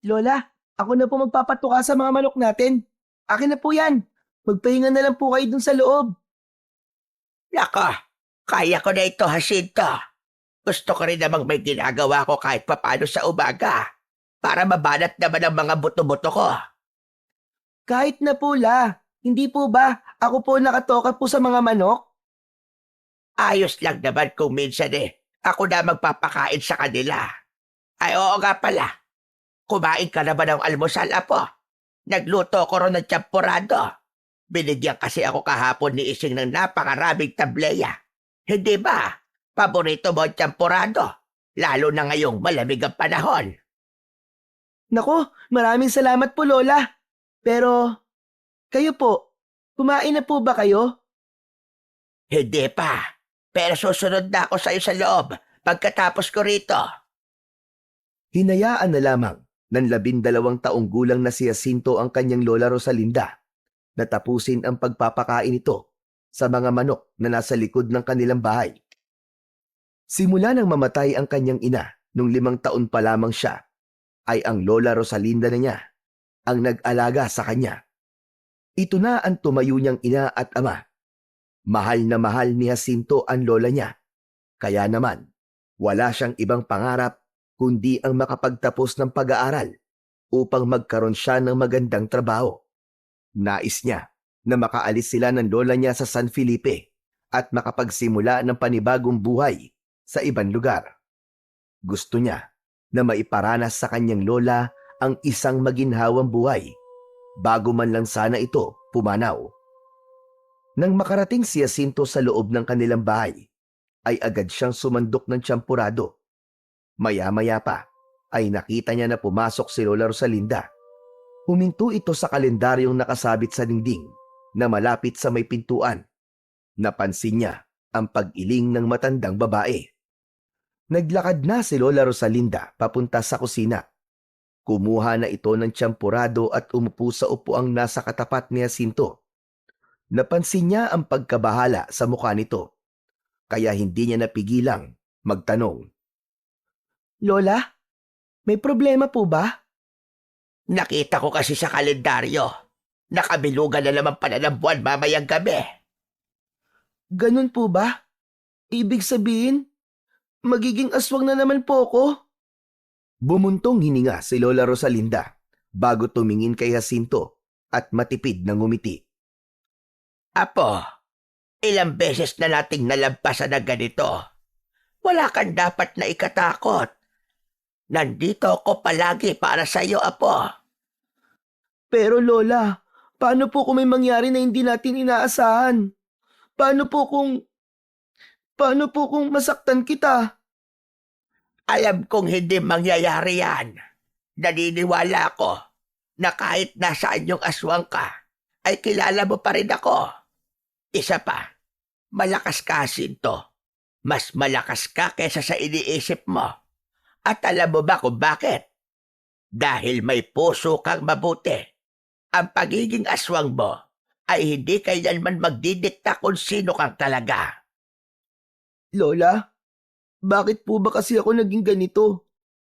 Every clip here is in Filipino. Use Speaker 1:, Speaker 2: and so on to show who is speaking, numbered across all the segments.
Speaker 1: Lola, ako na po magpapatuka sa mga manok natin. Akin na po yan. Magpahinga na lang po kayo dun sa loob.
Speaker 2: Nako, kaya ko na ito, Jacinto. Gusto ko rin namang may ginagawa ko kahit papano sa umaga para mabanat naman ang mga buto-buto ko.
Speaker 1: Kahit na po la, hindi po ba ako po nakatoka po sa mga manok?
Speaker 2: Ayos lang naman kung minsan ako na magpapakain sa kanila. Ay oo nga pala, kumain ka na ba ng almusal, apo? Nagluto ko ron ng champurado. Binigyan kasi ako kahapon ni Ising ng napakaraming tableya. Hindi ba? Paborito mo ang champurado, lalo na ngayong malamig ang panahon.
Speaker 1: Nako, maraming salamat po Lola. Pero, kayo po, kumain na po ba kayo?
Speaker 2: Hindi pa, pero susunod na ako sa'yo sa loob pagkatapos ko rito.
Speaker 3: Hinayaan na lamang ng 12 taong gulang na si Jacinto ang kanyang lola Rosalinda na tapusin ang pagpapakain ito sa mga manok na nasa likod ng kanilang bahay. Simula nang mamatay ang kanyang ina nung 5 taon pa lamang siya, ay ang lola Rosalinda na niya ang nag-alaga sa kanya. Ito na ang tumayo niyang ina at ama. Mahal na mahal ni Jacinto ang lola niya. Kaya naman, wala siyang ibang pangarap kundi ang makapagtapos ng pag-aaral upang magkaroon siya ng magandang trabaho. Nais niya na makaalis sila ng lola niya sa San Felipe at makapagsimula ng panibagong buhay sa ibang lugar. Gusto niya na maiparanas sa kanyang lola ang isang maginhawang buhay bago man lang sana ito pumanaw. Nang makarating si Jacinto sa loob ng kanilang bahay, ay agad siyang sumandok ng tsampurado. Maya-maya pa ay nakita niya na pumasok si Lola Rosalinda. Huminto ito sa kalendaryong nakasabit sa dingding na malapit sa may pintuan. Napansin niya ang pag-iling ng matandang babae. Naglakad na si Lola Rosalinda papunta sa kusina. Kumuha na ito ng tsampurado at umupo sa upuang nasa katapat ni Jacinto. Napansin niya ang pagkabahala sa mukha nito, kaya hindi niya napigilang magtanong.
Speaker 1: Lola, may problema po ba?
Speaker 2: Nakita ko kasi sa kalendaryo, nakabilugan na naman pala ng buwan mamayang gabi.
Speaker 1: Ganun po ba? Ibig sabihin, magiging aswang na naman po ako?
Speaker 3: Bumuntong hininga si Lola Rosalinda bago tumingin kay Jacinto at matipid na ngumiti.
Speaker 2: Apo, ilang beses na nating nalampasan na ganito. Wala kang dapat na ikatakot. Nandito ako palagi para sa iyo, Apo.
Speaker 1: Pero Lola, paano po kung may mangyari na hindi natin inaasahan? Paano po kung... Paano po kung masaktan kita?
Speaker 2: Alam kong hindi mangyayari yan. Naniniwala ako na kahit nasaan yung aswang ka, ay kilala mo pa rin ako. Isa pa, malakas ka, Jacinto. Mas malakas ka kaysa sa iniisip mo. At alam mo ba kung bakit? Dahil may puso kang mabuti. Ang pagiging aswang mo ay hindi kailanman magdidikta kung sino kang talaga.
Speaker 1: Lola, bakit po ba kasi ako naging ganito?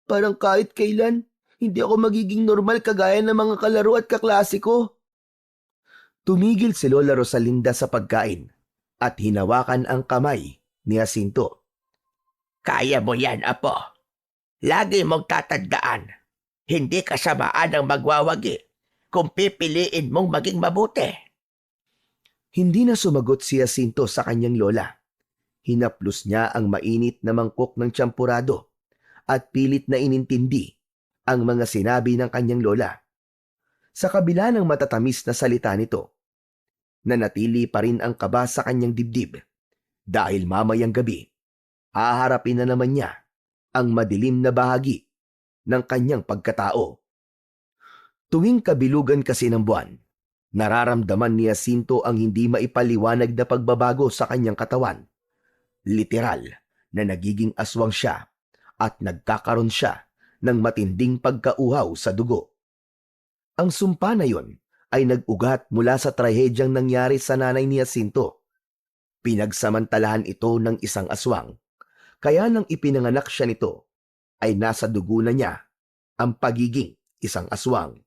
Speaker 1: Parang kahit kailan, hindi ako magiging normal kagaya ng mga kalaro at kaklase ko.
Speaker 3: Tumigil si Lola Rosalinda sa pagkain at hinawakan ang kamay ni Jacinto.
Speaker 2: Kaya mo yan, Apo. Lagi mong tatandaan, hindi kasamaan ang magwawagi kung pipiliin mong maging mabuti.
Speaker 3: Hindi na sumagot si Jacinto sa kanyang lola. Hinaplos niya ang mainit na mangkok ng tsampurado at pilit na inintindi ang mga sinabi ng kanyang lola. Sa kabila ng matatamis na salita nito, nanatili pa rin ang kaba sa kanyang dibdib dahil mamayang gabi, haharapin na naman niya ang madilim na bahagi ng kanyang pagkatao. Tuwing kabilugan kasi ng buwan, nararamdaman ni Jacinto ang hindi maipaliwanag na pagbabago sa kanyang katawan. Literal na nagiging aswang siya at nagkakaroon siya ng matinding pagkauhaw sa dugo. Ang sumpa na yon ay nag-ugat mula sa trahedyang nangyari sa nanay ni Jacinto. Pinagsamantalahan ito ng isang aswang, kaya nang ipinanganak siya nito, ay nasa dugo na niya ang pagiging isang aswang.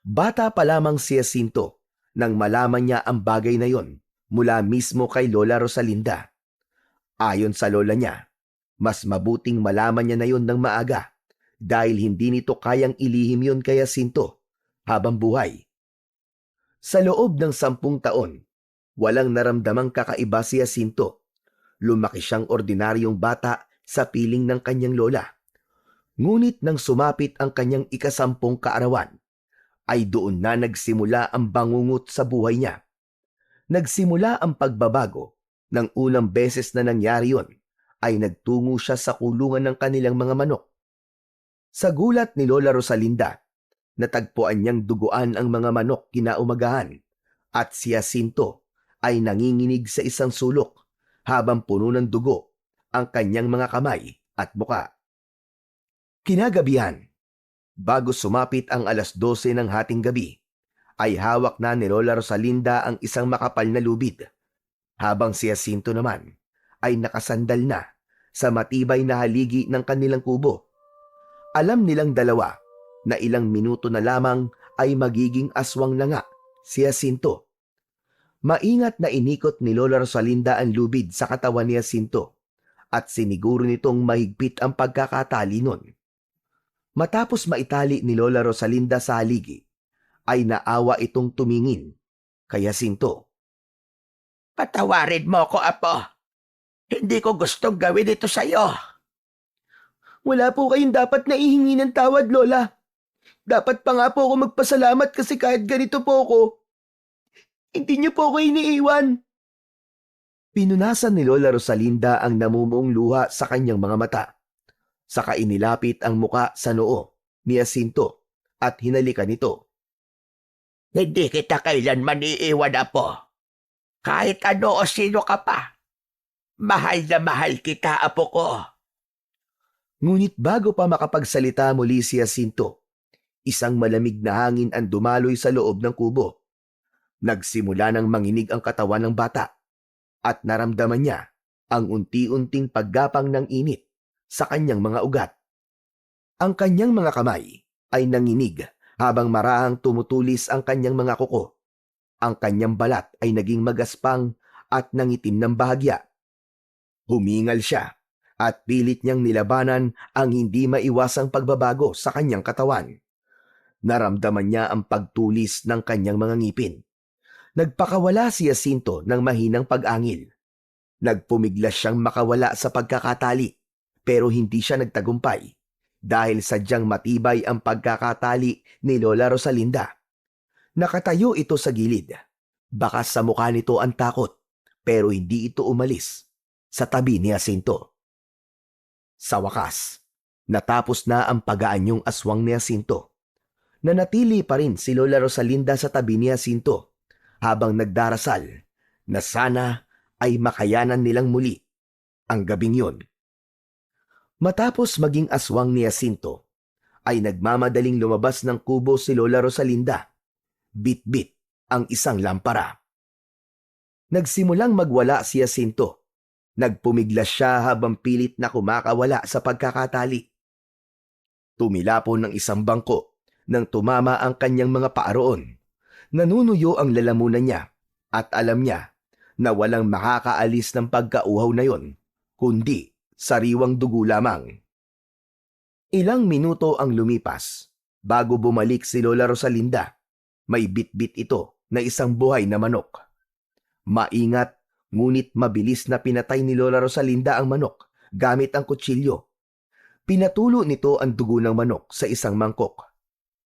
Speaker 3: Bata pa lamang si Jacinto nang malaman niya ang bagay na yon mula mismo kay Lola Rosalinda. Ayon sa lola niya, mas mabuting malaman niya na yon ng maaga dahil hindi nito kayang ilihim yon kay Jacinto habang buhay. Sa loob ng 10 taon, walang naramdamang kakaiba si Jacinto. Lumaki siyang ordinaryong bata sa piling ng kanyang lola. Ngunit nang sumapit ang kanyang ika-10 kaarawan, ay doon na nagsimula ang bangungot sa buhay niya. Nagsimula ang pagbabago. Nang unang beses na nangyari yon, ay nagtungo siya sa kulungan ng kanilang mga manok. Sa gulat ni Lola Rosalinda, natagpuan niyang duguan ang mga manok kinaumagahan at si Jacinto ay nanginginig sa isang sulok habang puno ng dugo ang kanyang mga kamay at muka. Kinagabihan, bago sumapit ang 12:00 ng hating gabi, ay hawak na ni Lola Rosalinda ang isang makapal na lubid, habang si Jacinto naman ay nakasandal na sa matibay na haligi ng kanilang kubo. Alam nilang dalawa na ilang minuto na lamang ay magiging aswang na nga si Jacinto. Maingat na inikot ni Lola Rosalinda ang lubid sa katawan ni Jacinto at siniguro nitong mahigpit ang pagkakatali nun. Matapos maitali ni Lola Rosalinda sa haligi, ay naawa itong tumingin kay Jacinto.
Speaker 2: Patawarin mo ko, Apo. Hindi ko gustong gawin ito sa'yo.
Speaker 1: Wala po kayong dapat na ihingi ng tawad, Lola. Dapat pa nga po ako magpasalamat kasi kahit ganito po ako, hindi niyo po ako iniiwan.
Speaker 3: Pinunasan ni Lola Rosalinda ang namumuong luha sa kanyang mga mata. Saka inilapit ang muka sa noo ni Jacinto at hinalikan ito.
Speaker 2: Hindi kita kailanman iiwan, Apo. Kahit ano o sino ka pa. Mahal na mahal kita, Apo ko.
Speaker 3: Ngunit bago pa makapagsalita muli si Jacinto, isang malamig na hangin ang dumaloy sa loob ng kubo. Nagsimula ng manginig ang katawan ng bata at naramdaman niya ang unti-unting paggapang ng init sa kanyang mga ugat. Ang kanyang mga kamay ay nanginig habang marahang tumutulis ang kanyang mga kuko. Ang kanyang balat ay naging magaspang at nangitim ng bahagya. Humingal siya at pilit niyang nilabanan ang hindi maiwasang pagbabago sa kanyang katawan. Naramdaman niya ang pagtulis ng kanyang mga ngipin. Nagpakawala si Jacinto ng mahinang pag-angil. Nagpumiglas siyang makawala sa pagkakatali pero hindi siya nagtagumpay dahil sadyang matibay ang pagkakatali ni Lola Rosalinda. Nakatayo ito sa gilid. Bakas sa mukha nito ang takot pero hindi ito umalis sa tabi ni Jacinto. Sa wakas, natapos na ang pag-aanyong aswang ni Jacinto. Nanatili pa rin si Lola Rosalinda sa tabi ni Jacinto habang nagdarasal na sana ay makayanan nilang muli ang gabing yon. Matapos maging aswang ni Jacinto, ay nagmamadaling lumabas ng kubo si Lola Rosalinda. Bit-bit ang isang lampara. Nagsimulang magwala si Jacinto. Nagpumiglas siya habang pilit na kumakawala sa pagkakatali. Tumilapon ng isang bangko nang tumama ang kanyang mga paa roon. Nanunuyo ang lalamunan niya at alam niya na walang makakaalis ng pagkauhaw na yon, kundi sariwang dugo lamang. Ilang minuto ang lumipas bago bumalik si Lola Rosalinda. May bit-bit ito na isang buhay na manok. Maingat ngunit mabilis na pinatay ni Lola Rosalinda ang manok gamit ang kutsilyo. Pinatulo nito ang dugo ng manok sa isang mangkok.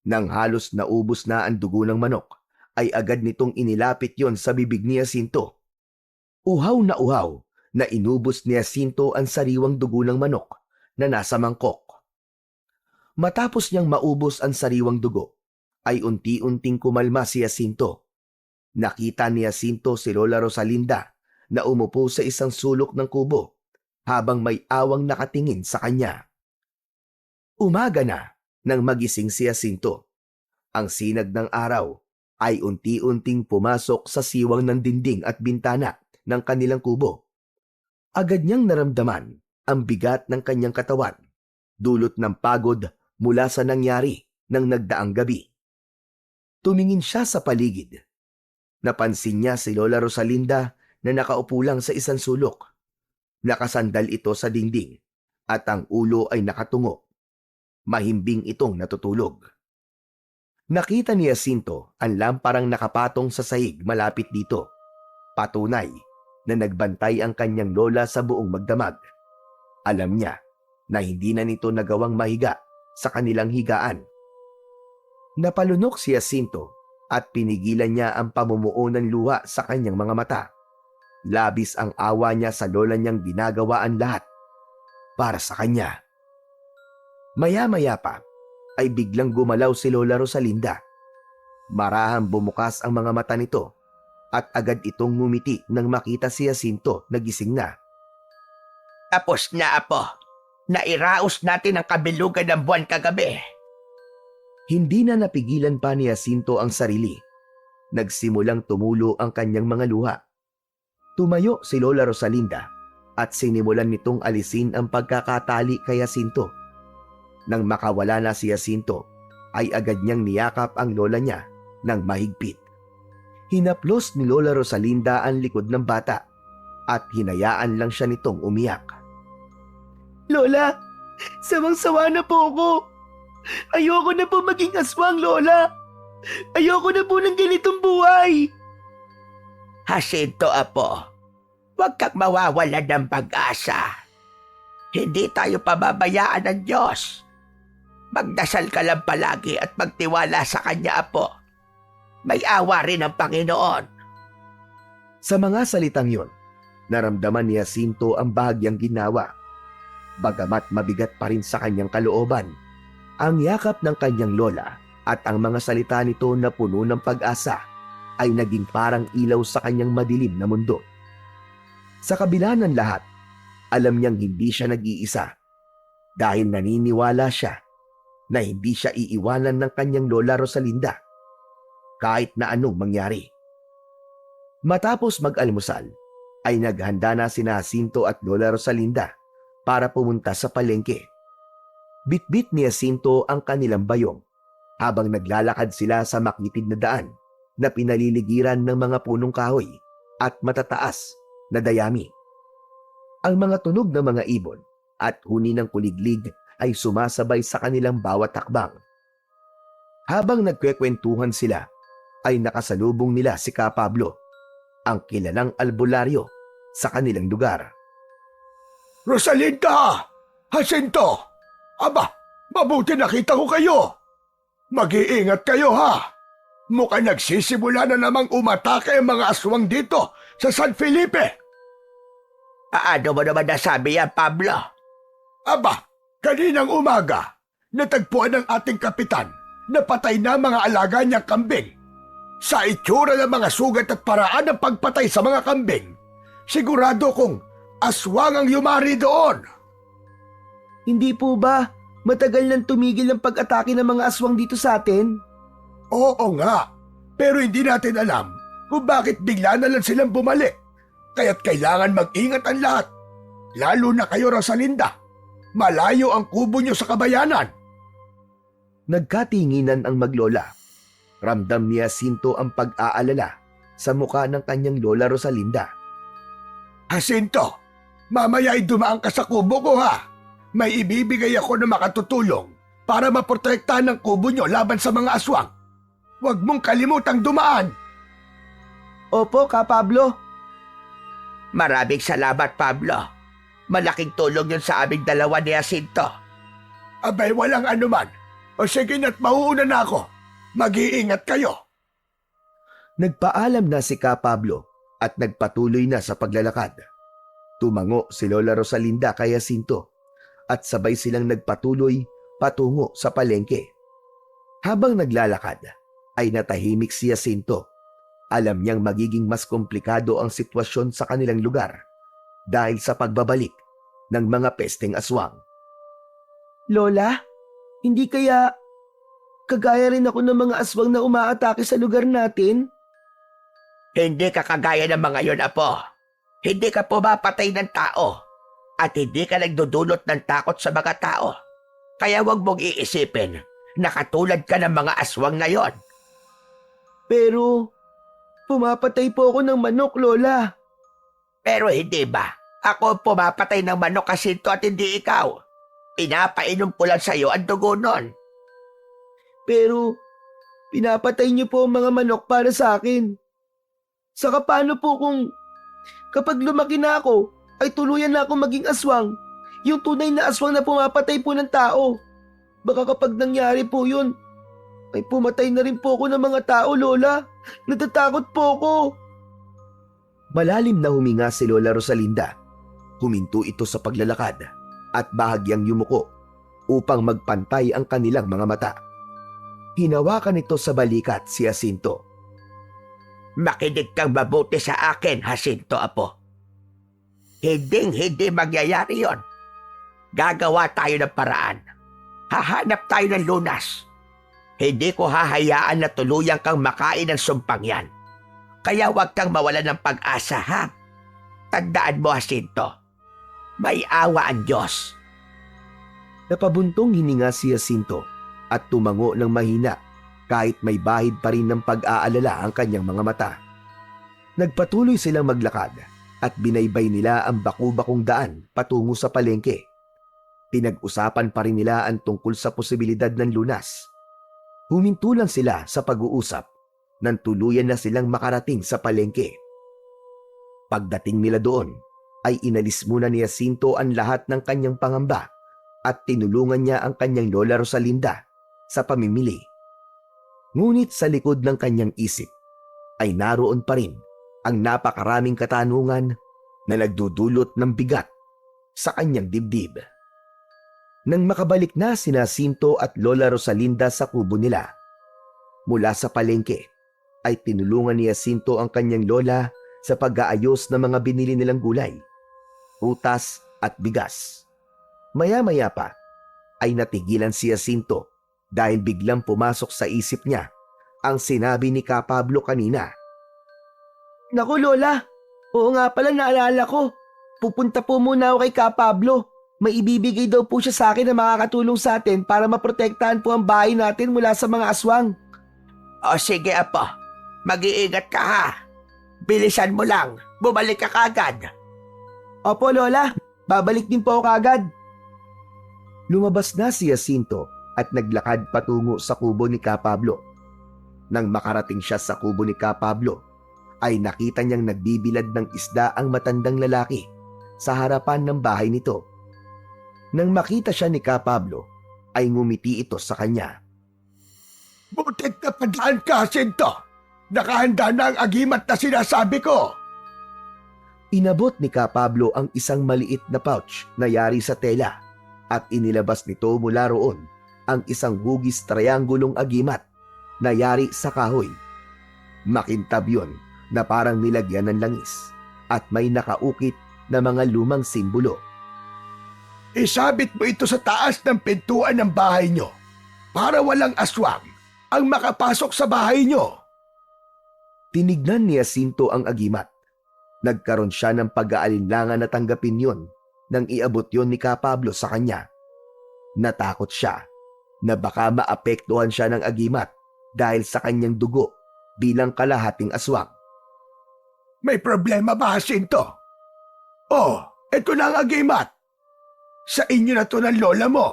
Speaker 3: Nang halos naubos na ang dugo ng manok, ay agad nitong inilapit yon sa bibig ni Jacinto. Uhaw na inubos ni Jacinto ang sariwang dugo ng manok na nasa mangkok. Matapos niyang maubos ang sariwang dugo, ay unti-unting kumalma si Jacinto. Nakita ni Jacinto si Lola Rosalinda na umupo sa isang sulok ng kubo habang may awang nakatingin sa kanya. Umaga na nang magising si Jacinto. Ang sinag ng araw ay unti-unting pumasok sa siwang ng dingding at bintana ng kanilang kubo. Agad niyang naramdaman ang bigat ng kanyang katawan, dulot ng pagod mula sa nangyari ng nagdaang gabi. Tumingin siya sa paligid. Napansin niya si Lola Rosalinda na nakaupo lang sa isang sulok. Nakasandal ito sa dingding at ang ulo ay nakatungo. Mahimbing itong natutulog. Nakita ni Jacinto ang lamparang nakapatong sa sahig malapit dito. Patunay na nagbantay ang kanyang lola sa buong magdamag. Alam niya na hindi na nito nagawang mahiga sa kanilang higaan. Napalunok si Jacinto at pinigilan niya ang pamumuo ng luha sa kanyang mga mata. Labis ang awa niya sa lola niyang ginagawaan lahat para sa kanya. Maya-maya pa ay biglang gumalaw si Lola Rosalinda. Marahang bumukas ang mga mata nito at agad itong ngumiti nang makita si Jacinto na gising na.
Speaker 2: Tapos na, Apo. Nairaos natin ang kabilugan ng buwan kagabi.
Speaker 3: Hindi na napigilan pa ni Jacinto ang sarili. Nagsimulang tumulo ang kanyang mga luha. Tumayo si Lola Rosalinda at sinimulan nitong alisin ang pagkakatali kay Jacinto. Nang makawala na si Jacinto, ay agad niyang niyakap ang lola niya ng mahigpit. Hinaplos ni Lola Rosalinda ang likod ng bata at hinayaan lang siya nitong umiyak.
Speaker 1: Lola, sawang-sawa na po ako. Ayoko na po maging aswang, Lola. Ayoko na po ng ganitong buhay.
Speaker 2: Jacinto, Apo, huwag kang mawawalan ng pag-asa. Hindi tayo pababayaan ng Diyos. Magdasal ka lang palagi at magtiwala sa Kanya, Apo. May awa rin ang Panginoon.
Speaker 3: Sa mga salitang yon, naramdaman ni Jacinto ang bahagyang ginawa. Bagamat mabigat pa rin sa kanyang kalooban, ang yakap ng kanyang lola at ang mga salita nito na puno ng pag-asa ay naging parang ilaw sa kanyang madilim na mundo. Sa kabila ng lahat, alam niyang hindi siya nag-iisa dahil naniniwala siya na hindi siya iiwanan ng kanyang Lola Rosalinda kahit na anong mangyari. Matapos mag-almusal, ay naghanda na sina Jacinto at Lola Rosalinda para pumunta sa palengke. Bitbit ni Jacinto ang kanilang bayong habang naglalakad sila sa makitid na daan na pinaliligiran ng mga punong kahoy at matataas na dayami. Ang mga tunog ng mga ibon at huni ng kuliglig ay sumasabay sa kanilang bawat takbang. Habang nagkwekwentuhan sila, ay nakasalubong nila si Ka Pablo, ang kilalang albularyo sa kanilang lugar.
Speaker 4: Rosalinda! Jacinto! Aba, mabuti nakita ko kayo! Mag-iingat kayo ha! Mukhang nagsisimula na namang umatake ang mga aswang dito sa San Felipe!
Speaker 2: Paano mo naman nasabi yan, Pablo?
Speaker 4: Aba, kaninang umaga, natagpuan ng ating kapitan na patay na mga alaga niyang kambing. Sa itsura ng mga sugat at paraan ng pagpatay sa mga kambing, sigurado kong aswang ang yumari doon.
Speaker 1: Hindi po ba matagal nang tumigil ang pag-atake ng mga aswang dito sa atin?
Speaker 4: Oo nga, pero hindi natin alam kung bakit bigla na lang silang bumalik. Kaya't kailangan mag-ingat ang lahat, lalo na kayo, Rosalinda. Malayo ang kubo niyo sa kabayanan.
Speaker 3: Nagkatinginan ang maglola. Ramdam ni Jacinto ang pag-aalala sa mukha ng kanyang Lola Rosalinda.
Speaker 4: Jacinto, mamaya ay dumaan ka sa kubo ko ha. May ibibigay ako na makatutulong para maprotektahan ng kubo niyo laban sa mga aswang. Huwag mong kalimutang dumaan.
Speaker 1: Opo, Ka Pablo.
Speaker 2: Maraming salamat, Pablo. Malaking tulong yun sa aming dalawa ni Jacinto.
Speaker 4: Abay, walang anuman. O sige na't mauuna na ako. Mag-iingat kayo.
Speaker 3: Nagpaalam na si Ka Pablo at nagpatuloy na sa paglalakad. Tumango si Lola Rosalinda kay Jacinto at sabay silang nagpatuloy patungo sa palengke. Habang naglalakad, ay natahimik si Jacinto. Alam niyang magiging mas komplikado ang sitwasyon sa kanilang lugar dahil sa pagbabalik ng mga pesteng aswang.
Speaker 1: Lola, hindi kaya kagaya rin ako ng mga aswang na umaatake sa lugar natin?
Speaker 2: Hindi ka kagaya ng mga yon, Apo. Hindi ka pumapatay ng tao at hindi ka nagdudulot ng takot sa mga tao. Kaya huwag mong iisipin Nakatulad ka ng mga aswang ngayon.
Speaker 1: Pero, pumapatay po ako ng manok, Lola.
Speaker 2: Pero hindi ba? Ako ang pumapatay ng manok Jacinto at hindi ikaw. Pinapainom ko lang sa'yo ang dugo nun.
Speaker 1: Pero, pinapatay niyo po ang mga manok para sa akin. Saka paano po kung kapag lumaki na ako, ay tuluyan na ako maging aswang? Yung tunay na aswang na pumapatay po ng tao. Baka kapag nangyari po yun, ay pumatay na rin po ako ng mga tao, Lola. Natatakot po ako.
Speaker 3: Malalim na huminga si Lola Rosalinda. Huminto ito sa paglalakad at bahagyang yumuko upang magpantay ang kanilang mga mata. Hinawakan ito sa balikat si Jacinto.
Speaker 2: Makinig kang mabuti sa akin, Jacinto Apo. Hindi mangyayari yon. Gagawa tayo ng paraan. Hahanap tayo ng lunas. Hindi ko hahayaan na tuluyang kang makain ng sumpang yan. Kaya huwag kang mawalan ng pag-asa, ha? Tandaan mo, Jacinto. May awa ang Diyos.
Speaker 3: Napabuntong hininga si Jacinto at tumango ng mahina kahit may bahid pa rin ng pag-aalala ang kanyang mga mata. Nagpatuloy silang maglakad at binaybay nila ang baku-bakong daan patungo sa palengke. Pinag-usapan pa rin nila ang tungkol sa posibilidad ng lunas. Huminto lang sila sa pag-uusap nang tuluyan na silang makarating sa palengke. Pagdating nila doon, ay inalis muna ni Jacinto ang lahat ng kanyang pangamba at tinulungan niya ang kanyang Lola Rosalinda sa pamimili. Ngunit sa likod ng kanyang isip ay naroon pa rin ang napakaraming katanungan na nagdudulot ng bigat sa kanyang dibdib. Nang makabalik na sina Jacinto at Lola Rosalinda sa kubo nila, mula sa palengke ay tinulungan ni Jacinto ang kanyang lola sa pag-aayos ng mga binili nilang gulay, utas at bigas. Maya-maya pa ay natigilan si Jacinto dahil biglang pumasok sa isip niya ang sinabi ni Ka Pablo kanina.
Speaker 1: Naku, Lola. Oo nga pala, naalala ko. Pupunta po muna ako kay Ka Pablo. May ibibigay daw po siya sa akin na makakatulong sa atin para maprotektahan po ang bahay natin mula sa mga aswang.
Speaker 2: O sige, Apo. Mag-iingat ka, ha? Bilisan mo lang. Bumalik ka kagad.
Speaker 1: Opo, Lola. Babalik din po ako kagad.
Speaker 3: Lumabas na si Jacinto at naglakad patungo sa kubo ni Ka Pablo. Nang makarating siya sa kubo ni Ka Pablo, ay nakita niyang nagbibilad ng isda ang matandang lalaki sa harapan ng bahay nito. Nang makita siya ni Ka Pablo, ay ngumiti ito sa kanya.
Speaker 4: Butit na padaan ka, Jacinto. Nakahanda na ang agimat na sinasabi ko.
Speaker 3: Inabot ni Ka Pablo ang isang maliit na pouch na yari sa tela at inilabas nito mula roon ang isang hugis triangulong agimat na yari sa kahoy. Makintab yun na parang nilagyan ng langis at may nakaukit na mga lumang simbolo.
Speaker 4: Isabit mo ito sa taas ng pintuan ng bahay nyo para walang aswang ang makapasok sa bahay nyo.
Speaker 3: Tinignan ni Jacinto ang agimat. Nagkaroon siya ng pag-aalinlangan na tanggapin yon nang iabot yon ni Ka Pablo sa kanya. Natakot siya na baka maapektuhan siya ng agimat dahil sa kanyang dugo bilang kalahating aswang.
Speaker 4: May problema ba, Jacinto? Oh, ito na ang agimat. Sa inyo na to ng lola mo.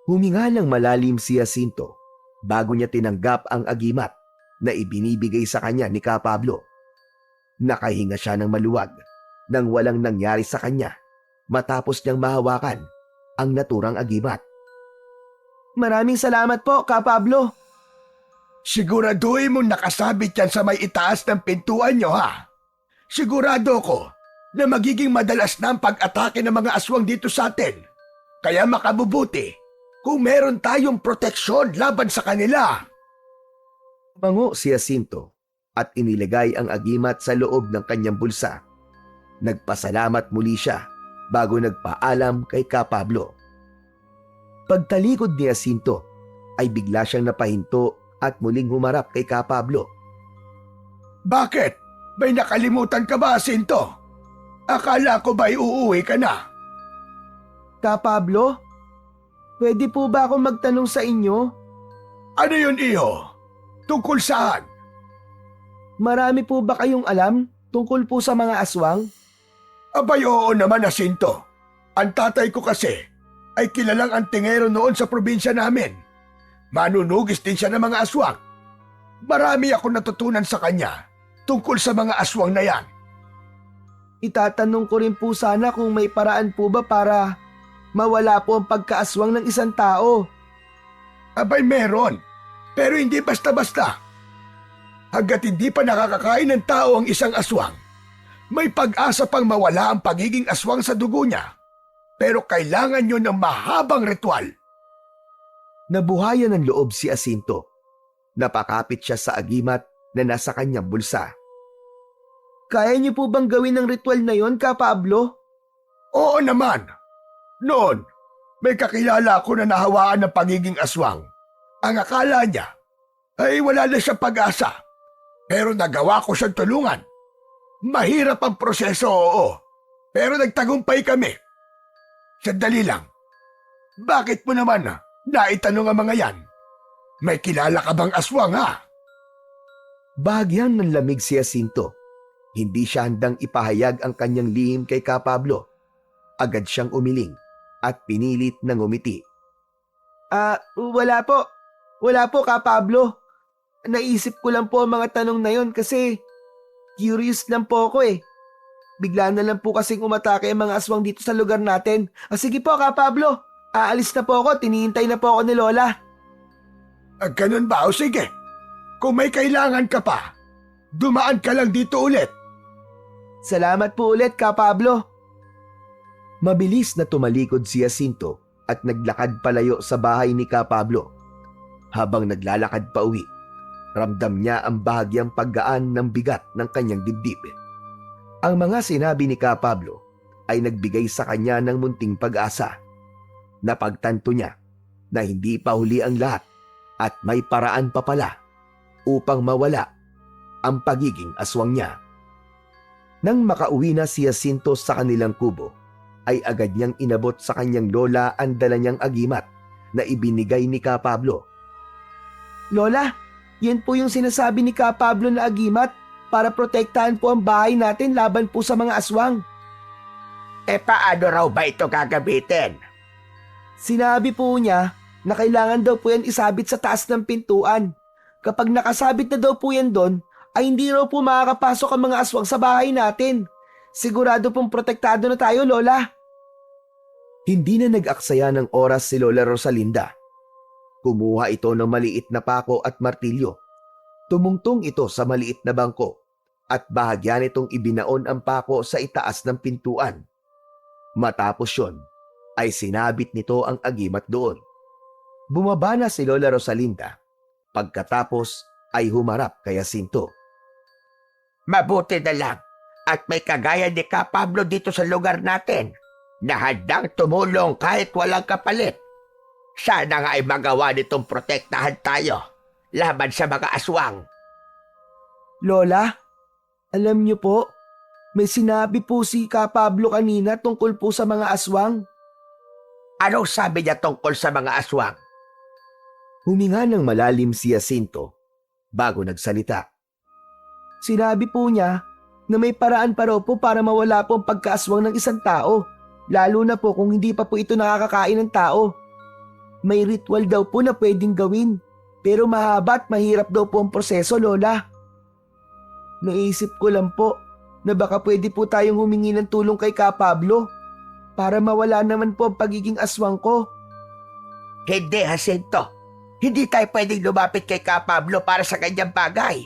Speaker 3: Huminga ng malalim si Jacinto bago niya tinanggap ang agimat na ibinibigay sa kanya ni Ka Pablo. Nakahinga siya ng maluwag nang walang nangyari sa kanya matapos niyang mahawakan ang naturang agimat.
Speaker 1: Maraming salamat po, Ka Pablo.
Speaker 4: Siguraduhin mo nakasabit yan sa may itaas ng pintuan nyo, ha? Sigurado ko na magiging madalas na ang pag-atake ng mga aswang dito sa atin. Kaya makabubuti kung meron tayong proteksyon laban sa kanila.
Speaker 3: Tumango si Jacinto at inilagay ang agimat sa loob ng kanyang bulsa. Nagpasalamat muli siya bago nagpaalam kay Ka Pablo. Pagtalikod ni Jacinto ay bigla siyang napahinto at muling humarap kay Ka Pablo.
Speaker 4: Bakit? May nakalimutan ka ba, Jacinto? Akala ko ba'y uuwi ka na?
Speaker 1: Ka Pablo? Pwede po ba akong magtanong sa inyo?
Speaker 4: Ano yun, iho? Tungkol saan?
Speaker 1: Marami po ba kayong alam tungkol po sa mga aswang?
Speaker 4: Abay, oo naman, Jacinto. Ang tatay ko kasi ay kilalang antingero noon sa probinsya namin. Manunugis din siya ng mga aswang. Marami ako natutunan sa kanya tungkol sa mga aswang na yan.
Speaker 1: Itatanong ko rin po sana kung may paraan po ba para mawala po ang pagkaaswang ng isang tao.
Speaker 4: Abay, meron. Pero hindi basta-basta. Hanggat hindi pa nakakakain ng tao ang isang aswang, may pag-asa pang mawala ang pagiging aswang sa dugo niya. Pero kailangan nyo ng mahabang ritual.
Speaker 3: Nabuhayan ng loob si Jacinto. Napakapit siya sa agimat na nasa kanyang bulsa.
Speaker 1: Kaya niyo po bang gawin ang ritual na yon, Ka Pablo?
Speaker 4: Oo naman. Noon, may kakilala ko na nahawaan ng pagiging aswang. Ang akala niya ay wala na siyang pag-asa. Pero nagawa ko siyang tulungan. Mahirap ang proseso, oo. Pero nagtagumpay kami. Sandali lang. Bakit mo naman naitanong ang mga yan? May kilala ka bang aswang, ha?
Speaker 3: Bahagyang nanlamig si Jacinto. Hindi siya handang ipahayag ang kanyang lihim kay Ka Pablo. Agad siyang umiling at pinilit na ngumiti.
Speaker 1: Wala po. Wala po, Ka Pablo. Naisip ko lang po ang mga tanong na yon kasi curious lang po ako eh. Bigla na lang po kasing umatake ang mga aswang dito sa lugar natin. Sige po, Ka Pablo. Aalis na po ako. Tinihintay na po ako ni Lola.
Speaker 4: Ganun ba? O sige. Kung may kailangan ka pa, dumaan ka lang dito ulit.
Speaker 1: Salamat po ulit, Ka Pablo.
Speaker 3: Mabilis na tumalikod si Jacinto at naglakad palayo sa bahay ni Ka Pablo. Habang naglalakad pa uwi, ramdam niya ang bahagyang paggaan ng bigat ng kanyang dibdib. Ang mga sinabi ni Ka Pablo ay nagbigay sa kanya ng munting pag-asa. Napagtanto niya na hindi pa huli ang lahat at may paraan pa pala upang mawala ang pagiging aswang niya. Nang makauwi na si Jacinto sa kanilang kubo, ay agad niyang inabot sa kanyang lola ang dala niyang agimat na ibinigay ni Ka Pablo.
Speaker 1: Lola, yan po yung sinasabi ni Ka Pablo na agimat para protektahan po ang bahay natin laban po sa mga aswang.
Speaker 2: Paano raw ba ito gagamitin?
Speaker 1: Sinabi po niya na kailangan daw po yan isabit sa taas ng pintuan. Kapag nakasabit na daw po yan doon, ay hindi raw po makakapasok ang mga aswang sa bahay natin. Sigurado pong protektado na tayo, Lola.
Speaker 3: Hindi na nag-aksaya ng oras si Lola Rosalinda. Kumuha ito ng maliit na pako at martilyo. Tumungtong ito sa maliit na bangko at bahagya nitong ibinaon ang pako sa itaas ng pintuan. Matapos yon, ay sinabit nito ang agimat doon. Bumaba na si Lola Rosalinda. Pagkatapos ay humarap kay Jacinto.
Speaker 2: Mabuti na lang at may kagaya ni Ka Pablo dito sa lugar natin na handang tumulong kahit walang kapalit. Sana nga ay magawa nitong protektahan tayo laban sa mga aswang.
Speaker 1: Lola, alam niyo po, may sinabi po si Ka Pablo kanina tungkol po sa mga aswang.
Speaker 2: Anong sabi niya tungkol sa mga aswang?
Speaker 3: Huminga ng malalim si Jacinto bago nagsalita.
Speaker 1: Sinabi po niya na may paraan pa raw po para mawala po ang pagkaaswang ng isang tao, lalo na po kung hindi pa po ito nakakakain ng tao. May ritual daw po na pwedeng gawin, pero mahaba at mahirap daw po ang proseso, Lola. Naisip ko lang po na baka pwede po tayong humingi ng tulong kay Ka Pablo para mawala naman po ang pagiging aswang ko.
Speaker 2: Hindi, Jacinto. Hindi tayo pwedeng lumapit kay Ka Pablo para sa kanyang bagay.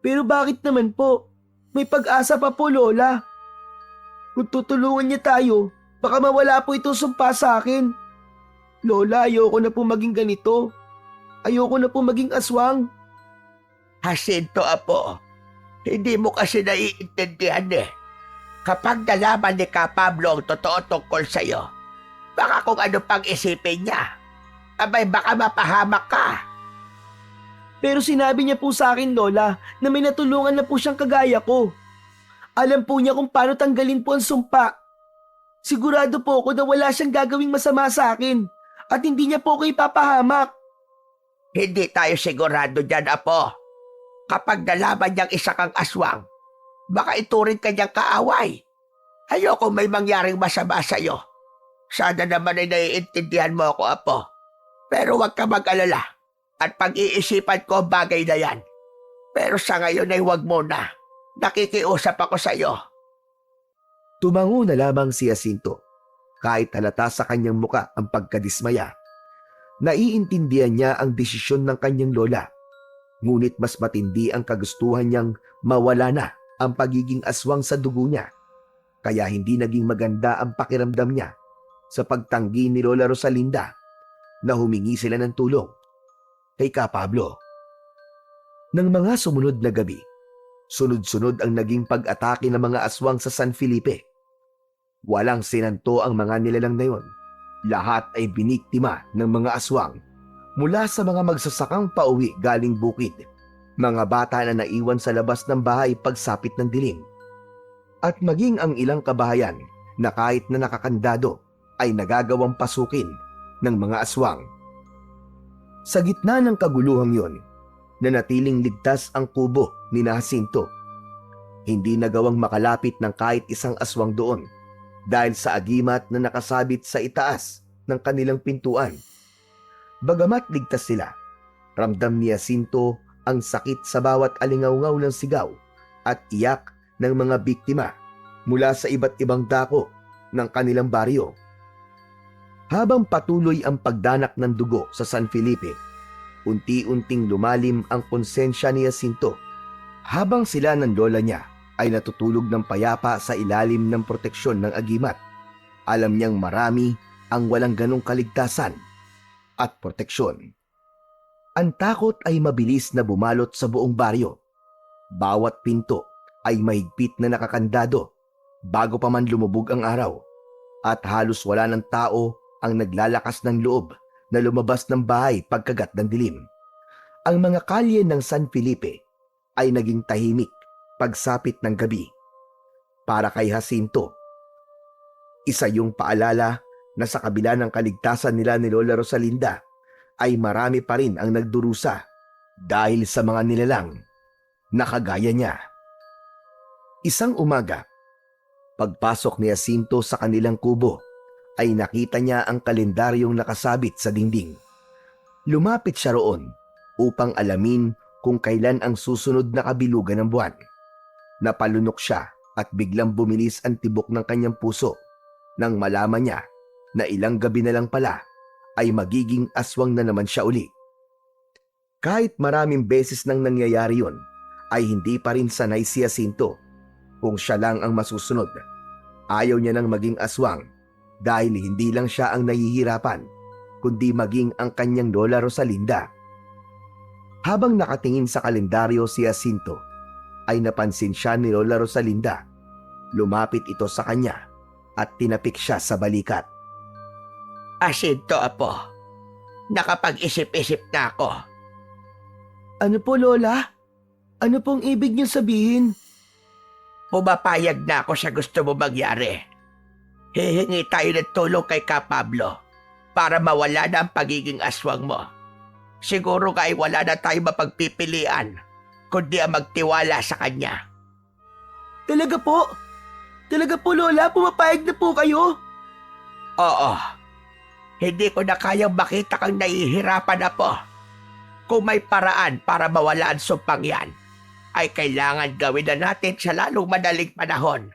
Speaker 1: Pero bakit naman po? May pag-asa pa po, Lola. Kung tutulungan niya tayo, baka mawala po itong sumpa sa akin. Lola, ayoko na po maging ganito. Ayoko na po maging aswang.
Speaker 2: Jacinto, apo, hindi mo kasi naiintindihan eh. Kapag nalaman ni Ka Pablo ang totoo tungkol sa'yo, baka kung ano pang isipin niya, abay baka mapahamak ka.
Speaker 1: Pero sinabi niya po sa akin, Lola, na may natulungan na po siyang kagaya ko. Alam po niya kung paano tanggalin po ang sumpa. Sigurado po ako na wala siyang gagawing masama sa akin. at hindi niya po kayo ipapahamak.
Speaker 2: Hindi tayo sigurado dyan, Apo. Kapag nalaman niyang isa kang aswang, baka ituring ka niyang kaaway. Ayoko may mangyaring masama sa'yo. Sana naman ay naiintindihan mo ako, Apo. Pero huwag ka mag-alala at pag-iisipan ko bagay na yan. Pero sa ngayon ay huwag muna. Nakikiusap ako sa'yo.
Speaker 3: Tumango na lamang si Jacinto. Kahit halata sa kanyang muka ang pagkadismaya. Naiintindihan niya ang desisyon ng kanyang lola. Ngunit mas matindi ang kagustuhan niyang mawala na ang pagiging aswang sa dugo niya. Kaya hindi naging maganda ang pakiramdam niya sa pagtanggi ni Lola Rosalinda na humingi sila ng tulong kay Ka Pablo. Nang mga sumunod na gabi, sunod-sunod ang naging pag-atake ng mga aswang sa San Felipe. Walang sinanto ang mga nilalang na yon. Lahat ay biniktima ng mga aswang mula sa mga magsasakang pauwi galing bukid, mga bata na naiwan sa labas ng bahay pagsapit ng dilim, at maging ang ilang kabahayan na kahit na nakakandado ay nagagawang pasukin ng mga aswang. Sa gitna ng kaguluhang yon, nanatiling ligtas ang kubo ni Jacinto. Hindi nagawang makalapit ng kahit isang aswang doon dahil sa agimat na nakasabit sa itaas ng kanilang pintuan. Bagamat ligtas sila, ramdam ni Jacinto ang sakit sa bawat alingawngaw ng sigaw at iyak ng mga biktima mula sa iba't ibang dako ng kanilang baryo. Habang patuloy ang pagdanak ng dugo sa San Felipe, unti-unting lumalim ang konsensya ni Jacinto. Habang sila ng lola niya ay natutulog ng payapa sa ilalim ng proteksyon ng agimat, alam niyang marami ang walang ganong kaligtasan at proteksyon. Ang takot ay mabilis na bumalot sa buong baryo. Bawat pinto ay mahigpit na nakakandado bago pa man lumubog ang araw, at halos wala ng tao ang naglalakas ng loob na lumabas ng bahay pagkagat ng dilim. Ang mga kalye ng San Felipe ay naging tahimik pagsapit ng gabi. Para kay Jacinto, isa yung paalala na sa kabila ng kaligtasan nila ni Lola Rosalinda ay marami pa rin ang nagdurusa dahil sa mga nilalang na kagaya niya. Isang umaga, pagpasok ni Jacinto sa kanilang kubo, ay nakita niya ang kalendaryong nakasabit sa dingding. Lumapit siya roon upang alamin kung kailan ang susunod na kabilugan ng buwan. Napalunok siya at biglang bumilis ang tibok ng kanyang puso nang malaman niya na ilang gabi na lang pala ay magiging aswang na naman siya uli. Kahit maraming beses nang nangyayari yon, ay hindi pa rin sanay si Jacinto. Kung siya lang ang masusunod, ayaw niya nang maging aswang dahil hindi lang siya ang nahihirapan, kundi maging ang kanyang Lola Rosalinda. Habang nakatingin sa kalendaryo si Jacinto, ay napansin siya ni Lola Rosalinda. Lumapit ito sa kanya at tinapik siya sa balikat.
Speaker 2: Jacinto, Apo. Nakapag-isip-isip na ako.
Speaker 1: Ano po, Lola? Ano pong ibig niyo sabihin?
Speaker 2: Pumapayag na ako sa gusto mo mangyari. Hihingi tayo ng tulong kay Ka Pablo para mawala na ang pagiging aswang mo. Siguro nga ay wala na tayo mapagpipilian kundi ang magtiwala sa kanya.
Speaker 1: Talaga po? Talaga po, Lola? Pumapayag na po kayo?
Speaker 2: Oo. Hindi ko na kayang makita kang nahihirapan na po. Kung may paraan para mawala ang sumpang yan, ay kailangan gawin na natin sa lalong madaling panahon.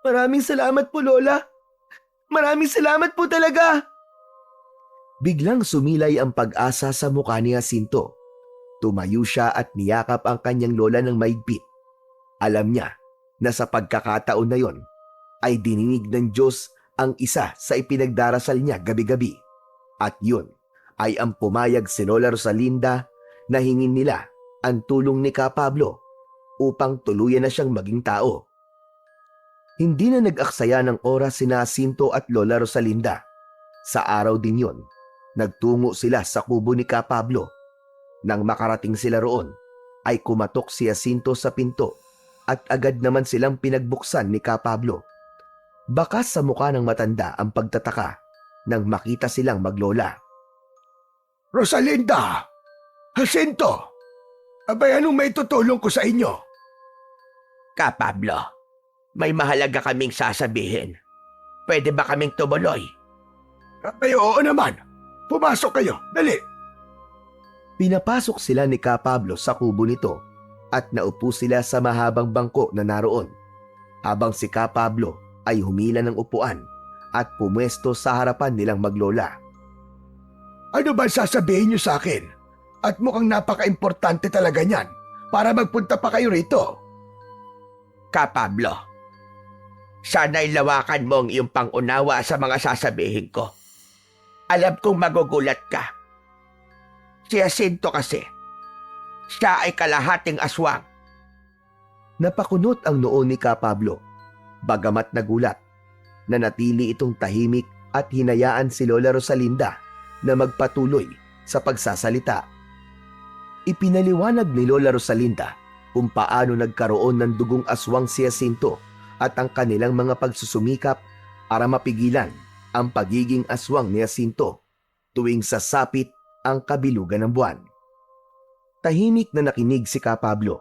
Speaker 1: Maraming salamat po, Lola. Maraming salamat po talaga.
Speaker 3: Biglang sumilay ang pag-asa sa mukha ni Jacinto. Tumayo siya at niyakap ang kanyang lola ng maigpit. Alam niya na sa pagkakataon na yon ay dininig ng Diyos ang isa sa ipinagdarasal niya gabi-gabi. At yun ay ang pumayag si Lola Rosalinda na hingin nila ang tulong ni Ka Pablo upang tuluyan na siyang maging tao. Hindi na nag-aksaya ng oras si Jacinto at Lola Rosalinda. Sa araw din yon, nagtungo sila sa kubo ni Ka Pablo. Nang makarating sila roon, ay kumatok si Jacinto sa pinto at agad naman silang pinagbuksan ni Ka Pablo. Bakas sa mukha ng matanda ang pagtataka nang makita silang maglola.
Speaker 4: Rosalinda! Jacinto! Abay, anong may tutulong ko sa inyo?
Speaker 2: Ka Pablo, may mahalaga kaming sasabihin. Pwede ba kaming tumuloy?
Speaker 4: Abay, oo naman. Pumasok kayo, dali.
Speaker 3: Pinapasok sila ni Ka Pablo sa kubo nito at naupo sila sa mahabang bangko na naroon, habang si Ka Pablo ay humila ng upuan at pumwesto sa harapan nilang maglola.
Speaker 4: Ano ba sasabihin niyo sa akin? At mukhang napaka-importante talaga niyan para magpunta pa kayo rito.
Speaker 2: Ka Pablo, sana'y lawakan mo ang iyong pangunawa sa mga sasabihin ko. Alam kong magugulat ka. Si Jacinto kasi, siya ay kalahating aswang.
Speaker 3: Napakunot ang noo ni Ka Pablo, bagamat nagulat. Nanatili itong tahimik at hinayaan si Lola Rosalinda na magpatuloy sa pagsasalita. Ipinaliwanag ni Lola Rosalinda kung paano nagkaroon ng dugong aswang si Jacinto at ang kanilang mga pagsusumikap para mapigilan ang pagiging aswang ni Jacinto tuwing sasapit ang kabilugan ng buwan. Tahimik na nakinig si Ka Pablo.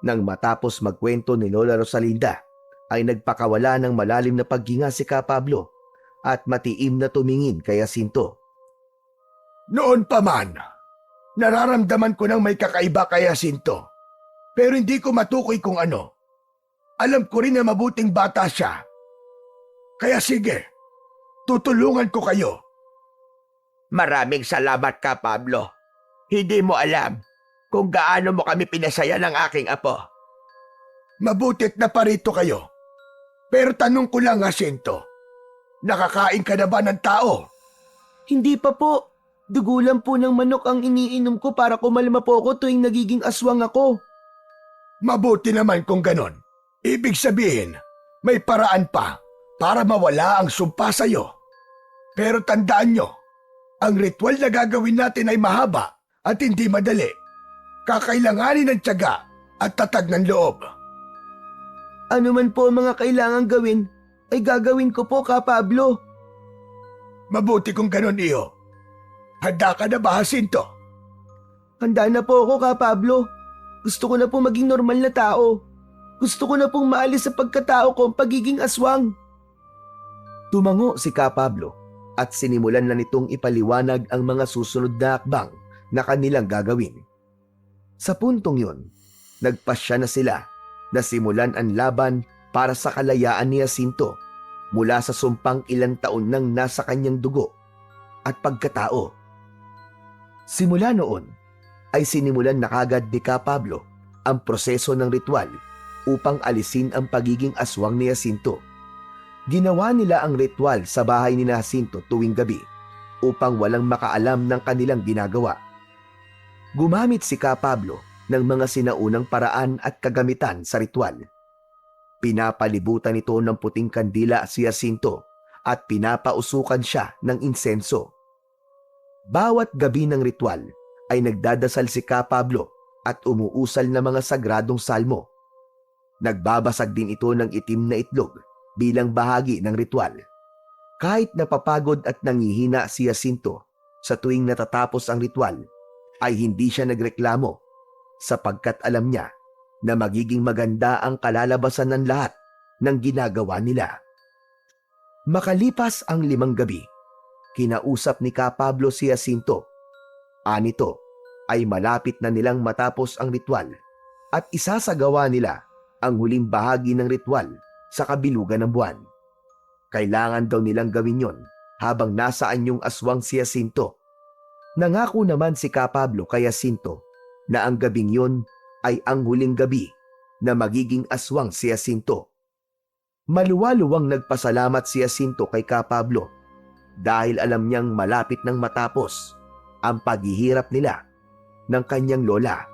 Speaker 3: Nang matapos magkwento ni Lola Rosalinda, ay nagpakawala ng malalim na paghinga si Ka Pablo at matiim na tumingin kay Jacinto.
Speaker 4: Noon pa man, nararamdaman ko ng may kakaiba kay Jacinto. Pero hindi ko matukoy kung ano. Alam ko rin na mabuting bata siya. Kaya sige, tutulungan ko kayo.
Speaker 2: Maraming salamat Ka Pablo. Hindi mo alam kung gaano mo kami pinasaya ng aking apo.
Speaker 4: Mabutit na parito kayo. Pero tanong ko lang, Jacinto, nakakain ka na ba ng tao?
Speaker 1: Hindi pa po. Dugo lang po ng manok ang iniinom ko para kumalma po ako tuwing nagiging aswang ako.
Speaker 4: Mabuti naman kung ganon. Ibig sabihin, may paraan pa para mawala ang sumpa sa'yo. Pero tandaan nyo, ang ritual na gagawin natin ay mahaba at hindi madali. Kakailanganin ng tiyaga at tatag ng loob.
Speaker 1: Ano man po ang mga kailangang gawin, ay gagawin ko po, Ka Pablo.
Speaker 4: Mabuti kung ganon, iyo. Handa ka na ba, Jacinto?
Speaker 1: Handa na po ako, Ka Pablo. Gusto ko na po maging normal na tao. Gusto ko na pong maalis sa pagkatao ko ang pagiging aswang.
Speaker 3: Tumango si Ka Pablo at sinimulan na nitong ipaliwanag ang mga susunod na hakbang na kanilang gagawin. Sa puntong yun, nagpasya na sila na simulan ang laban para sa kalayaan ni Jacinto mula sa sumpang ilang taon nang nasa kanyang dugo at pagkatao. Simula noon ay sinimulan na kagad ni Ka Pablo ang proseso ng ritual upang alisin ang pagiging aswang ni Jacinto. Ginawa nila ang ritual sa bahay ni Jacinto tuwing gabi upang walang makaalam ng kanilang ginagawa. Gumamit si Ka Pablo ng mga sinaunang paraan at kagamitan sa ritual. Pinapalibutan ito ng puting kandila si Jacinto at pinapausukan siya ng insenso. Bawat gabi ng ritual ay nagdadasal si Ka Pablo at umuusal ng mga sagradong salmo. Nagbabasag din ito ng itim na itlog bilang bahagi ng ritual. Kahit napapagod at nangihina si Jacinto sa tuwing natatapos ang ritual, ay hindi siya nagreklamo sapagkat alam niya na magiging maganda ang kalalabasan ng lahat ng ginagawa nila. Makalipas ang 5 gabi, kinausap ni Ka Pablo si Jacinto. Anito ay malapit na nilang matapos ang ritual at isasagawa nila ang huling bahagi ng ritual sa kabilugan ng buwan. Kailangan daw nilang gawin yon habang nasa anyong aswang si Jacinto. Nangako naman si Ka Pablo kay Jacinto na ang gabing yon ay ang huling gabi na magiging aswang si Jacinto. Maluwaluwang nagpasalamat si Jacinto kay Ka Pablo dahil alam niyang malapit nang matapos ang paghihirap nila ng kanyang lola.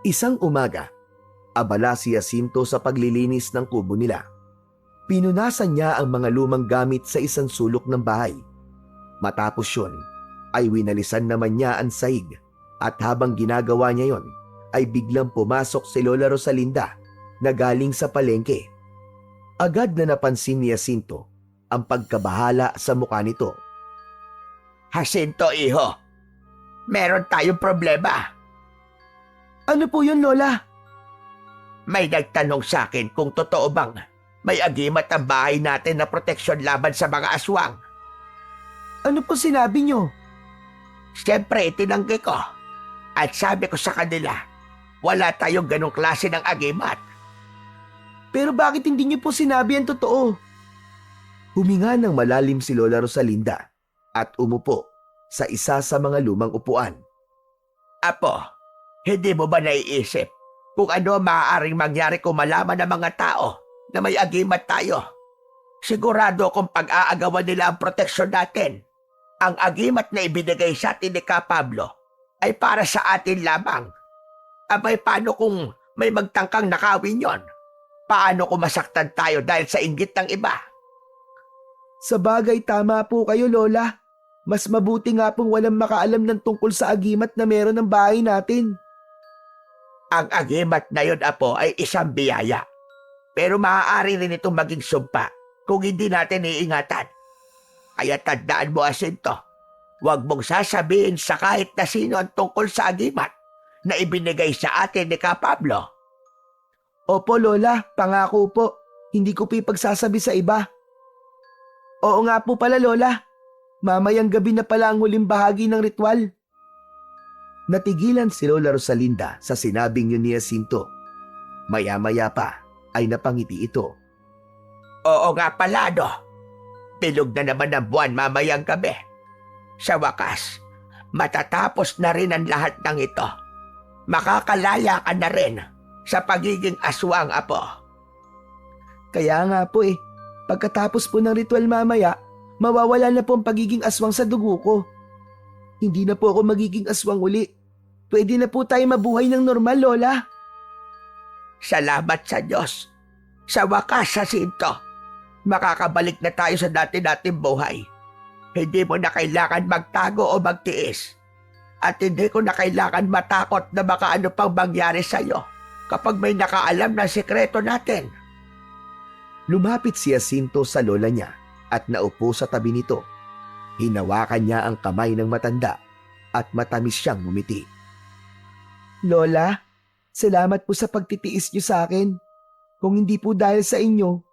Speaker 3: Isang umaga, abala si Jacinto sa paglilinis ng kubo nila. Pinunasan niya ang mga lumang gamit sa isang sulok ng bahay. Matapos yun, ay winalisan naman niya ang sahig at habang ginagawa niya yon, ay biglang pumasok si Lola Rosalinda na galing sa palengke. Agad na napansin ni Jacinto ang pagkabahala sa mukha nito.
Speaker 2: Jacinto, iho, meron tayong problema.
Speaker 1: Ano po yun, Lola?
Speaker 2: May nagtanong sa akin kung totoo bang may agimat ang bahay natin na proteksyon laban sa mga aswang.
Speaker 1: Ano po sinabi nyo?
Speaker 2: Siyempre, tinanggi ko. At sabi ko sa kanila, wala tayong ganong klase ng agimat.
Speaker 1: Pero bakit hindi nyo po sinabi ang totoo?
Speaker 3: Huminga ng malalim si Lola Rosalinda at umupo sa isa sa mga lumang upuan.
Speaker 2: Apo, hindi mo ba naiisip kung ano ang maaaring mangyari kung malaman ng mga tao na may agimat tayo? Sigurado kung pag-aagawan nila ang proteksyon natin. Ang agimat na ibinigay sa atin ni Ka Pablo ay para sa atin lamang. Abay, paano kung may magtangkang nakawin yon? Paano kung masaktan tayo dahil sa inggit ng iba?
Speaker 1: Sa bagay, tama po kayo, Lola. Mas mabuti nga pong walang makaalam ng tungkol sa agimat na meron ng bahay natin.
Speaker 2: Ang agimat na yun, Apo, ay isang biyaya. Pero maaari rin itong maging sumpa kung hindi natin iingatan. Kaya tandaan mo, Jacinto, huwag mong sasabihin sa kahit na sino ang tungkol sa agimat na ibinigay sa atin ni Ka Pablo.
Speaker 1: Opo, Lola, pangako po. Hindi ko po ipagsasabi sa iba. Oo nga po pala, Lola. Mamayang gabi na pala ang huling bahagi ng ritual.
Speaker 3: Natigilan si Lola Rosalinda sa sinabing yun ni Jacinto. Maya-maya pa ay napangiti ito.
Speaker 2: Oo nga pala, no. Bilog na naman ang buwan mamayang gabi. Sa wakas, matatapos na rin ang lahat ng ito. Makakalaya ka na rin sa pagiging aswang, Apo.
Speaker 1: Kaya nga po pagkatapos po ng ritual mamaya, mawawala na po ang pagiging aswang sa dugo ko. Hindi na po ako magiging aswang uli. Pwede na po tayo mabuhay ng normal, Lola.
Speaker 2: Salamat sa Diyos. Sa wakas, Jacinto, makakabalik na tayo sa dati-dating buhay. Hindi mo na kailangan magtago o magtiis. At hindi ko na kailangan matakot na baka ano pang mangyari sa'yo kapag may nakaalam ng sekreto natin.
Speaker 3: Lumapit si Jacinto sa lola niya at naupo sa tabi nito. Hinawakan niya ang kamay ng matanda at matamis siyang ngumiti.
Speaker 1: Lola, salamat po sa pagtitiis niyo sa akin. Kung hindi po dahil sa inyo,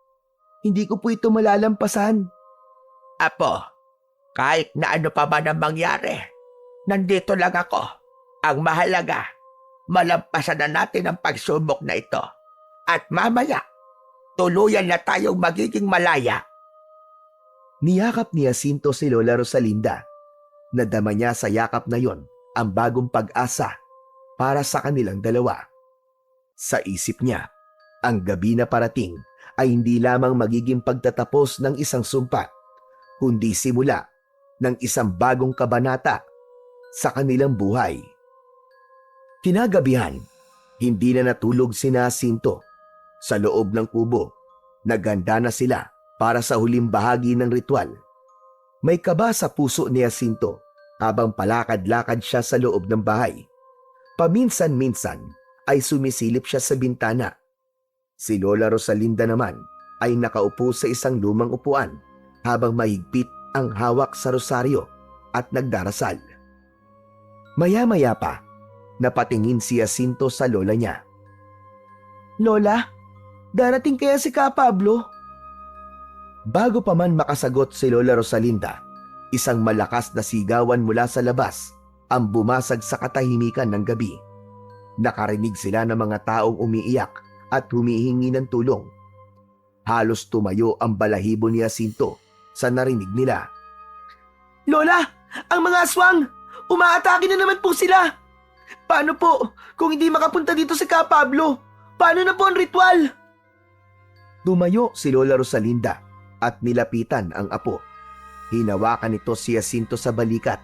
Speaker 1: hindi ko po ito malalampasan.
Speaker 2: Apo, kahit na ano pa man ang mangyari, nandito lang ako. Ang mahalaga, malampasan na natin ang pagsubok na ito. At mamaya, tuluyan na tayong magiging malaya.
Speaker 3: Niyakap ni Jacinto si Lola Rosalinda. Nadama niya sa yakap na yon ang bagong pag-asa para sa kanilang dalawa. Sa isip niya, ang gabi na parating ay hindi lamang magiging pagtatapos ng isang sumpa, kundi simula ng isang bagong kabanata sa kanilang buhay. Kinagabihan, hindi na natulog si Jacinto. Sa loob ng kubo, naghanda na sila para sa huling bahagi ng ritual. May kaba sa puso ni Jacinto habang palakad-lakad siya sa loob ng bahay. Paminsan-minsan ay sumisilip siya sa bintana. Si Lola Rosalinda naman ay nakaupo sa isang lumang upuan habang mahigpit ang hawak sa rosaryo at nagdarasal. Maya-maya pa, napatingin si Jacinto sa lola niya.
Speaker 1: Lola, darating kaya si Ka Pablo?
Speaker 3: Bago pa man makasagot si Lola Rosalinda, isang malakas na sigawan mula sa labas ang bumasag sa katahimikan ng gabi. Nakarinig sila ng mga taong umiiyak at humihingi ng tulong. Halos tumayo ang balahibo ni Jacinto sa narinig nila.
Speaker 1: Lola, ang mga aswang! Umaatake na naman po sila! Paano po kung hindi makapunta dito si Ka Pablo? Paano na po ang ritual?
Speaker 3: Tumayo si Lola Rosalinda at nilapitan ang apo. Hinawakan nito si Jacinto sa balikat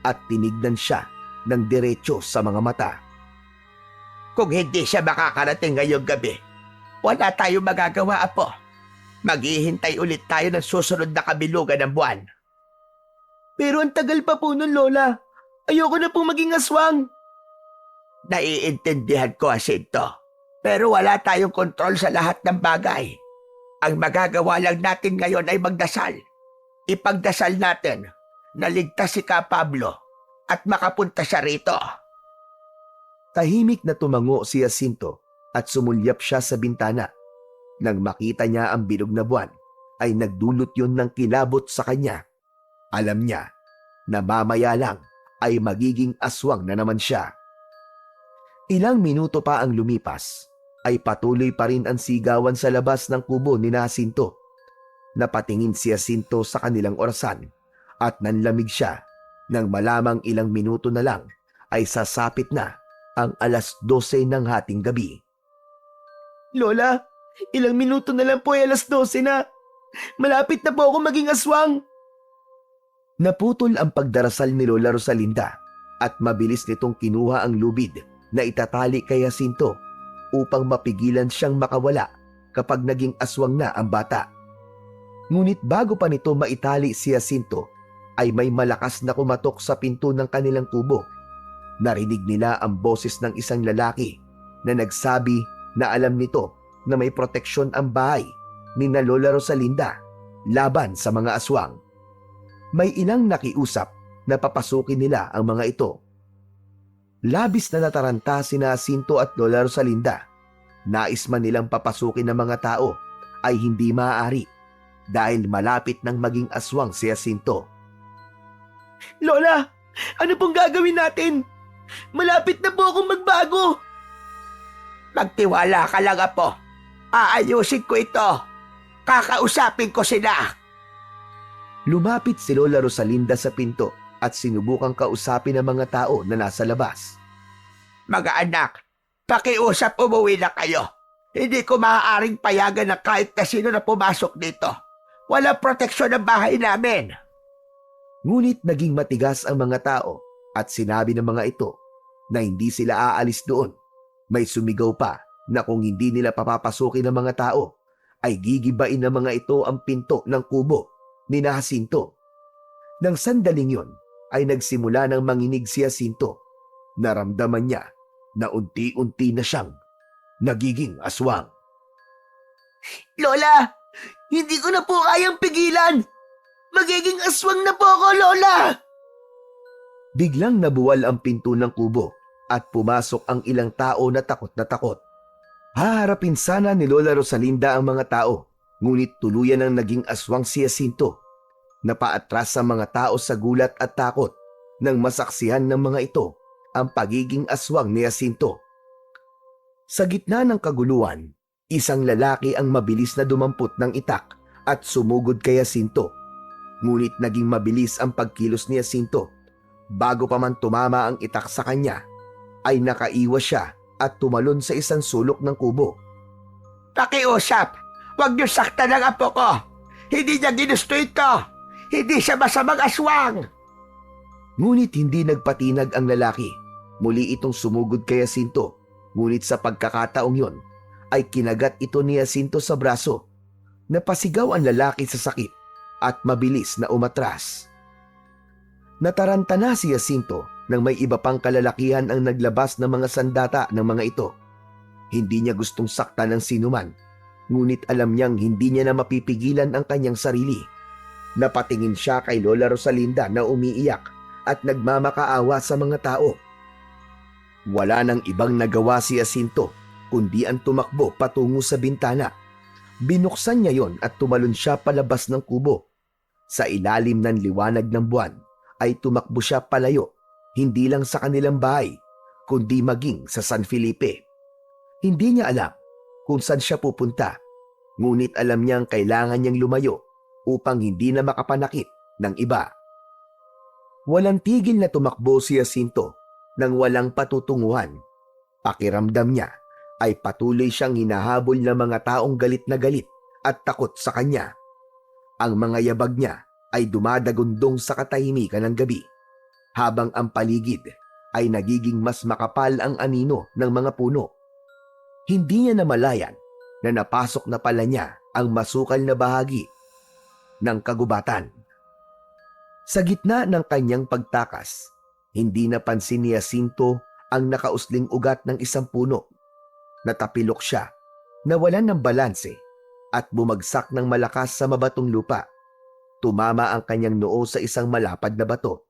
Speaker 3: at tinignan siya ng diretso sa mga mata.
Speaker 2: Kung hindi siya makakarating ngayong gabi, wala tayong magagawa, Apo. Maghihintay ulit tayo ng susunod na kabilugan ng buwan.
Speaker 1: Pero ang tagal pa po nun, Lola. Ayoko na pong maging aswang.
Speaker 2: Naiintindihan ko, Jacinto. Pero wala tayong kontrol sa lahat ng bagay. Ang magagawa lang natin ngayon ay magdasal. Ipagdasal natin na ligtas si Ka Pablo at makapunta siya rito.
Speaker 3: Tahimik na tumango si Jacinto at sumulyap siya sa bintana. Nang makita niya ang bilog na buwan, ay nagdulot yun ng kilabot sa kanya. Alam niya na mamaya lang ay magiging aswang na naman siya. Ilang minuto pa ang lumipas, ay patuloy pa rin ang sigawan sa labas ng kubo ni Jacinto. Napatingin si Jacinto sa kanilang orasan at nanlamig siya nang malamang ilang minuto na lang ay sasapit na ang 12:00 ng hating gabi.
Speaker 1: Lola, ilang minuto na lang po ay 12:00 na. Malapit na po ako maging aswang.
Speaker 3: Naputol ang pagdarasal ni Lola Rosalinda at mabilis nitong kinuha ang lubid na itatali kay Jacinto upang mapigilan siyang makawala kapag naging aswang na ang bata. Ngunit bago pa nito maitali si Jacinto, ay may malakas na kumatok sa pinto ng kanilang kubo. Narinig nila ang boses ng isang lalaki na nagsabi na alam nito na may proteksyon ang bahay ni na Lola Rosalinda laban sa mga aswang. May ilang nakiusap na papasukin nila ang mga ito. Labis na nataranta sina Jacinto at Lola Rosalinda. Nais man nilang papasukin ng mga tao ay hindi maaari dahil malapit nang maging aswang si Jacinto.
Speaker 1: Lola, ano pong gagawin natin? Malapit na po akong magbago.
Speaker 2: Magtiwala ka lang, Apo. Aayusin ko ito. Kakausapin ko sila.
Speaker 3: Lumapit si Lola Rosalinda sa pinto at sinubukang kausapin ang mga tao na nasa labas.
Speaker 2: Mga anak, pakiusap umuwi na kayo. Hindi ko maaaring payagan na kahit na sino na pumasok dito. Walang proteksyon ang bahay namin.
Speaker 3: Ngunit naging matigas ang mga tao at sinabi ng mga ito na hindi sila aalis doon. May sumigaw pa na kung hindi nila papapasukin ng mga tao, ay gigibain ng mga ito ang pinto ng kubo ni Jacinto. Nang sandaling yon, ay nagsimula ng manginig si Jacinto. Naramdaman niya na unti-unti na siyang nagiging aswang.
Speaker 1: Lola, hindi ko na po kayang pigilan. Magiging aswang na po ako, Lola.
Speaker 3: Biglang nabuwal ang pinto ng kubo at pumasok ang ilang tao na takot na takot. Haharapin sana ni Lola Rosalinda ang mga tao, ngunit tuluyan ang naging aswang si Jacinto. Napaatras sa mga tao sa gulat at takot nang masaksihan ng mga ito ang pagiging aswang ni Jacinto. Sa gitna ng kaguluhan, isang lalaki ang mabilis na dumampot ng itak at sumugod kay Jacinto. Ngunit naging mabilis ang pagkilos ni Jacinto. Bago pa man tumama ang itak sa kanya, ay nakaiwas siya at tumalon sa isang sulok ng kubo.
Speaker 2: Pakiusap, huwag niyo saktan ang apo ko. Hindi niya ginusto ito. Hindi siya masamang aswang.
Speaker 3: Ngunit hindi nagpatinag ang lalaki. Muli itong sumugod kay Jacinto. Ngunit sa pagkakataong yon, ay kinagat ito ni Jacinto sa braso. Napasigaw ang lalaki sa sakit at mabilis na umatras. Nataranta na si Jacinto nang may iba pang kalalakihan ang naglabas ng mga sandata ng mga ito. Hindi niya gustong saktan ng sinuman, ngunit alam niyang hindi niya na mapipigilan ang kanyang sarili. Napatingin siya kay Lola Rosalinda na umiiyak at nagmamakaawa sa mga tao. Wala nang ibang nagawa si Jacinto kundi ang tumakbo patungo sa bintana. Binuksan niya yon at tumalon siya palabas ng kubo. Sa ilalim ng liwanag ng buwan ay tumakbo siya palayo, hindi lang sa kanilang bahay, kundi maging sa San Felipe. Hindi niya alam kung saan siya pupunta, ngunit alam niyang kailangan niyang lumayo upang hindi na makapanakit ng iba. Walang tigil na tumakbo si Jacinto nang walang patutunguhan. Pakiramdam niya ay patuloy siyang hinahabol ng mga taong galit na galit at takot sa kanya. Ang mga yabag niya ay dumadagundong sa katahimikan ng gabi, habang ang paligid ay nagiging mas makapal ang anino ng mga puno. Hindi niya namalayan na napasok na pala niya ang masukal na bahagi ng kagubatan. Sa gitna ng kanyang pagtakas, hindi napansin ni Jacinto ang nakausling ugat ng isang puno. Natapilok siya, nawalan ng balanse at bumagsak ng malakas sa mabatong lupa. Tumama ang kanyang noo sa isang malapad na bato.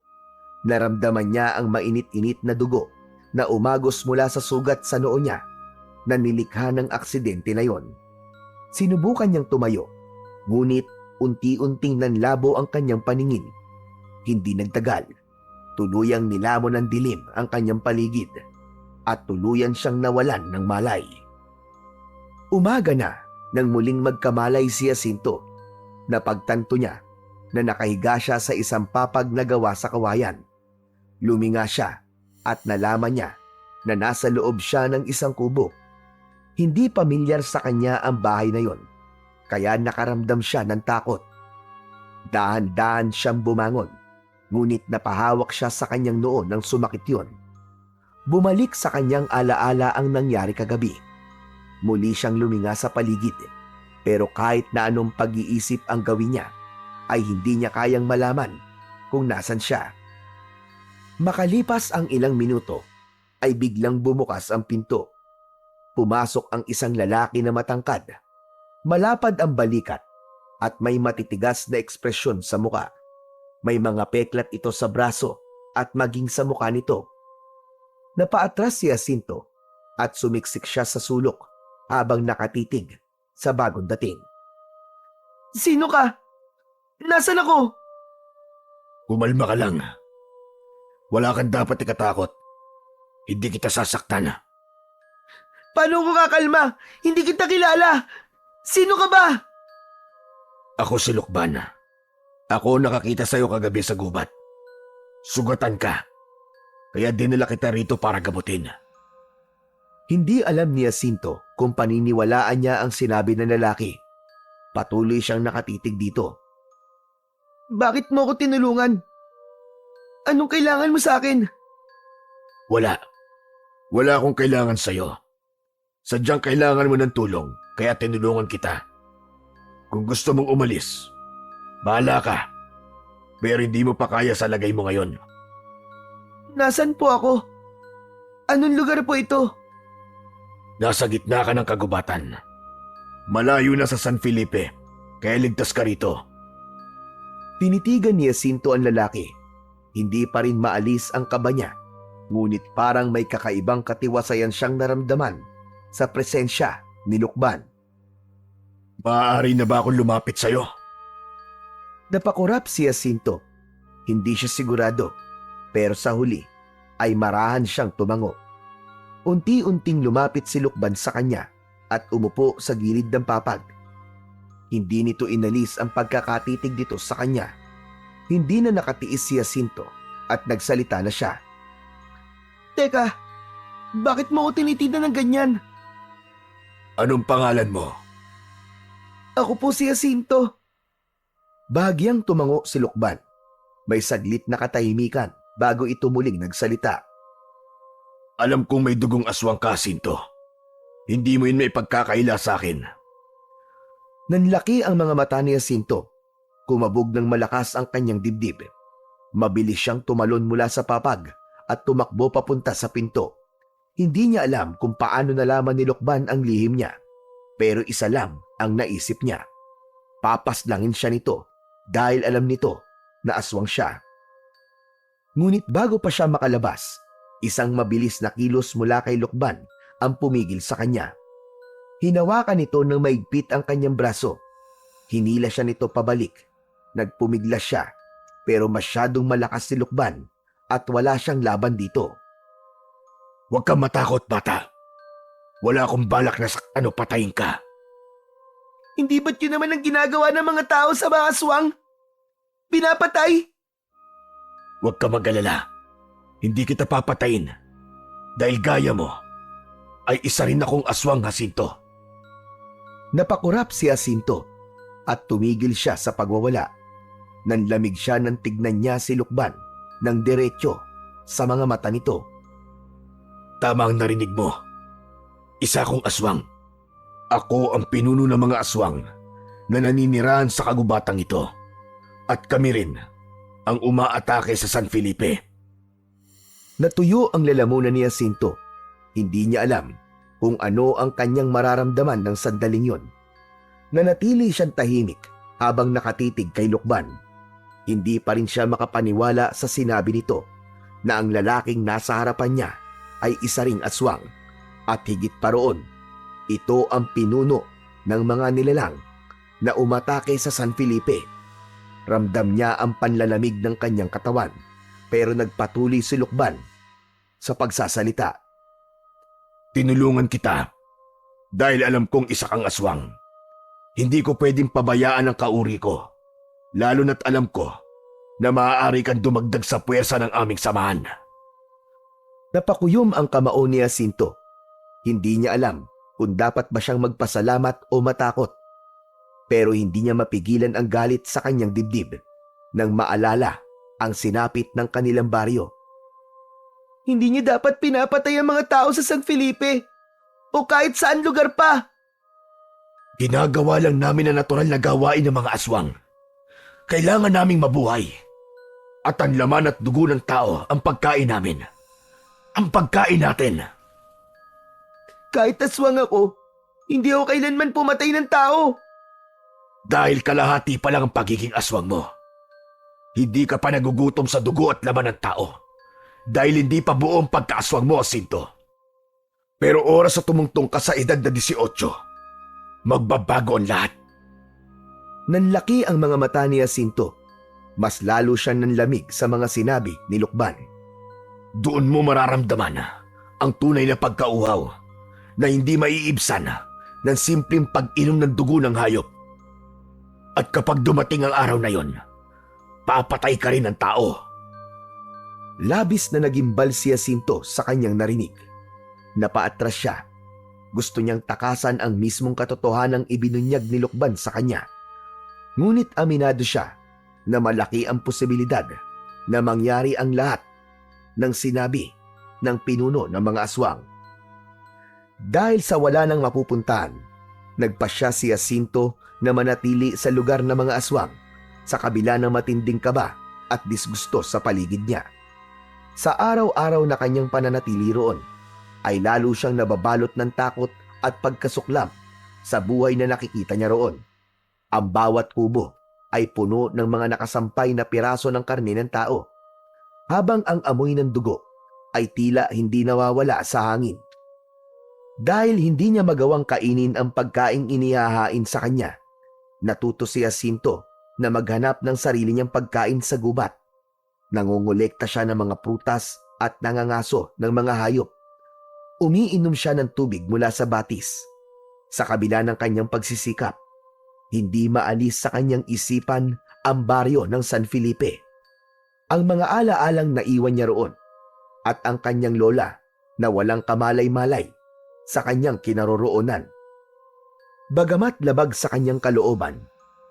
Speaker 3: Naramdaman niya ang mainit-init na dugo na umagos mula sa sugat sa noo niya na nilikha ng aksidente na yon. Sinubukan niyang tumayo, ngunit unti-unting nanlabo ang kanyang paningin. Hindi nagtagal, tuluyang nilamon ng dilim ang kanyang paligid at tuluyan siyang nawalan ng malay. Umaga na nang muling magkamalay si Jacinto. Napagtanto niya na nakahiga siya sa isang papag na gawa sa kawayan. Luminga siya at nalaman niya na nasa loob siya ng isang kubo. Hindi pamilyar sa kanya ang bahay na yon, kaya nakaramdam siya ng takot. Dahan-dahan siyang bumangon, ngunit napahawak siya sa kanyang noo nang sumakit yon. Bumalik sa kanyang alaala ang nangyari kagabi. Muli siyang luminga sa paligid, pero kahit na anong pag-iisip ang gawin niya, ay hindi niya kayang malaman kung nasan siya. Makalipas ang ilang minuto, ay biglang bumukas ang pinto. Pumasok ang isang lalaki na matangkad. Malapad ang balikat at may matitigas na ekspresyon sa muka. May mga peklat ito sa braso at maging sa muka nito. Napaatras si Jacinto at sumiksik siya sa sulok habang nakatitig sa bagong dating.
Speaker 1: Sino ka? Nasaan ako?
Speaker 4: Kumalma ka lang. Wala kang dapat ikatakot. Hindi kita sasaktan.
Speaker 1: Paano ko kakalma? Hindi kita kilala. Sino ka ba?
Speaker 4: Ako si Lukban. Ako nakakita sa'yo kagabi sa gubat. Sugatan ka. Kaya dinala kita rito para gamutin.
Speaker 3: Hindi alam ni Jacinto kung paniniwalaan niya ang sinabi ng lalaki. Patuloy siyang nakatitig dito.
Speaker 1: Bakit mo ako tinulungan? Anong kailangan mo sa akin?
Speaker 4: Wala. Wala akong kailangan sa'yo. Sadyang kailangan mo ng tulong, kaya tinulungan kita. Kung gusto mong umalis, bahala ka. Pero hindi mo pa kaya sa lagay mo ngayon.
Speaker 1: Nasaan po ako? Anong lugar po ito?
Speaker 4: Nasa gitna ka ng kagubatan. Malayo na sa San Felipe, kaya ligtas ka rito.
Speaker 3: Tinitigan ni Jacinto ang lalaki. Hindi pa rin maalis ang kaba niya, ngunit parang may kakaibang katiwasayan siyang naramdaman sa presensya ni Lukban.
Speaker 4: Maaari na ba akong lumapit sa'yo?
Speaker 3: Napakurap si Jacinto. Hindi siya sigurado, pero sa huli ay marahan siyang tumango. Unti-unting lumapit si Lukban sa kanya at umupo sa gilid ng papag. Hindi nito inalis ang pagkakatitig dito sa kanya. Hindi na nakatiis si Jacinto at nagsalita na siya.
Speaker 1: Teka, bakit mo ako tinitignan ng ganyan?
Speaker 4: Anong pangalan mo?
Speaker 1: Ako po si Jacinto.
Speaker 3: Bahagyang tumango si Lukban. May saglit na katahimikan bago ito muling nagsalita.
Speaker 4: Alam kong may dugong aswang ka, Jacinto. Hindi mo yun may pagkakaila sa akin.
Speaker 3: Nanlaki ang mga mata ni Jacinto. Kumabog ng malakas ang kanyang dibdib. Mabilis siyang tumalon mula sa papag at tumakbo papunta sa pinto. Hindi niya alam kung paano nalaman ni Lukban ang lihim niya. Pero isa lang ang naisip niya. Papaslangin siya nito dahil alam nito na aswang siya. Ngunit bago pa siya makalabas, isang mabilis na kilos mula kay Lukban ang pumigil sa kanya. Hinawakan nito ng maigpit ang kanyang braso. Hinila siya nito pabalik. Nagpumiglas siya, pero masyadong malakas si Lukban at wala siyang laban dito.
Speaker 4: Huwag kang matakot, bata. Wala akong balak na saktan o patayin ka.
Speaker 1: Hindi ba't yun naman ang ginagawa ng mga tao sa mga aswang? Pinapatay?
Speaker 4: Huwag ka mag-alala. Hindi kita papatayin. Dahil gaya mo, ay isa rin akong aswang, Jacinto.
Speaker 3: Napakurap si Jacinto at tumigil siya sa pagwawala. Nanlamig siya nang tignan niya si Lukban ng diretsyo sa mga mata nito.
Speaker 4: Tama ang narinig mo. Isa akong aswang. Ako ang pinuno ng mga aswang na naninirahan sa kagubatang ito. At kami rin ang umaatake sa San Felipe.
Speaker 3: Natuyo ang lalamunan ni Jacinto. Hindi niya alam kung ano ang kanyang mararamdaman ng sandaling yon. Nanatili siyang tahimik habang nakatitig kay Lukban. Hindi pa rin siya makapaniwala sa sinabi nito na ang lalaking nasa harapan niya ay isa ring aswang at higit pa roon, ito ang pinuno ng mga nilalang na umatake sa San Felipe. Ramdam niya ang panlalamig ng kanyang katawan pero nagpatuloy si Lukban sa pagsasalita.
Speaker 4: Tinulungan kita dahil alam kong isa kang aswang. Hindi ko pwedeng pabayaan ang kauri ko, lalo na't alam ko na maaari kang dumagdag sa puwersa ng aming samahan.
Speaker 3: Napakuyom ang kamao ni Jacinto. Hindi niya alam kung dapat ba siyang magpasalamat o matakot. Pero hindi niya mapigilan ang galit sa kanyang dibdib nang maalala ang sinapit ng kanilang baryo.
Speaker 1: Hindi niyo dapat pinapatay ang mga tao sa San Felipe o kahit saan lugar pa.
Speaker 4: Ginagawa lang namin ang natural na gawain ng mga aswang. Kailangan naming mabuhay. At ang laman at dugo ng tao ang pagkain namin. Ang pagkain natin.
Speaker 1: Kahit aswang ako, hindi ako kailanman pumatay ng tao.
Speaker 4: Dahil kalahati pa lang ang pagiging aswang mo. Hindi ka pa nagugutom sa dugo at laman ng tao. Dahil hindi pa buo ang pagkaaswang mo, Jacinto. Pero oras na tumungtong ka sa edad na 18, magbabago ang lahat.
Speaker 3: Nanlaki ang mga mata ni Jacinto. Mas lalo siya nanlamig sa mga sinabi ni Lukban.
Speaker 4: Doon mo mararamdaman ang tunay na pagkauhaw na hindi maiibsan ng simpleng pag-inom ng dugo ng hayop. At kapag dumating ang araw na yon, papatay ka rin ng tao.
Speaker 3: Labis na nagimbal si Jacinto sa kanyang narinig. Napaatras siya. Gusto niyang takasan ang mismong katotohanang ibinunyag ni Lukban sa kanya. Ngunit aminado siya na malaki ang posibilidad na mangyari ang lahat ng sinabi ng pinuno ng mga aswang. Dahil sa wala nang mapupuntahan, nagpasya si Jacinto na manatili sa lugar ng mga aswang sa kabila ng matinding kaba at disgusto sa paligid niya. Sa araw-araw na kanyang pananatili roon, ay lalo siyang nababalot ng takot at pagkasuklam sa buhay na nakikita niya roon. Ang bawat kubo ay puno ng mga nakasampay na piraso ng karne ng tao, habang ang amoy ng dugo ay tila hindi nawawala sa hangin. Dahil hindi niya magawang kainin ang pagkaing inihahain sa kanya, natuto si Jacinto na maghanap ng sarili niyang pagkain sa gubat. Nangongolekta siya ng mga prutas at nangangaso ng mga hayop. Umiinom siya ng tubig mula sa batis. Sa kabila ng kanyang pagsisikap, hindi maalis sa kanyang isipan ang baryo ng San Felipe. Ang mga alaalang naiwan niya roon at ang kanyang lola na walang kamalay-malay sa kanyang kinaroroonan. Bagamat labag sa kanyang kalooban,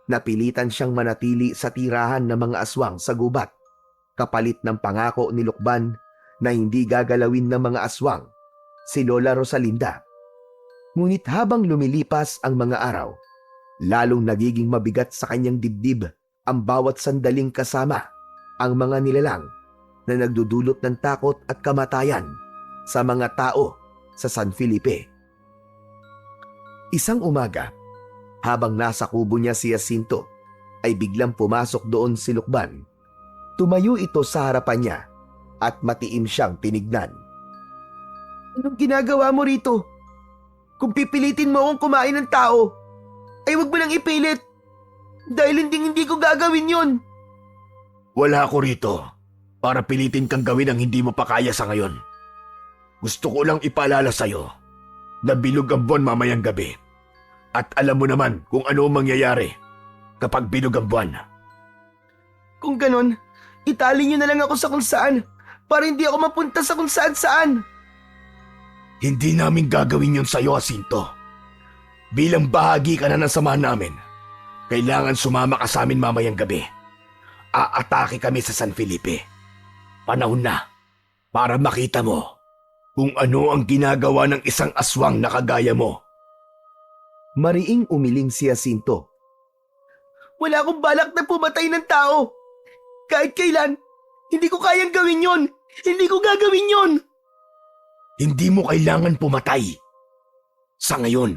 Speaker 3: napilitan siyang manatili sa tirahan ng mga aswang sa gubat, kapalit ng pangako ni Lukban na hindi gagalawin ng mga aswang si Lola Rosalinda. Ngunit habang lumilipas ang mga araw, lalong nagiging mabigat sa kanyang dibdib ang bawat sandaling kasama ang mga nilalang na nagdudulot ng takot at kamatayan sa mga tao sa San Felipe. Isang umaga, habang nasa kubo niya si Jacinto, ay biglang pumasok doon si Lukban. Tumayo ito sa harapan niya at matiim siyang tinignan.
Speaker 1: Anong ginagawa mo rito? Kung pipilitin mo akong kumain ng tao, ay wag mo nang ipilit. Dahil hindi ko gagawin yon.
Speaker 4: Wala ako rito para pilitin kang gawin ang hindi mo pa kaya sa ngayon. Gusto ko lang ipaalala sa'yo na bilog ang buwan mamayang gabi. At alam mo naman kung ano ang mangyayari kapag bilog ang buwan.
Speaker 1: Kung ganon, itali niyo na lang ako sa kung saan para hindi ako mapunta sa kung saan-saan.
Speaker 4: Hindi namin gagawin yun sa'yo, Jacinto. Bilang bahagi ka na ng samahan namin, kailangan sumama ka sa amin mamayang gabi. Aatake kami sa San Felipe. Panahon na para makita mo kung ano ang ginagawa ng isang aswang na kagaya mo.
Speaker 3: Mariing umiling si Jacinto.
Speaker 1: Wala akong balak na pumatay ng tao. Kahit kailan, hindi ko kayang gawin yon. Hindi ko gagawin yon.
Speaker 4: Hindi mo kailangan pumatay sa ngayon.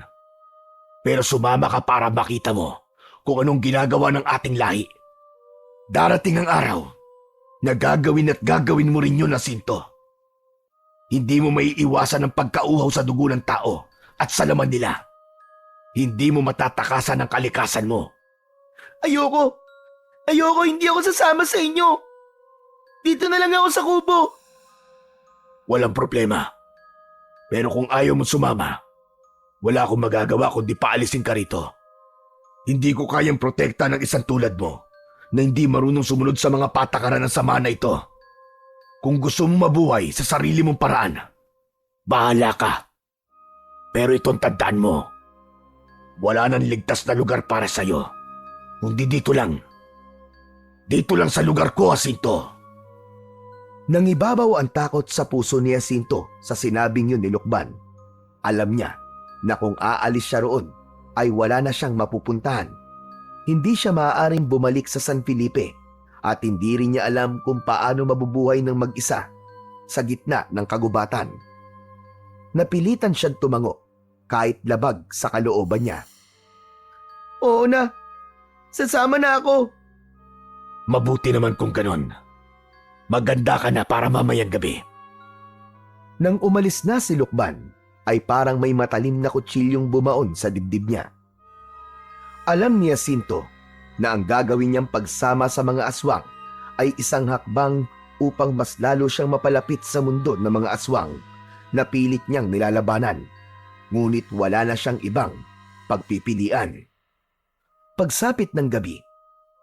Speaker 4: Pero sumama ka para makita mo kung anong ginagawa ng ating lahi. Darating ang araw na gagawin at gagawin mo rin yun, Jacinto. Hindi mo maiiwasan ang pagkauhaw sa dugo ng tao at sa laman nila. Hindi mo matatakasan ang kalikasan mo.
Speaker 1: Ayoko! Ayoko, hindi ako sasama sa inyo! Dito na lang ako sa kubo!
Speaker 4: Walang problema. Pero kung ayaw mo sumama, wala akong magagawa kundi paalisin ka rito. Hindi ko kayang protekta ng isang tulad mo na hindi marunong sumunod sa mga patakaran ng sama na ito. Kung gusto mong mabuhay sa sarili mong paraan, bahala ka. Pero itong tandaan mo, wala nang ligtas na lugar para sa'yo. Kundi dito lang. Dito lang sa lugar ko, Jacinto.
Speaker 3: Nangibabaw ang takot sa puso ni Jacinto sa sinabing yun ni Lukban. Alam niya na kung aalis siya roon ay wala na siyang mapupuntahan. Hindi siya maaaring bumalik sa San Felipe at hindi rin niya alam kung paano mabubuhay ng mag-isa sa gitna ng kagubatan. Napilitan siyang tumango kahit labag sa kalooban niya.
Speaker 1: Oo na! Sasama na ako!
Speaker 4: Mabuti naman kung ganon. Maganda ka na para mamayang gabi.
Speaker 3: Nang umalis na si Lukban, ay parang may matalim na kutsilyong bumaon sa dibdib niya. Alam ni Jacinto na ang gagawin niyang pagsama sa mga aswang ay isang hakbang upang mas lalo siyang mapalapit sa mundo ng mga aswang na pilit niyang nilalabanan. Ngunit wala na siyang ibang pagpipilian. Pagsapit ng gabi,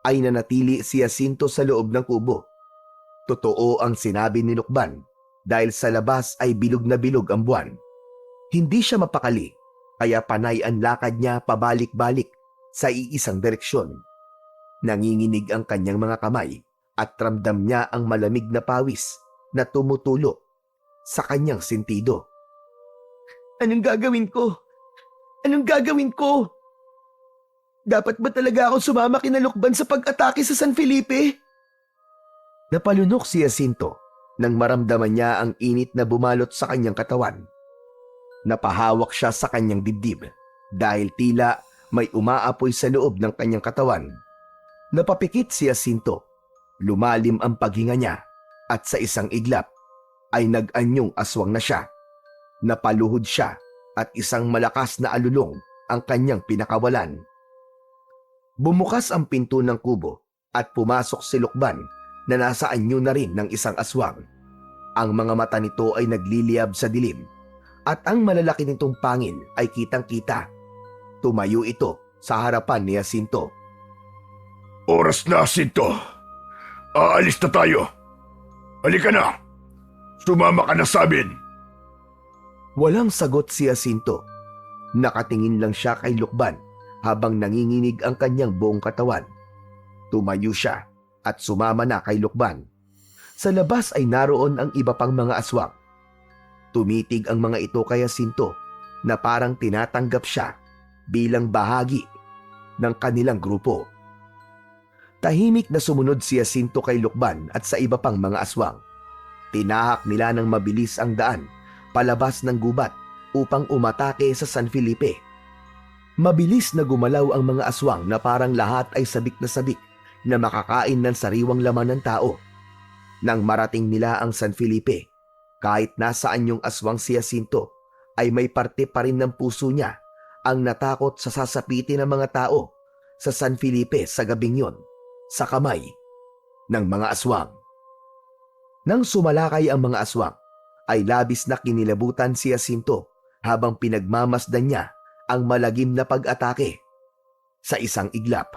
Speaker 3: ay nanatili si Jacinto sa loob ng kubo. Totoo ang sinabi ni Lukban dahil sa labas ay bilog na bilog ang buwan. Hindi siya mapakali, kaya panay ang lakad niya pabalik-balik sa iisang direksyon. Nanginginig ang kanyang mga kamay at ramdam niya ang malamig na pawis na tumutulo sa kanyang sentido.
Speaker 1: Anong gagawin ko? Anong gagawin ko? Dapat ba talaga ako sumama kina Lukban sa pag-atake sa San Felipe?
Speaker 3: Napalunok si Jacinto nang maramdaman niya ang init na bumalot sa kanyang katawan. Napahawak siya sa kanyang dibdib dahil tila may umaapoy sa loob ng kanyang katawan. Napapikit si Jacinto, lumalim ang paghinga niya at sa isang iglap ay nag-anyong aswang na siya. Napaluhod siya at isang malakas na alulong ang kanyang pinakawalan. Bumukas ang pinto ng kubo at pumasok si Lukban na nasa anyo na rin ng isang aswang. Ang mga mata nito ay nagliliyab sa dilim at ang malalaki nitong pangil ay kitang-kita. Tumayo ito sa harapan ni Jacinto.
Speaker 4: Oras na, Jacinto. Aalis na tayo. Halika na. Sumama ka na sa amin.
Speaker 3: Walang sagot si Jacinto. Nakatingin lang siya kay Lukban habang nanginginig ang kanyang buong katawan. Tumayo siya at sumama na kay Lukban. Sa labas ay naroon ang iba pang mga aswang. Tumitig ang mga ito kay Jacinto na parang tinatanggap siya bilang bahagi ng kanilang grupo. Tahimik na sumunod si Jacinto kay Lukban at sa iba pang mga aswang. Tinahak nila ng mabilis ang daan palabas ng gubat upang umatake sa San Felipe. Mabilis na gumalaw ang mga aswang na parang lahat ay sabik na makakain ng sariwang laman ng tao. Nang marating nila ang San Felipe, kahit nasaan yung aswang si Jacinto, ay may parte pa rin ng puso niya ang natakot sa sasapitin ng mga tao sa San Felipe sa gabing yon, sa kamay ng mga aswang. Nang sumalakay ang mga aswang, ay labis na kinilabutan si Jacinto habang pinagmamasdan niya ang malagim na pag-atake. Sa isang iglap,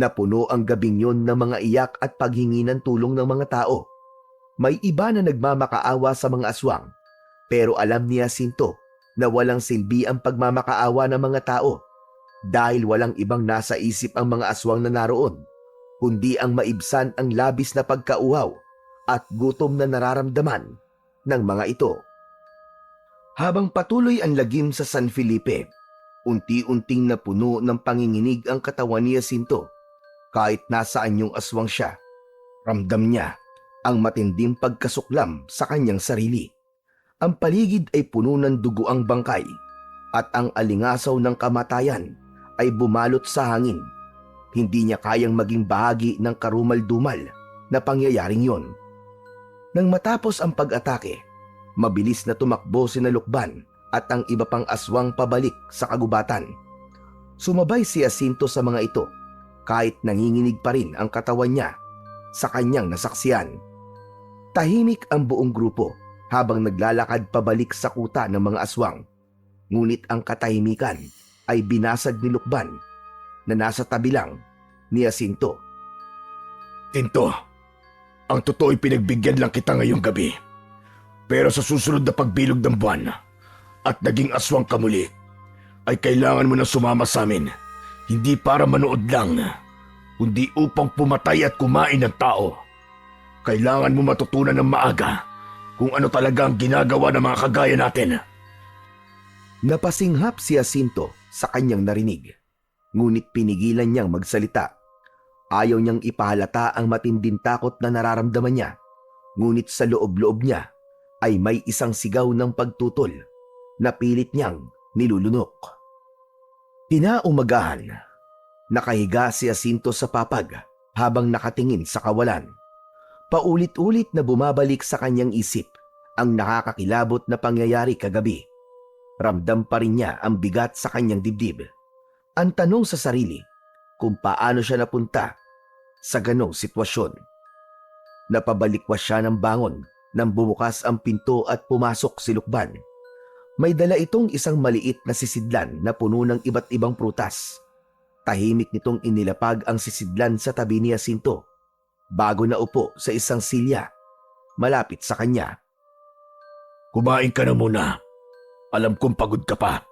Speaker 3: napuno ang gabing yon ng mga iyak at paghingi ng tulong ng mga tao. May iba na nagmamakaawa sa mga aswang, pero alam ni Jacinto na walang silbi ang pagmamakaawa ng mga tao dahil walang ibang nasa isip ang mga aswang na naroon, kundi ang maibsan ang labis na pagkauhaw at gutom na nararamdaman ng mga ito. Habang patuloy ang lagim sa San Felipe, unti-unting napuno ng panginginig ang katawan ni Jacinto. Kahit nasaan yung aswang siya, ramdam niya ang matinding pagkasuklam sa kanyang sarili. Ang paligid ay puno ng dugoang bangkay. at ang alingasaw ng kamatayan ay bumalot sa hangin. Hindi niya kayang maging bahagi ng karumal-dumal na pangyayaring yon. Nang matapos ang pag-atake, mabilis na tumakbo sina Lukban at ang iba pang aswang pabalik sa kagubatan. Sumabay si Jacinto sa mga ito kahit nanginginig pa rin ang katawan niya sa kanyang nasaksiyan. Tahimik ang buong grupo habang naglalakad pabalik sa kuta ng mga aswang. Ngunit ang katahimikan ay binasag ni Lukban na nasa tabi lang ni Jacinto.
Speaker 4: Tinto, ang totoo'y pinagbigyan lang kita ngayong gabi. Pero sa susunod na pagbilog ng buwan at naging aswang ka muli, ay kailangan mo na sumama sa amin. Hindi para manood lang, kundi upang pumatay at kumain ng tao. Kailangan mo matutunan ng maaga kung ano talaga ang ginagawa ng mga kagaya natin.
Speaker 3: Napasinghap si Jacinto sa kanyang narinig, ngunit pinigilan niyang magsalita. Ayaw niyang ipahalata ang matinding takot na nararamdaman niya, ngunit sa loob-loob niya ay may isang sigaw ng pagtutol na pilit niyang nilulunok. Kinaumagahan, nakahiga si Jacinto sa papag habang nakatingin sa kawalan. Paulit-ulit na bumabalik sa kanyang isip ang nakakakilabot na pangyayari kagabi. Ramdam pa rin niya ang bigat sa kanyang dibdib. Ang tanong sa sarili kung paano siya napunta sa ganong sitwasyon. Napabalikwas siya ng bangon nang bumukas ang pinto at pumasok si Lukban. May dala itong isang maliit na sisidlan na puno ng iba't ibang prutas. Tahimik nitong inilapag ang sisidlan sa tabi ni Jacinto bago naupo sa isang silya malapit sa kanya.
Speaker 4: Kumain ka na muna. Alam kong pagod ka pa.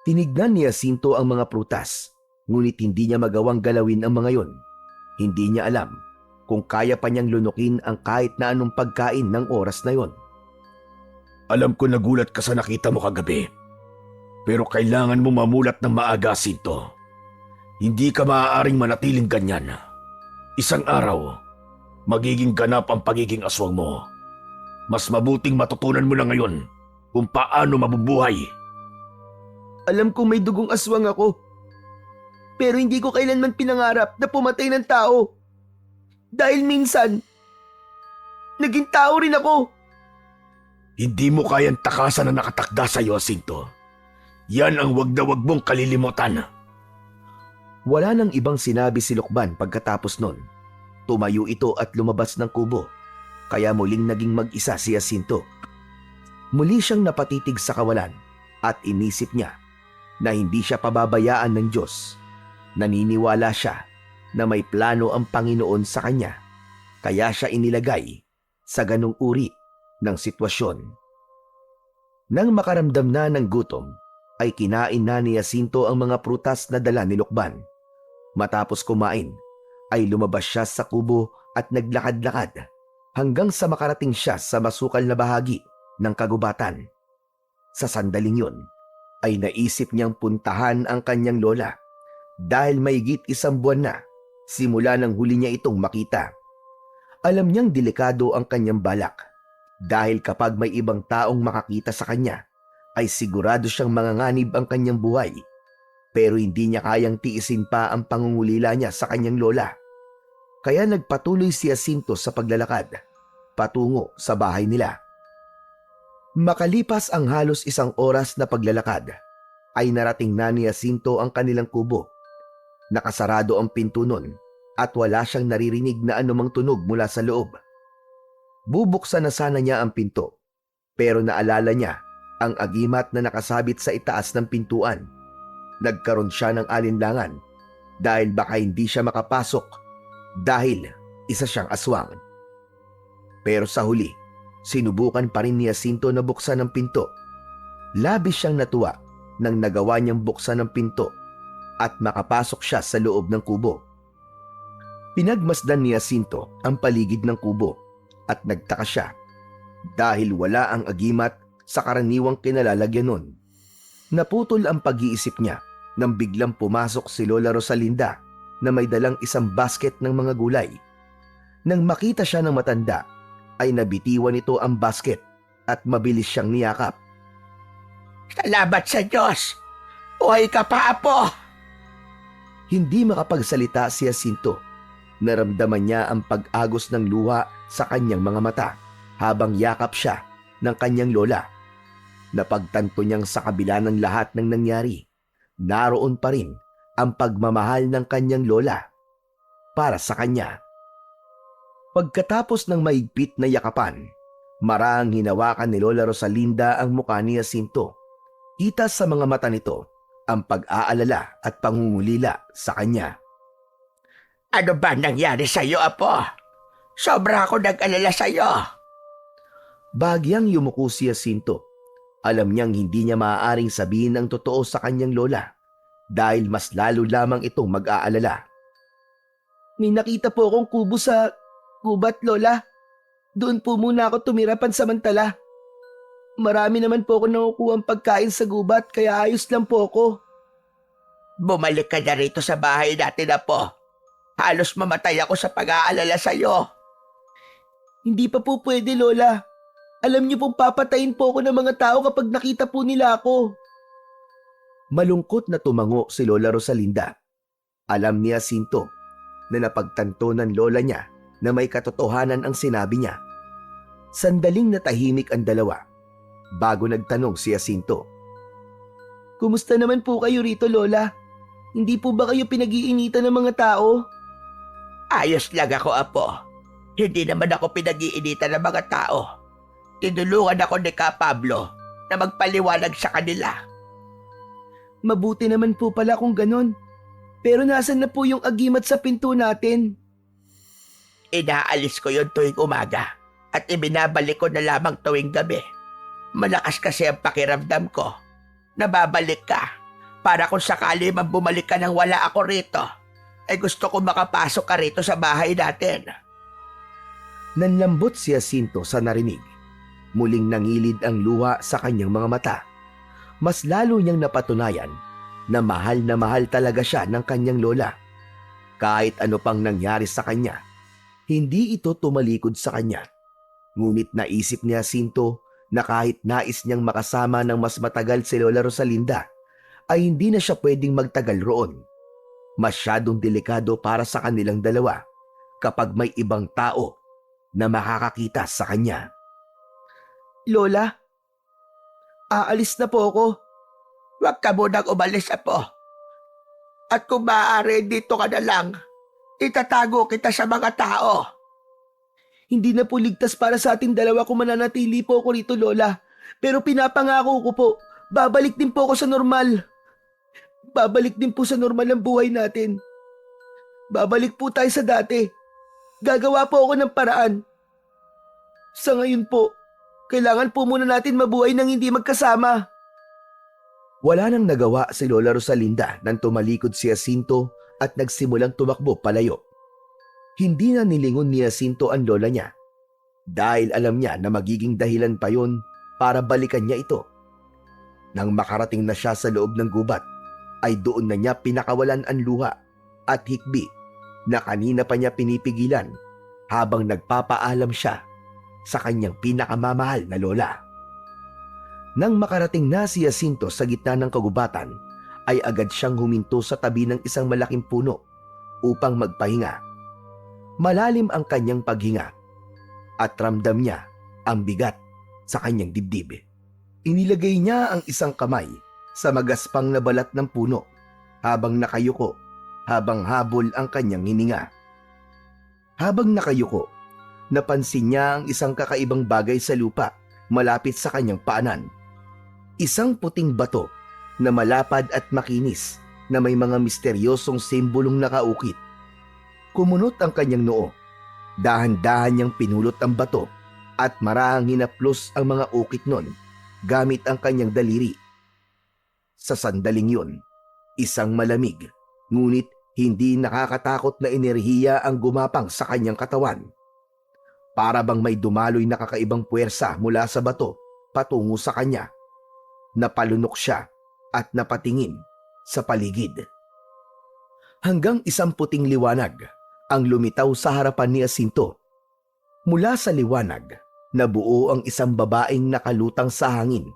Speaker 3: Tinignan ni Jacinto ang mga prutas, ngunit hindi niya magawang galawin ang mga yon. Hindi niya alam kung kaya pa niyang lunukin ang kahit na anong pagkain ng oras na yon.
Speaker 4: Alam ko nagulat ka sa nakita mo kagabi. Pero kailangan mo mamulat ng maaga, Jacinto. Hindi ka maaaring manatiling ganyan. Isang araw, magiging ganap ang pagiging aswang mo. Mas mabuting matutunan mo na ngayon kung paano mabubuhay.
Speaker 1: Alam kong may dugong aswang ako. Pero hindi ko kailanman pinangarap na pumatay ng tao. Dahil minsan, naging tao rin ako.
Speaker 4: Hindi mo kayang takasan na nakatakda sa iyo, Jacinto. Yan ang wag na wag mong kalilimutan.
Speaker 3: Wala nang ibang sinabi si Lukban pagkatapos nun. Tumayo ito at lumabas ng kubo, kaya muling naging mag-isa si Jacinto. Muli siyang napatitig sa kawalan at inisip niya na hindi siya pababayaan ng Diyos. Naniniwala siya na may plano ang Panginoon sa kanya, kaya siya inilagay sa ganong uri ng sitwasyon. Nang makaramdam na ng gutom, ay kinain na ni Jacinto ang mga prutas na dala ni Lukban. Matapos kumain, ay lumabas siya sa kubo at naglakad-lakad hanggang sa makarating siya sa masukal na bahagi ng kagubatan. Sa sandaling yun, ay naisip niyang puntahan ang kanyang lola dahil mahigit 1 buwan na simula nang huli niya itong makita. Alam niyang delikado ang kanyang balak dahil kapag may ibang taong makakita sa kanya, ay sigurado siyang manganganib ang kanyang buhay. Pero hindi niya kayang tiisin pa ang pangungulila niya sa kanyang lola. Kaya nagpatuloy si Jacinto sa paglalakad patungo sa bahay nila. Makalipas ang halos 1 oras na paglalakad, ay narating na ni Jacinto ang kanilang kubo. Nakasarado ang pinto nun at wala siyang naririnig na anumang tunog mula sa loob. Bubuksan na sana niya ang pinto, pero naalala niya ang agimat na nakasabit sa itaas ng pintuan. Nagkaroon siya ng alinlangan dahil baka hindi siya makapasok dahil isa siyang aswang. Pero sa huli, sinubukan pa rin ni Jacinto na buksan ang pinto. Labis siyang natuwa nang nagawa niyang buksan ang pinto at makapasok siya sa loob ng kubo. Pinagmasdan ni Jacinto ang paligid ng kubo at nagtaka siya dahil wala ang agimat sa karaniwang kinalalagyan nun. Naputol ang pag-iisip niya nang biglang pumasok si Lola Rosalinda na may dalang isang basket ng mga gulay. Nang makita siya ng matanda, ay nabitiwan nito ang basket at mabilis siyang niyakap.
Speaker 2: Salamat sa Diyos! Buhay ka pa, Apo!
Speaker 3: Hindi makapagsalita si Jacinto. Naramdaman niya ang pag-agos ng luha sa kanyang mga mata habang yakap siya ng kanyang lola. Napagtanto niyang sa kabila ng lahat ng nangyari, naroon pa rin ang pagmamahal ng kanyang lola para sa kanya. Pagkatapos ng maigpit na yakapan, marahang hinawakan ni Lola Rosalinda ang mukha ni Jacinto. Kita sa mga mata nito ang pag-aalala at pangungulila sa kanya.
Speaker 2: Ano ba nangyari sa'yo, Apo? Sobra ako nag-alala sa'yo.
Speaker 3: Bagyang yumuko si Jacinto. Alam niyang hindi niya maaaring sabihin ang totoo sa kanyang lola dahil mas lalo lamang itong mag-aalala.
Speaker 1: May nakita po akong kubo sa gubat, Lola. Doon po muna ako tumira pansamantala. Marami naman po ako nakukuhang pagkain sa gubat kaya ayos lang po ako.
Speaker 2: Bumalik ka na rito sa bahay natin, Apo. Halos mamatay ako sa pag-aalala sa'yo.
Speaker 1: Hindi pa po pwede, Lola. Alam niyo pong papatayin po ako ng mga tao kapag nakita po nila ako.
Speaker 3: Malungkot na tumango si Lola Rosalinda. Alam ni Jacinto na napagtanto ng lola niya na may katotohanan ang sinabi niya. Sandaling natahimik ang dalawa bago nagtanong si Jacinto.
Speaker 1: Kumusta naman po kayo rito, Lola? Hindi po ba kayo pinag-iinitan ng mga tao?
Speaker 2: Ayos lang ako, Apo. Hindi naman ako pinag-iinitan ng mga tao. Tinulungan ako ni Ka Pablo na magpaliwanag sa kanila.
Speaker 1: Mabuti naman po pala kung ganon. Pero nasan na po yung agimat sa pinto natin?
Speaker 2: Inaalis ko yun tuwing umaga at ibinabalik ko na lamang tuwing gabi. Malakas kasi ang pakiramdam ko. Nababalik ka para kung sakali man bumalik ka nang wala ako rito, ay gusto ko makapasok ka rito sa bahay natin.
Speaker 3: Nanlambot si Jacinto sa narinig. Muling nangilid ang luha sa kanyang mga mata. Mas lalo niyang napatunayan na mahal talaga siya ng kanyang lola. Kahit ano pang nangyari sa kanya, hindi ito tumalikod sa kanya. Ngunit naisip ni Jacinto na kahit nais niyang makasama ng mas matagal si Lola Rosalinda, ay hindi na siya pwedeng magtagal roon. Masyadong delikado para sa kanilang dalawa kapag may ibang tao na makakakita sa kanya.
Speaker 1: Lola, aalis na po ako.
Speaker 2: Huwag ka munang umalis, Apo. At kung maaari, dito ka na lang. Itatago kita sa mga tao.
Speaker 1: Hindi na po ligtas para sa ating dalawa kung mananatili po ako rito, Lola. Pero pinapangako ko po, babalik din po ako sa normal. Babalik din po sa normal ang buhay natin. Babalik po tayo sa dati. Gagawa po ako ng paraan. Sa ngayon po, kailangan po muna natin mabuhay nang hindi magkasama.
Speaker 3: Wala nang nagawa si Lola Rosalinda nang tumalikod si Jacinto at nagsimulang tumakbo palayo. Hindi na nilingon ni Jacinto ang lola niya dahil alam niya na magiging dahilan pa yon para balikan niya ito. Nang makarating na siya sa loob ng gubat, ay doon na niya pinakawalan ang luha at hikbi na kanina pa niya pinipigilan habang nagpapaalam siya sa kanyang pinakamamahal na lola. Nang makarating na si Jacinto sa gitna ng kagubatan, ay agad siyang huminto sa tabi ng isang malaking puno upang magpahinga. Malalim ang kanyang paghinga at ramdam niya ang bigat sa kanyang dibdib. Inilagay niya ang isang kamay sa magaspang na balat ng puno habang nakayuko, habang habol ang kanyang hininga. Habang nakayuko, napansin niya ang isang kakaibang bagay sa lupa malapit sa kanyang paanan. Isang puting bato na malapad at makinis na may mga misteryosong simbolong nakaukit. Kumunot ang kanyang noo. Dahan-dahan niyang pinulot ang bato at marahang hinaplos ang mga ukit nun gamit ang kanyang daliri. Sa sandaling yun, isang malamig ngunit hindi nakakatakot na enerhiya ang gumapang sa kanyang katawan. Para bang may dumaloy na kakaibang puwersa mula sa bato patungo sa kanya. Napalunok siya at napatingin sa paligid. Hanggang isang puting liwanag ang lumitaw sa harapan ni Jacinto. Mula sa liwanag, nabuo ang isang babaeng nakalutang sa hangin.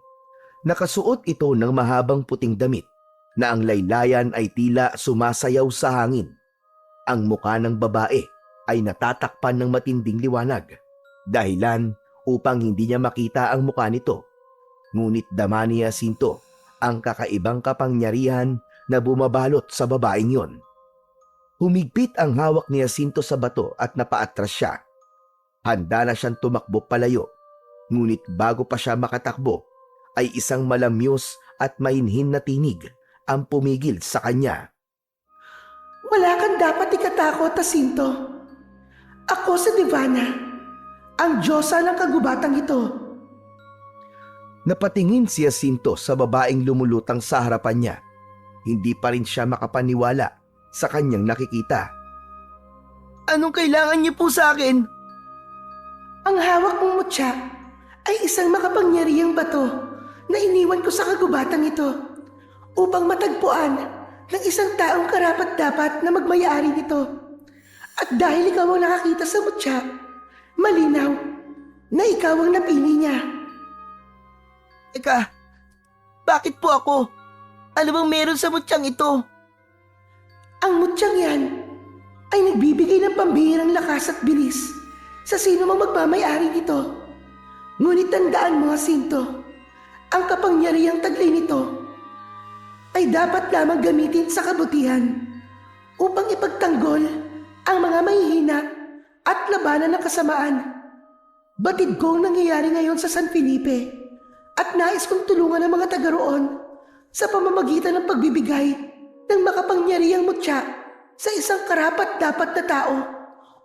Speaker 3: Nakasuot ito ng mahabang puting damit na ang laylayan ay tila sumasayaw sa hangin. Ang muka ng babae ay natatakpan ng matinding liwanag, dahilan upang hindi niya makita ang muka nito. Ngunit dama ni Jacinto ang kakaibang kapangyarihan na bumabalot sa babaeng yon. Humigpit ang hawak ni Jacinto sa bato at napaatras siya. Handa na siyang tumakbo palayo, ngunit bago pa siya makatakbo ay isang malamyos at mainhin na tinig ang pumigil sa kanya.
Speaker 5: Wala kang dapat ikatakot, Jacinto. Ako si Divana, ang diyosa ng kagubatang ito.
Speaker 3: Napatingin si Jacinto sa babaeng lumulutang sa harapan niya. Hindi pa rin siya makapaniwala sa kanyang nakikita.
Speaker 1: Anong kailangan niyo po sa akin?
Speaker 5: Ang hawak mong mutya ay isang makapangyarihang bato na iniwan ko sa kagubatang ito upang matagpuan ng isang taong karapat-dapat na magmayari nito. At dahil ikaw ang nakakita sa mutya, malinaw na ikaw ang napili niya.
Speaker 1: Eka, bakit po ako? Ano bang meron sa mutyang ito?
Speaker 5: Ang mutyang yan ay nagbibigay ng pambihirang lakas at bilis sa sino mang magmamayari nito. Ngunit tandaan mo, Jacinto, ang kapangyarihang taglay nito ay dapat lamang gamitin sa kabutihan upang ipagtanggol ang mga mahihina at labanan ng kasamaan. Batid ko ang nangyayari ngayon sa San Felipe at nais kong tulungan ang mga taga roon sa pamamagitan ng pagbibigay ng makapangyarihang mutya sa isang karapat-dapat na tao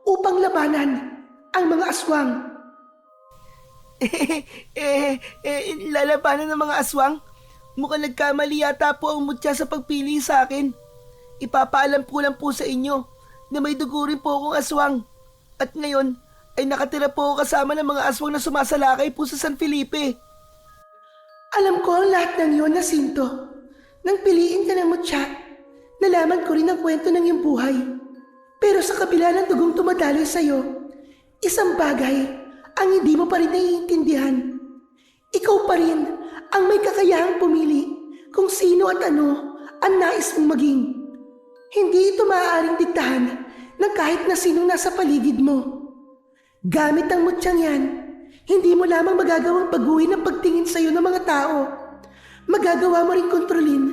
Speaker 5: upang labanan ang mga aswang.
Speaker 1: Lalabanan ng mga aswang? Mukhang nagkamali yata po ang mutya sa pagpili sa akin. Ipapaalam ko lang po sa inyo na may dugo rin po akong aswang. At ngayon ay nakatira po ako kasama ng mga aswang na sumasalakay po sa San Felipe.
Speaker 5: Alam ko ang lahat ng iyon, Jacinto. Nang piliin ka ng mutya, nalaman ko rin ang kwento ng iyong buhay. Pero sa kabila ng dugong tumadaloy sa'yo, isang bagay ang hindi mo pa rin naiintindihan. Ikaw pa rin ang may kakayahang pumili kung sino at ano ang nais mong maging. Hindi ito maaaring diktahan ng kahit na sinong nasa paligid mo. Gamit ang mutyang yan, hindi mo lamang magagawang baguhin ang pagtingin sa'yo ng mga tao. Magagawa mo rin kontrolin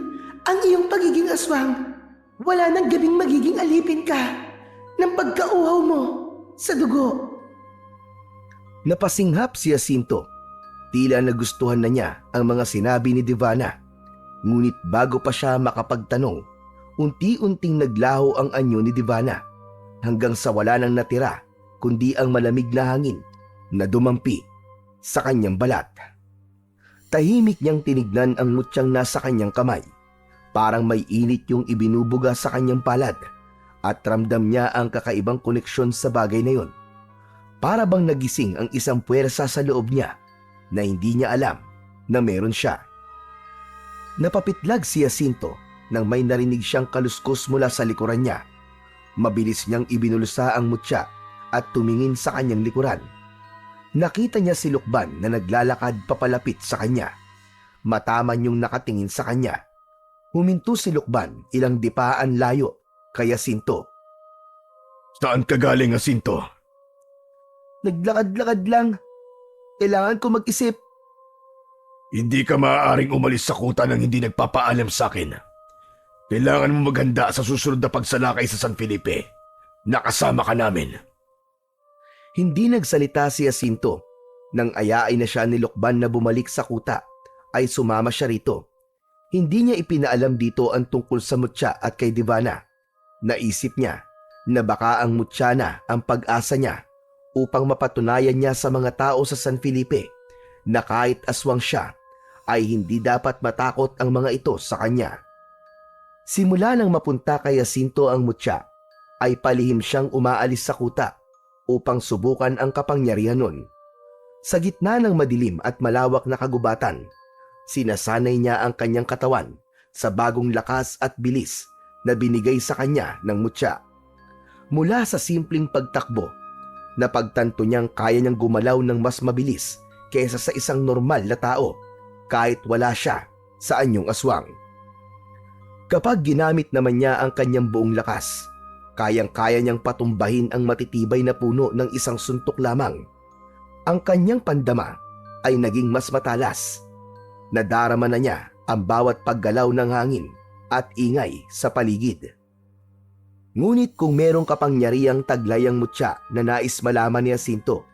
Speaker 5: ang iyong pagiging aswang. Wala nang gabing magiging alipin ka ng pagkauhaw mo sa dugo.
Speaker 3: Napasinghap si Jacinto. Tila nagustuhan na niya ang mga sinabi ni Divana. Ngunit bago pa siya makapagtanong, unti-unting naglaho ang anyo ni Divana hanggang sa wala nang natira kundi ang malamig na hangin na dumampi sa kanyang balat. Tahimik niyang tinignan ang mutyang nasa kanyang kamay. Parang may init yung ibinubuga sa kanyang palad at ramdam niya ang kakaibang koneksyon sa bagay na yon. Para bang nagising ang isang puwersa sa loob niya na hindi niya alam na meron siya. Napapitlag si Jacinto nang may narinig siyang kaluskos mula sa likuran niya. Mabilis niyang ibinulsa ang mutya at tumingin sa kanyang likuran. Nakita niya si Lukban na naglalakad papalapit sa kanya. Mataman yung nakatingin sa kanya. Huminto si Lukban ilang dipaan layo kay Jacinto.
Speaker 4: Saan ka galing, Jacinto?
Speaker 1: Naglakad-lakad lang. Kailangan ko mag-isip.
Speaker 4: Hindi ka maaaring umalis sa kuta nang hindi nagpapaalam sa akin. Kailangan mo maghanda sa susunod na pagsalakay sa San Felipe. Nakasama ka namin.
Speaker 3: Hindi nagsalita si Jacinto. Nang ayain na siya ni Lukban na bumalik sa kuta, ay sumama siya rito. Hindi niya ipinaalam dito ang tungkol sa mutya at kay Divana. Naisip niya na baka ang mutya na ang pag-asa niya upang mapatunayan niya sa mga tao sa San Felipe na kahit aswang siya, ay hindi dapat matakot ang mga ito sa kanya. Simula nang mapunta kay Jacinto ang mutya, ay palihim siyang umaalis sa kuta upang subukan ang kapangyarihan nun. Sa gitna ng madilim at malawak na kagubatan, sinasanay niya ang kanyang katawan sa bagong lakas at bilis na binigay sa kanya ng mutya. Mula sa simpleng pagtakbo, napagtanto niyang kaya niyang gumalaw ng mas mabilis kaysa sa isang normal na tao kahit wala siya sa anyong aswang. Kapag ginamit naman niya ang kanyang buong lakas, kayang-kaya niyang patumbahin ang matitibay na puno ng isang suntok lamang. Ang kanyang pandama ay naging mas matalas. Nadarama na niya ang bawat paggalaw ng hangin at ingay sa paligid. Ngunit kung merong kapangyarihang taglay ang mutya na nais malaman ni Jacinto,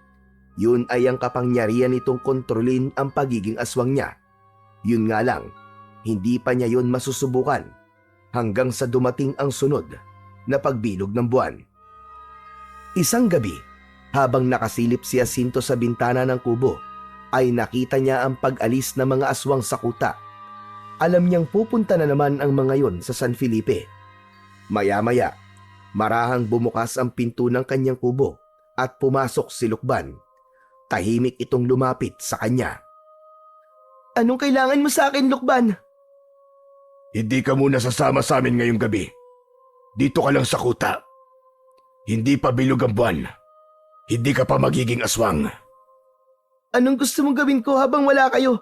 Speaker 3: yun ay ang kapangyarihan nitong kontrolin ang pagiging aswang niya. Yun nga lang, hindi pa niya yun masusubukan hanggang sa dumating ang sunod na pagbilog ng buwan. Isang gabi, habang nakasilip si Jacinto sa bintana ng kubo, ay nakita niya ang pag-alis ng mga aswang sa kuta. Alam niyang pupunta na naman ang mga yon sa San Felipe. Maya-maya, marahang bumukas ang pinto ng kanyang kubo at pumasok si Lukban. Tahimik itong lumapit sa kanya.
Speaker 1: Anong kailangan mo sa akin, Lukban?
Speaker 4: Hindi ka muna sasama sa amin ngayong gabi. Dito ka lang sa kuta. Hindi pa bilog ang buwan. Hindi ka pa magiging aswang.
Speaker 1: Anong gusto mong gawin ko habang wala kayo?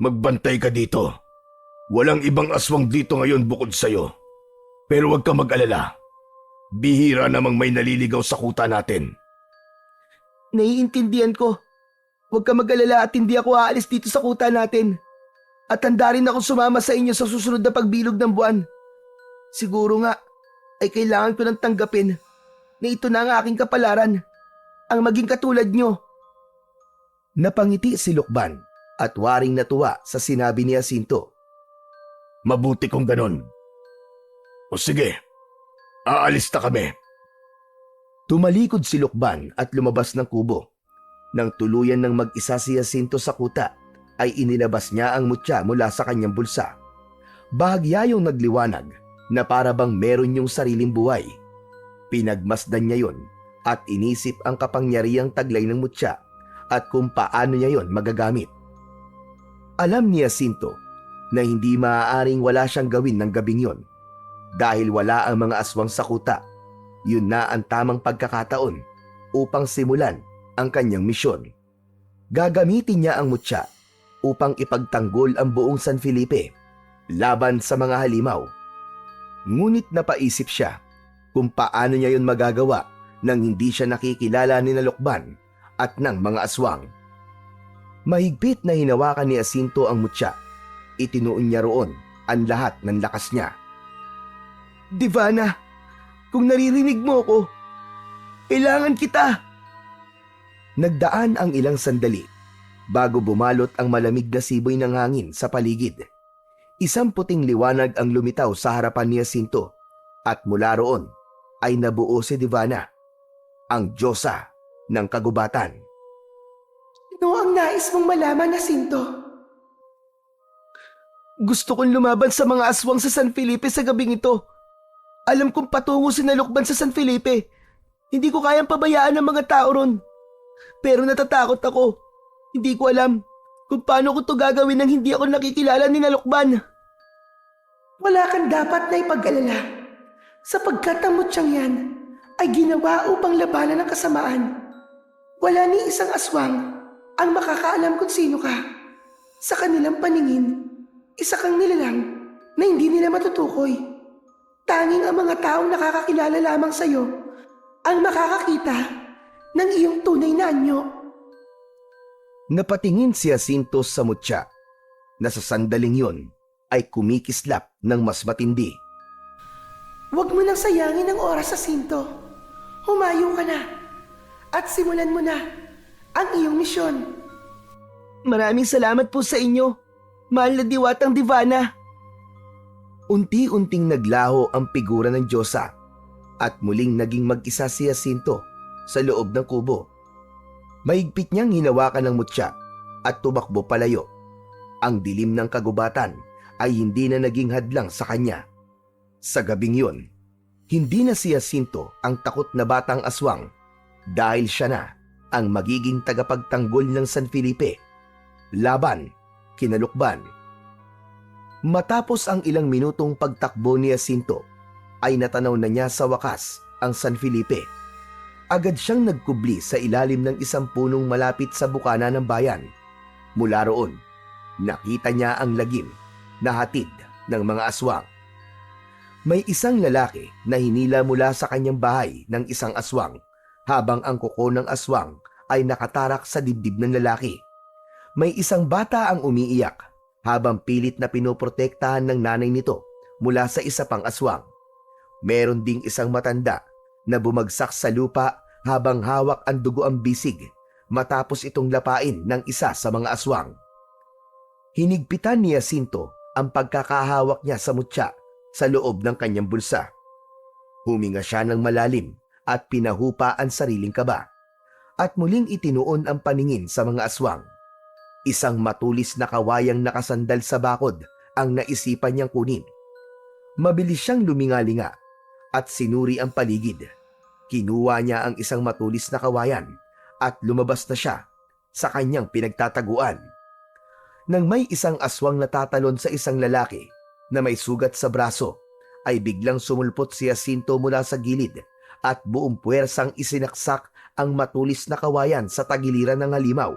Speaker 4: Magbantay ka dito. Walang ibang aswang dito ngayon bukod sa'yo. Pero huwag ka mag-alala. Bihira namang may naliligaw sa kuta natin.
Speaker 1: Naiintindihan ko. Huwag ka mag-alala at hindi ako aalis dito sa kuta natin. At handa rin akong sumama sa inyo sa susunod na pagbilog ng buwan. Siguro nga ay kailangan ko nang tanggapin na ito na ang aking kapalaran, ang maging katulad nyo.
Speaker 3: Napangiti si Lukban at waring natuwa sa sinabi ni Jacinto.
Speaker 4: Mabuti kung ganon. O sige, aalis na kami.
Speaker 3: Tumalikod si Lukban at lumabas ng kubo. Nang tuluyan ng mag-isa si Jacinto sa kuta, ay inilabas niya ang mutya mula sa kanyang bulsa. Bahagya yung nagliwanag na para bang meron yung sariling buhay. Pinagmasdan niya yon at inisip ang kapangyarihang taglay ng mutya at kung paano niya yon magagamit. Alam ni Jacinto na hindi maaaring wala siyang gawin ng gabing yon. Dahil wala ang mga aswang sa kuta, yun na ang tamang pagkakataon upang simulan ang kanyang misyon. Gagamitin niya ang mutya upang ipagtanggol ang buong San Felipe laban sa mga halimaw. Ngunit napaisip siya kung paano niya yun magagawa nang hindi siya nakikilala ni Lukban at ng mga aswang. Mahigpit na hinawakan ni Jacinto ang mutya. Itinuon niya roon ang lahat ng lakas niya.
Speaker 1: Divana, kung naririnig mo ko, kailangan kita.
Speaker 3: Nagdaan ang ilang sandali bago bumalot ang malamig na siboy ng hangin sa paligid. Isang puting liwanag ang lumitaw sa harapan ni Jacinto at mula roon ay nabuo si Divana, ang diyosa ng kagubatan.
Speaker 5: Ano ang nais mong malaman, Jacinto?
Speaker 1: Gusto kong lumaban sa mga aswang sa San Felipe sa gabing ito. Alam kong patungo si Lukban sa San Felipe. Hindi ko kayang pabayaan ang mga tao ron. Pero natatakot ako. Hindi ko alam kung paano ko to gagawin nang hindi ako nakikilala ni Lukban.
Speaker 5: Wala kang dapat na ipag-alala, sapagkat ang mutyang yan ay ginawa upang labanan ng kasamaan. Wala ni isang aswang ang makakaalam kung sino ka. Sa kanilang paningin, isa kang nilalang na hindi nila matutukoy. Tanging ang mga taong nakakakilala lamang sa iyo ang makakakita ng iyong tunay na anyo.
Speaker 3: Napatingin si Jacinto sa mutya na sa sandaling yon ay kumikislap ng mas matindi.
Speaker 5: Huwag mo nang sayangin ang oras, Jacinto. Humayo ka na at simulan mo na ang iyong misyon.
Speaker 1: Maraming salamat po sa inyo, mahal na diwatang Divana.
Speaker 3: Unti-unting naglaho ang figura ng diyosa at muling naging mag-isa si Jacinto sa loob ng kubo. Mahigpit niyang hinawakan ng mutya at tumakbo palayo. Ang dilim ng kagubatan ay hindi na naging hadlang sa kanya. Sa gabing yun, hindi na si Jacinto ang takot na batang aswang dahil siya na ang magiging tagapagtanggol ng San Felipe laban kina Lukban. Matapos ang ilang minutong pagtakbo ni Jacinto, ay natanaw na niya sa wakas ang San Felipe. Agad siyang nagkubli sa ilalim ng isang punong malapit sa bukana ng bayan. Mula roon, Nakita niya ang lagim na hatid ng mga aswang. May isang lalaki na hinila mula sa kanyang bahay ng isang aswang habang ang kuko ng aswang ay nakatarak sa dibdib ng lalaki. May isang bata ang umiiyak habang pilit na pinoprotektahan ng nanay nito mula sa isa pang aswang. Meron ding isang matanda na bumagsak sa lupa habang hawak ang dugo ang bisig matapos itong lapain ng isa sa mga aswang. Hinigpitan ni Jacinto ang pagkakahawak niya sa mutya sa loob ng kanyang bulsa. Huminga siya ng malalim at pinahupa ang sariling kaba at muling itinuon ang paningin sa mga aswang. Isang matulis na kawayang nakasandal sa bakod ang naisipan niyang kunin. Mabilis siyang lumingalinga at sinuri ang paligid. Kinuha niya ang isang matulis na kawayan at lumabas na siya sa kanyang pinagtataguan. Nang may isang aswang na tatalon sa isang lalaki na may sugat sa braso, ay biglang sumulpot si Jacinto mula sa gilid at buong puwersang isinaksak ang matulis na kawayan sa tagiliran ng halimaw.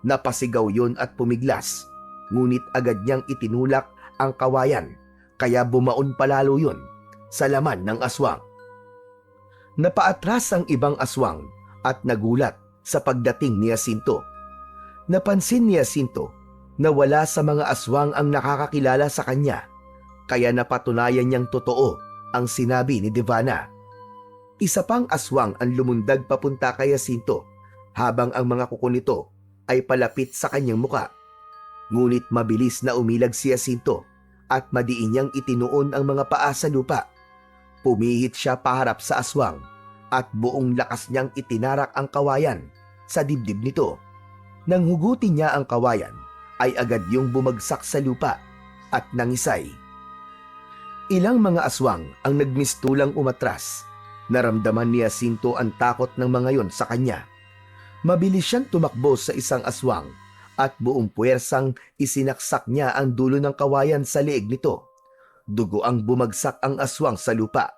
Speaker 3: Napasigaw yon at pumiglas, ngunit agad niyang itinulak ang kawayan kaya bumaon palalo yon sa laman ng aswang. Napaatras ang ibang aswang at nagulat sa pagdating ni Jacinto. Napansin ni Jacinto na wala sa mga aswang ang nakakakilala sa kanya, kaya napatunayan niyang totoo ang sinabi ni Devana. Isa pang aswang ang lumundag papunta kay Jacinto habang ang mga kuko nito ay palapit sa kanyang muka. Ngunit mabilis na umilag si Jacinto at madiin niyang itinuon ang mga paa sa lupa. Pumihit siya paharap sa aswang at buong lakas niyang itinarak ang kawayan sa dibdib nito. Nang hugutin niya ang kawayan, ay agad yung bumagsak sa lupa at nangisay. Ilang mga aswang ang nagmistulang umatras. Naramdaman ni Jacinto ang takot ng mga yon sa kanya. Mabilis siyang tumakbo sa isang aswang at buong puwersang isinaksak niya ang dulo ng kawayan sa leeg nito. Dugo ang bumagsak ang aswang sa lupa.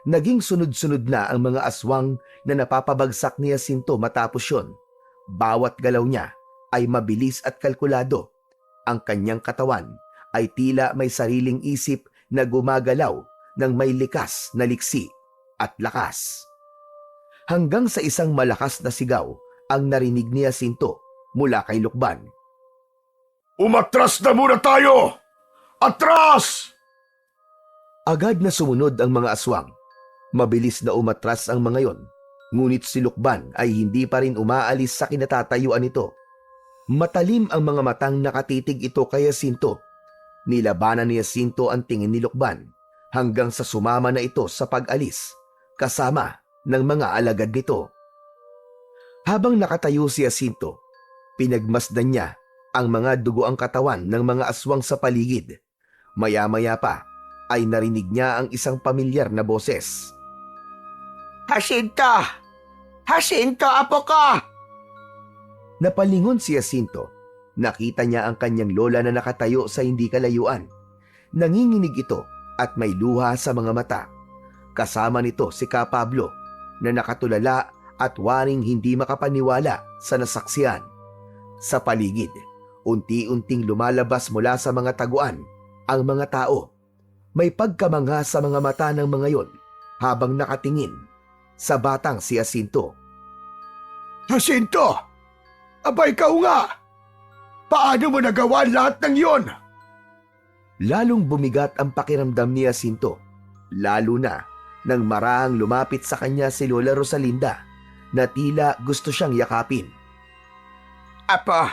Speaker 3: Naging sunod-sunod na ang mga aswang na napapabagsak ni Jacinto matapos yon. Bawat galaw niya ay mabilis at kalkulado. Ang kanyang katawan ay tila may sariling isip na gumagalaw ng may likas na liksi at lakas. Hanggang sa isang malakas na sigaw ang narinig ni Jacinto mula kay Lukban.
Speaker 4: Umatras na muna tayo! Atras!
Speaker 3: Agad na sumunod ang mga aswang. Mabilis na umatras ang mga yon. Ngunit si Lukban ay hindi pa rin umaalis sa kinatatayuan nito. Matalim ang mga matang nakatitig ito kay Jacinto. Nilabanan ni Jacinto ang tingin ni Lukban hanggang sa sumama na ito sa pag-alis kasama ng mga alagad nito. Habang nakatayo si Jacinto, pinagmasdan niya ang mga dugoang katawan ng mga aswang sa paligid. Maya-maya pa ay narinig niya ang isang pamilyar na boses.
Speaker 2: Jacinto! Jacinto, apo ko!
Speaker 3: Napalingon si Jacinto. Nakita niya ang kanyang lola na nakatayo sa hindi kalayuan. Nanginginig ito at may luha sa mga mata. Kasama nito si Ka Pablo na nakatulala at waring hindi makapaniwala sa nasaksiyan. Sa paligid, unti-unting lumalabas mula sa mga taguan ang mga tao. May pagkamangha sa mga mata ng mga yon habang nakatingin sa batang si Jacinto.
Speaker 4: Jacinto! Abay, ikaw nga! Paano mo nagawa lahat ng yon?
Speaker 3: Lalong bumigat ang pakiramdam ni Jacinto, lalo na nang marahang lumapit sa kanya si Lola Rosalinda na tila gusto siyang yakapin.
Speaker 2: Apo,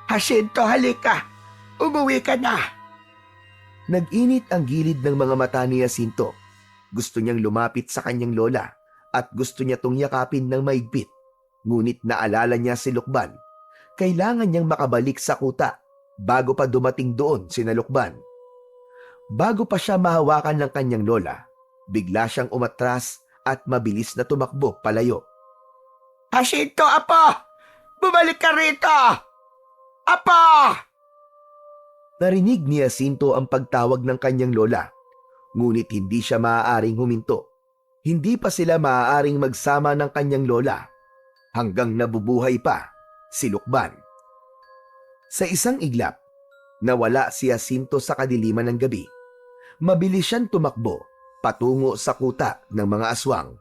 Speaker 2: Jacinto, halika. Umuwi ka na.
Speaker 3: Nag-init ang gilid ng mga mata ni Jacinto. Gusto niyang lumapit sa kanyang lola at gusto niya tong yakapin ng maigpit. Ngunit naalala niya si Lukban. Kailangan niyang makabalik sa kuta bago pa dumating doon si Lukban. Bago pa siya mahawakan ng kanyang lola, bigla siyang umatras at mabilis na tumakbo palayo.
Speaker 2: Jacinto, apo! Bumalik ka rito! Apo!
Speaker 3: Narinig ni Jacinto ang pagtawag ng kanyang lola, ngunit hindi siya maaaring huminto. Hindi pa sila maaaring magsama ng kanyang lola hanggang nabubuhay pa si Lukban. Sa isang iglap, nawala si Jacinto sa kadiliman ng gabi. Mabilis siyang tumakbo patungo sa kuta ng mga aswang.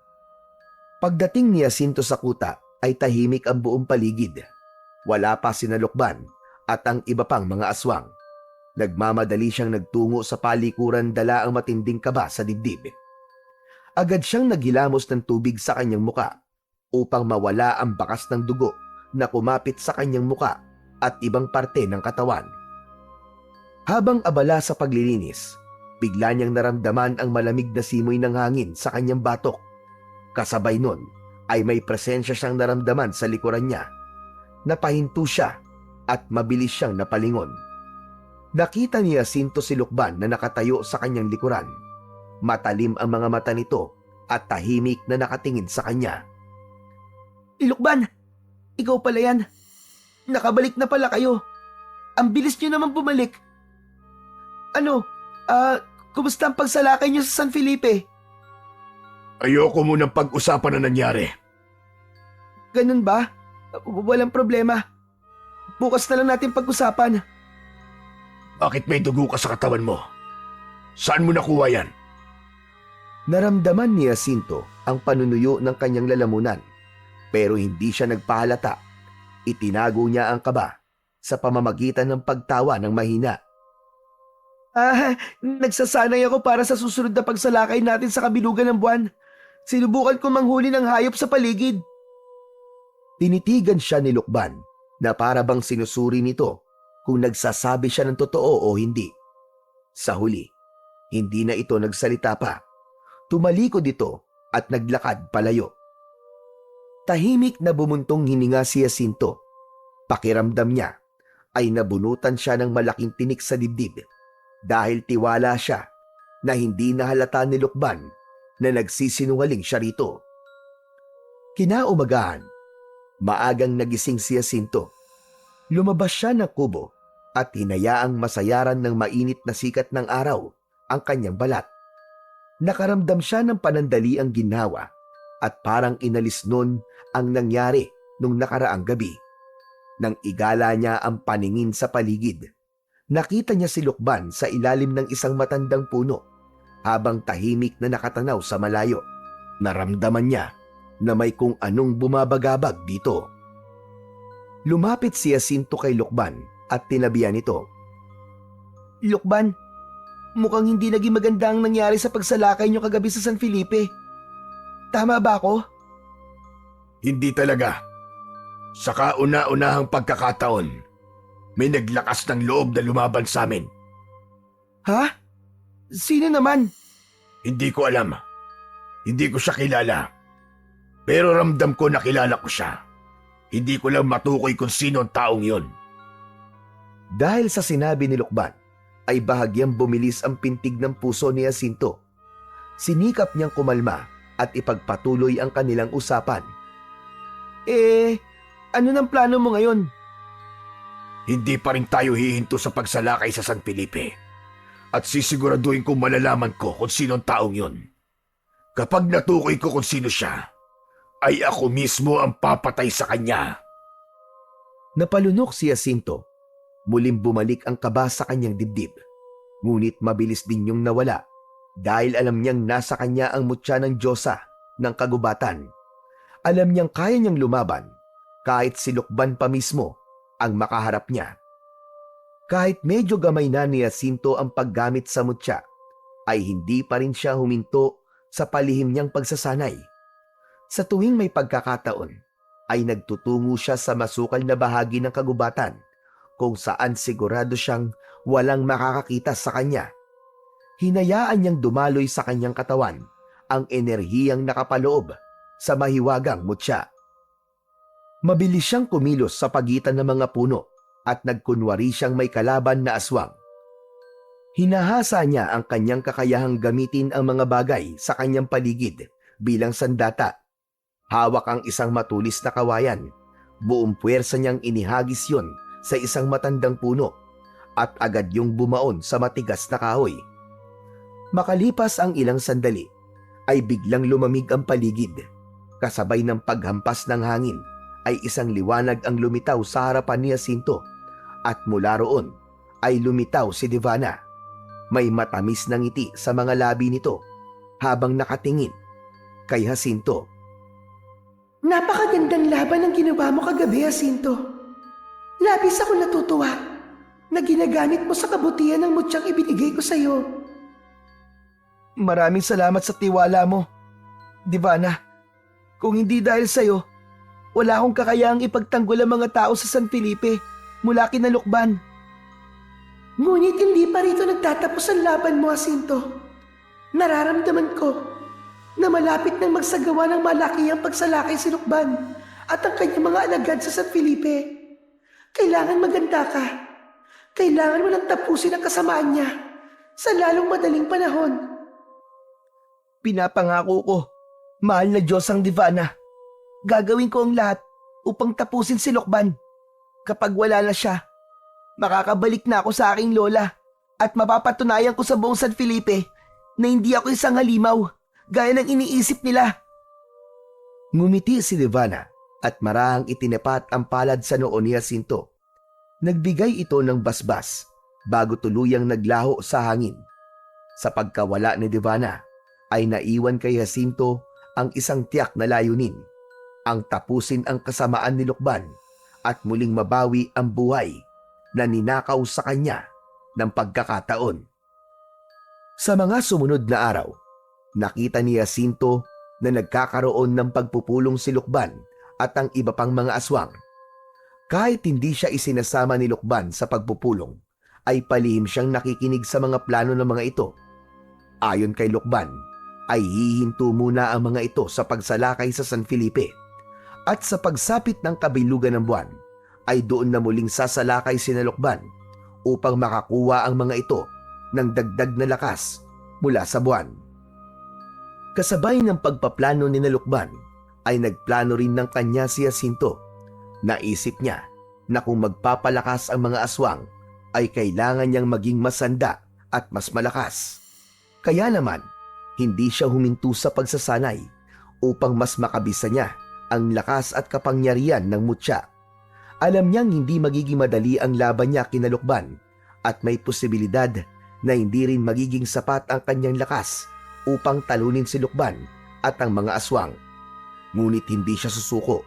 Speaker 3: Pagdating ni Jacinto sa kuta ay tahimik ang buong paligid. Wala pa sina Lukban at ang iba pang mga aswang. Nagmamadali siyang nagtungo sa palikuran, dala ang matinding kaba sa dibdib. Agad siyang naghilamos ng tubig sa kanyang muka upang mawala ang bakas ng dugo na kumapit sa kanyang muka at ibang parte ng katawan. Habang abala sa paglilinis, bigla niyang naramdaman ang malamig na simoy ng hangin sa kanyang batok. Kasabay nun ay may presensya siyang naramdaman sa likuran niya. Napahinto siya at mabilis siyang napalingon. Nakita ni Jacinto si Lukban na nakatayo sa kanyang likuran. Matalim ang mga mata nito at tahimik na nakatingin sa kanya.
Speaker 1: Lukban, ikaw pala yan. Nakabalik na pala kayo. Ang bilis niyo naman bumalik. Kumusta ang pagsalakay niyo sa San Felipe?
Speaker 4: Ayoko munang pag-usapan na nangyari.
Speaker 1: Ganun ba? Walang problema. Bukas na lang natin pag-usapan.
Speaker 4: Bakit may dugo ka sa katawan mo? Saan mo nakuha yan?
Speaker 3: Naramdaman ni Jacinto ang panunuyo ng kanyang lalamunan, pero hindi siya nagpahalata. Itinago niya ang kaba sa pamamagitan ng pagtawa ng mahina.
Speaker 1: Nagsasanay ako para sa susunod na pagsalakay natin sa kabilugan ng buwan. Sinubukan ko manghuli ng hayop sa paligid.
Speaker 3: Tinitigan siya ni Lukban na para bang sinusuri nito kung nagsasabi siya ng totoo o hindi. Sa huli, hindi na ito nagsalita pa. Tumalikod ito at naglakad palayo. Tahimik na bumuntong hininga si Jacinto. Pakiramdam niya ay nabunutan siya ng malaking tinik sa dibdib dahil tiwala siya na hindi nahalata ni Lukban na nagsisinungaling siya rito. Kinaumagahan, maagang nagising si Jacinto. Lumabas siya ng kubo at hinayaang masayaran ng mainit na sikat ng araw ang kanyang balat. Nakaramdam siya ng panandali ang ginhawa at parang inalis nun ang nangyari nung nakaraang gabi. Nang igala niya ang paningin sa paligid, nakita niya si Lukban sa ilalim ng isang matandang puno habang tahimik na nakatanaw sa malayo. Naramdaman niya na may kung anong bumabagabag dito. Lumapit si Jacinto kay Lukban at tinabihan ito.
Speaker 1: Lukban, mukhang hindi naging maganda ang nangyari sa pagsalakay niyo kagabi sa San Felipe. Tama ba ako?
Speaker 4: Hindi talaga. Sa kauna-unahang pagkakataon, may naglakas ng loob na lumaban sa amin.
Speaker 1: Ha? Sino naman?
Speaker 4: Hindi ko alam. Hindi ko siya kilala. Pero ramdam ko na kilala ko siya. Hindi ko lang matukoy kung sino ang taong yon.
Speaker 3: Dahil sa sinabi ni Lukban, ay bahagyang bumilis ang pintig ng puso ni Jacinto. Sinikap niyang kumalma at ipagpatuloy ang kanilang usapan.
Speaker 1: Ano nang plano mo ngayon?
Speaker 4: Hindi pa rin tayo hihinto sa pagsalakay sa San Felipe. At sisiguraduhin kong malalaman ko kung sino ang taong yon. Kapag natukoy ko kung sino siya, ay ako mismo ang papatay sa kanya.
Speaker 3: Napalunok si Jacinto. Muling bumalik ang kaba sa kanyang dibdib. Ngunit mabilis din niyong nawala dahil alam niyang nasa kanya ang mutya ng Diyosa ng kagubatan. Alam niyang kaya niyang lumaban kahit si Lukban pa mismo ang makaharap niya. Kahit medyo gamay na ni Jacinto ang paggamit sa mutya, ay hindi pa rin siya huminto sa palihim niyang pagsasanay. Sa tuwing may pagkakataon, ay nagtutungo siya sa masukal na bahagi ng kagubatan kung saan sigurado siyang walang makakakita sa kanya. Hinayaan niyang dumaloy sa kanyang katawan ang enerhiyang nakapaloob sa mahiwagang mutya. Mabilis siyang kumilos sa pagitan ng mga puno at nagkunwari siyang may kalaban na aswang. Hinahasa niya ang kanyang kakayahang gamitin ang mga bagay sa kanyang paligid bilang sandata. Hawak ang isang matulis na kawayan. Buong puwersa niyang inihagis yon sa isang matandang puno at agad yung bumaon sa matigas na kahoy. Makalipas ang ilang sandali, ay biglang lumamig ang paligid. Kasabay ng paghampas ng hangin, ay isang liwanag ang lumitaw sa harapan ni Jacinto At mula roon ay lumitaw si Divana. May matamis na ngiti sa mga labi nito habang nakatingin kay Jacinto.
Speaker 5: Napakagandang laban ang ginawa mo kagabi, Jacinto. Labis ako natutuwa na ginagamit mo sa kabutihan ng mutsyang ibinigay ko sa'yo.
Speaker 1: Maraming salamat sa tiwala mo, Divana. Kung hindi dahil sa'yo, wala akong kakayahang ipagtanggol ang mga tao sa San Felipe mula kinalukban.
Speaker 5: Ngunit hindi pa rito nagtatapos ang laban mo, Jacinto. Nararamdaman ko na malapit nang magsagawa ng malakihang pagsalakay si Lukban at ang kanyang mga alagad sa San Felipe. Kailangan maganda ka. Kailangan mo nang tapusin ang kasamaan niya sa lalong madaling panahon.
Speaker 1: Pinapangako ko, mahal na Diyos ang Divana. Gagawin ko ang lahat upang tapusin si Lokban. Kapag wala na siya, makakabalik na ako sa aking lola at mapapatunayan ko sa buong San Felipe na hindi ako isang halimaw gaya ng iniisip nila.
Speaker 3: Ngumiti si Divana at marahang itinapat ang palad sa noo ni Jacinto. Nagbigay ito ng basbas bago tuluyang naglaho sa hangin. Sa pagkawala ni Divana ay naiwan kay Jacinto ang isang tiyak na layunin, ang tapusin ang kasamaan ni Lukban at muling mabawi ang buhay na ninakaw sa kanya ng pagkakataon. Sa mga sumunod na araw, nakita ni Jacinto na nagkakaroon ng pagpupulong si Lukban at ang iba pang mga aswang. Kahit hindi siya isinasama ni Lukban sa pagpupulong, ay palihim siyang nakikinig sa mga plano ng mga ito. Ayon kay Lukban, ay hihinto muna ang mga ito sa pagsalakay sa San Felipe. At sa pagsapit ng kabilugan ng buwan, ay doon na muling sasalakay sina Lukban upang makakuha ang mga ito ng dagdag na lakas mula sa buwan. Kasabay ng pagpaplano ni Lukban ay nagplano rin ng kanya si Jacinto. Naisip niya na kung magpapalakas ang mga aswang ay kailangan niyang maging masanda at mas malakas. Kaya naman, hindi siya huminto sa pagsasanay upang mas makabisa niya ang lakas at kapangyarihan ng mutya. Alam niyang hindi magiging madali ang laban niya kina Lukban at may posibilidad na hindi rin magiging sapat ang kanyang lakas upang talunin si Lukban at ang mga aswang. Ngunit hindi siya susuko.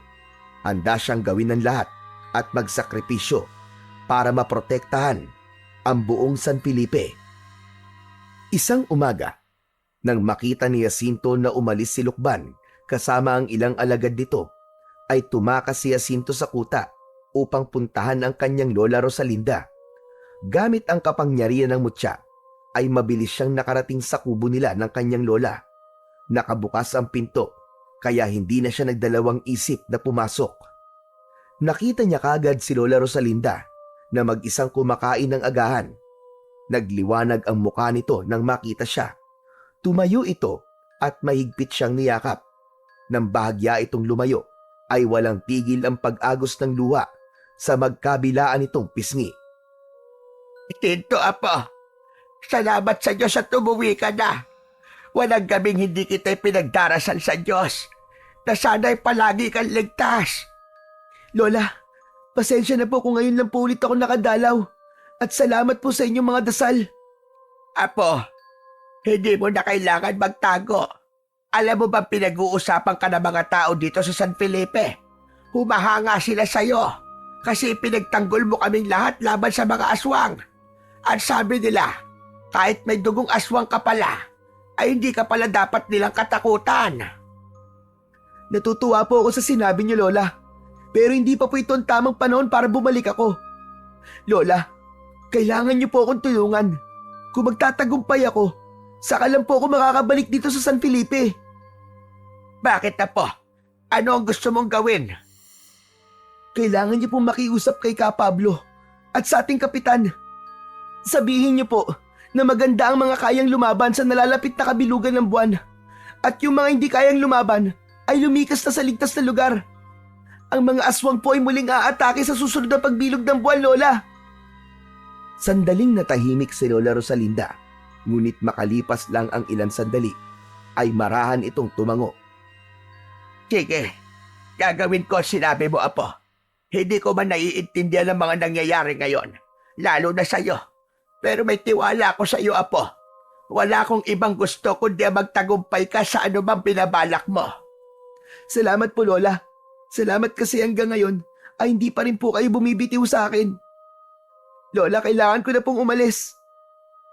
Speaker 3: Handa siyang gawin ang lahat at magsakripisyo para maprotektahan ang buong San Felipe. Isang umaga, nang makita ni Jacinto na umalis si Lukban kasama ang ilang alagad nito, ay tumakas si Jacinto sa kuta upang puntahan ang kanyang lola Rosalinda. Gamit ang kapangyarihan ng mutya, ay mabilis siyang nakarating sa kubo nila ng kanyang lola. Nakabukas ang pinto, kaya hindi na siya nagdalawang isip na pumasok. Nakita niya kagad si Lola Rosalinda na mag-isang kumakain ng agahan. Nagliwanag ang mukha nito nang makita siya. Tumayo ito at mahigpit siyang niyakap. Nang bahagya itong lumayo, ay walang tigil ang pag-agos ng luha sa magkabilaan nitong pisngi.
Speaker 2: Tinto, Apo. Salamat sa Diyos at umuwi ka na. Walang gabing hindi kita pinagdarasan sa Diyos na sana'y palagi kang ligtas.
Speaker 1: Lola, pasensya na po kung ngayon lang po ulit ako nakadalaw. At salamat po sa inyong mga dasal.
Speaker 2: Apo, hindi mo na kailangan magtago. Alam mo bang pinag-uusapan ka ng mga tao dito sa San Felipe? Humahanga sila sa'yo kasi pinagtanggol mo kaming lahat laban sa mga aswang. At sabi nila, kahit may dugong aswang ka pala, ay hindi ka pala dapat nilang katakutan.
Speaker 1: Natutuwa po ako sa sinabi niyo, Lola. Pero hindi pa po ito ang tamang panahon para bumalik ako. Lola, kailangan niyo po akong tulungan. Kung magtatagumpay ako, saka lang po ako makakabalik dito sa San Felipe.
Speaker 2: Bakit na po? Ano ang gusto mong gawin?
Speaker 1: Kailangan niyo pong makiusap kay Ka Pablo at sa ating kapitan. Sabihin niyo po na maganda ang mga kayang lumaban sa nalalapit na kabilugan ng buwan at yung mga hindi kayang lumaban ay lumikas na sa ligtas na lugar. Ang mga aswang po ay muling aatake sa susunod na pagbilog ng buwan, Lola.
Speaker 3: Sandaling natahimik si Lola Rosalinda, ngunit makalipas lang ang ilang sandali, ay marahan itong tumango.
Speaker 2: Sige, gagawin ko ang sinabi mo, Apo. Hindi ko man naiintindihan ang mga nangyayari ngayon, lalo na sa'yo. Pero may tiwala ako sa iyo, Apo. Wala akong ibang gusto kundi magtagumpay ka sa anumang binabalak mo.
Speaker 1: Salamat po, Lola. Salamat kasi hanggang ngayon ay hindi pa rin po kayo bumibitiw sa akin. Lola, kailangan ko na pong umalis.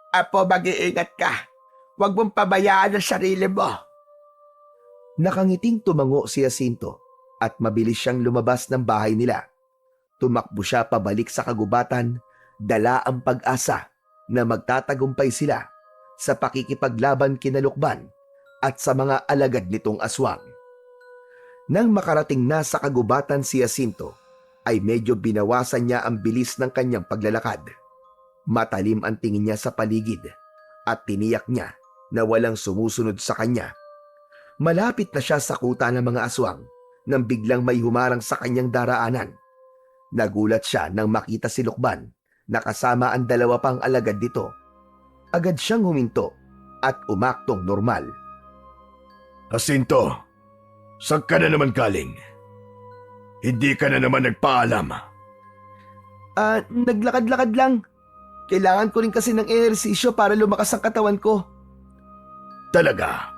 Speaker 2: Apo, mag-iingat ka. Huwag mong pabayaan ang sarili mo.
Speaker 3: Nakangiting tumango si Jacinto at mabilis siyang lumabas ng bahay nila. Tumakbo siya pabalik sa kagubatan, dala ang pag-asa na magtatagumpay sila sa pakikipaglaban kina Lukban at sa mga alagad nitong aswang. Nang makarating na sa kagubatan si Jacinto, ay medyo binawasan niya ang bilis ng kanyang paglalakad. Matalim ang tingin niya sa paligid at tiniyak niya na walang sumusunod sa kanya. Malapit na siya sa kuta ng mga aswang nang biglang may humarang sa kanyang daraanan. Nagulat siya nang makita si Lukban na kasama ang dalawa pang alagad nito. Agad siyang huminto at umaktong normal.
Speaker 4: Jacinto, saan ka na naman galing? Hindi ka na naman nagpaalam.
Speaker 1: Naglakad-lakad lang. Kailangan ko rin kasi ng ehersisyo para lumakas ang katawan ko.
Speaker 4: Talaga?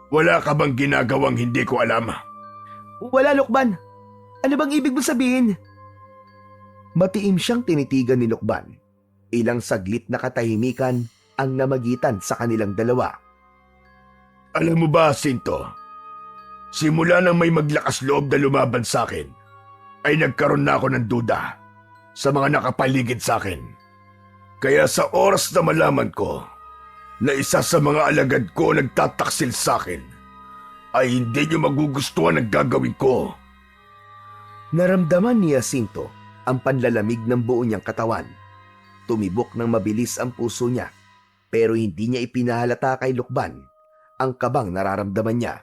Speaker 4: Wala ka bang ginagawang hindi ko alam?
Speaker 1: Wala, Lukban. Ano bang ibig mo sabihin?
Speaker 3: Matiim siyang tinitigan ni Lukban. Ilang saglit na katahimikan ang namagitan sa kanilang dalawa.
Speaker 4: Alam mo ba, Jacinto, simula nang may maglakas loob na lumaban sa akin, ay nagkaroon na ako ng duda sa mga nakapaligid sa akin. Kaya sa oras na malaman ko na isa sa mga alagad ko nagtataksil sa akin, ay hindi niyo magugustuhan ang gagawin ko.
Speaker 3: Naramdaman ni Jacinto ang panlalamig ng buo niyang katawan. Tumibok ng mabilis ang puso niya, pero hindi niya ipinahalata kay Lukban ang kabang nararamdaman niya.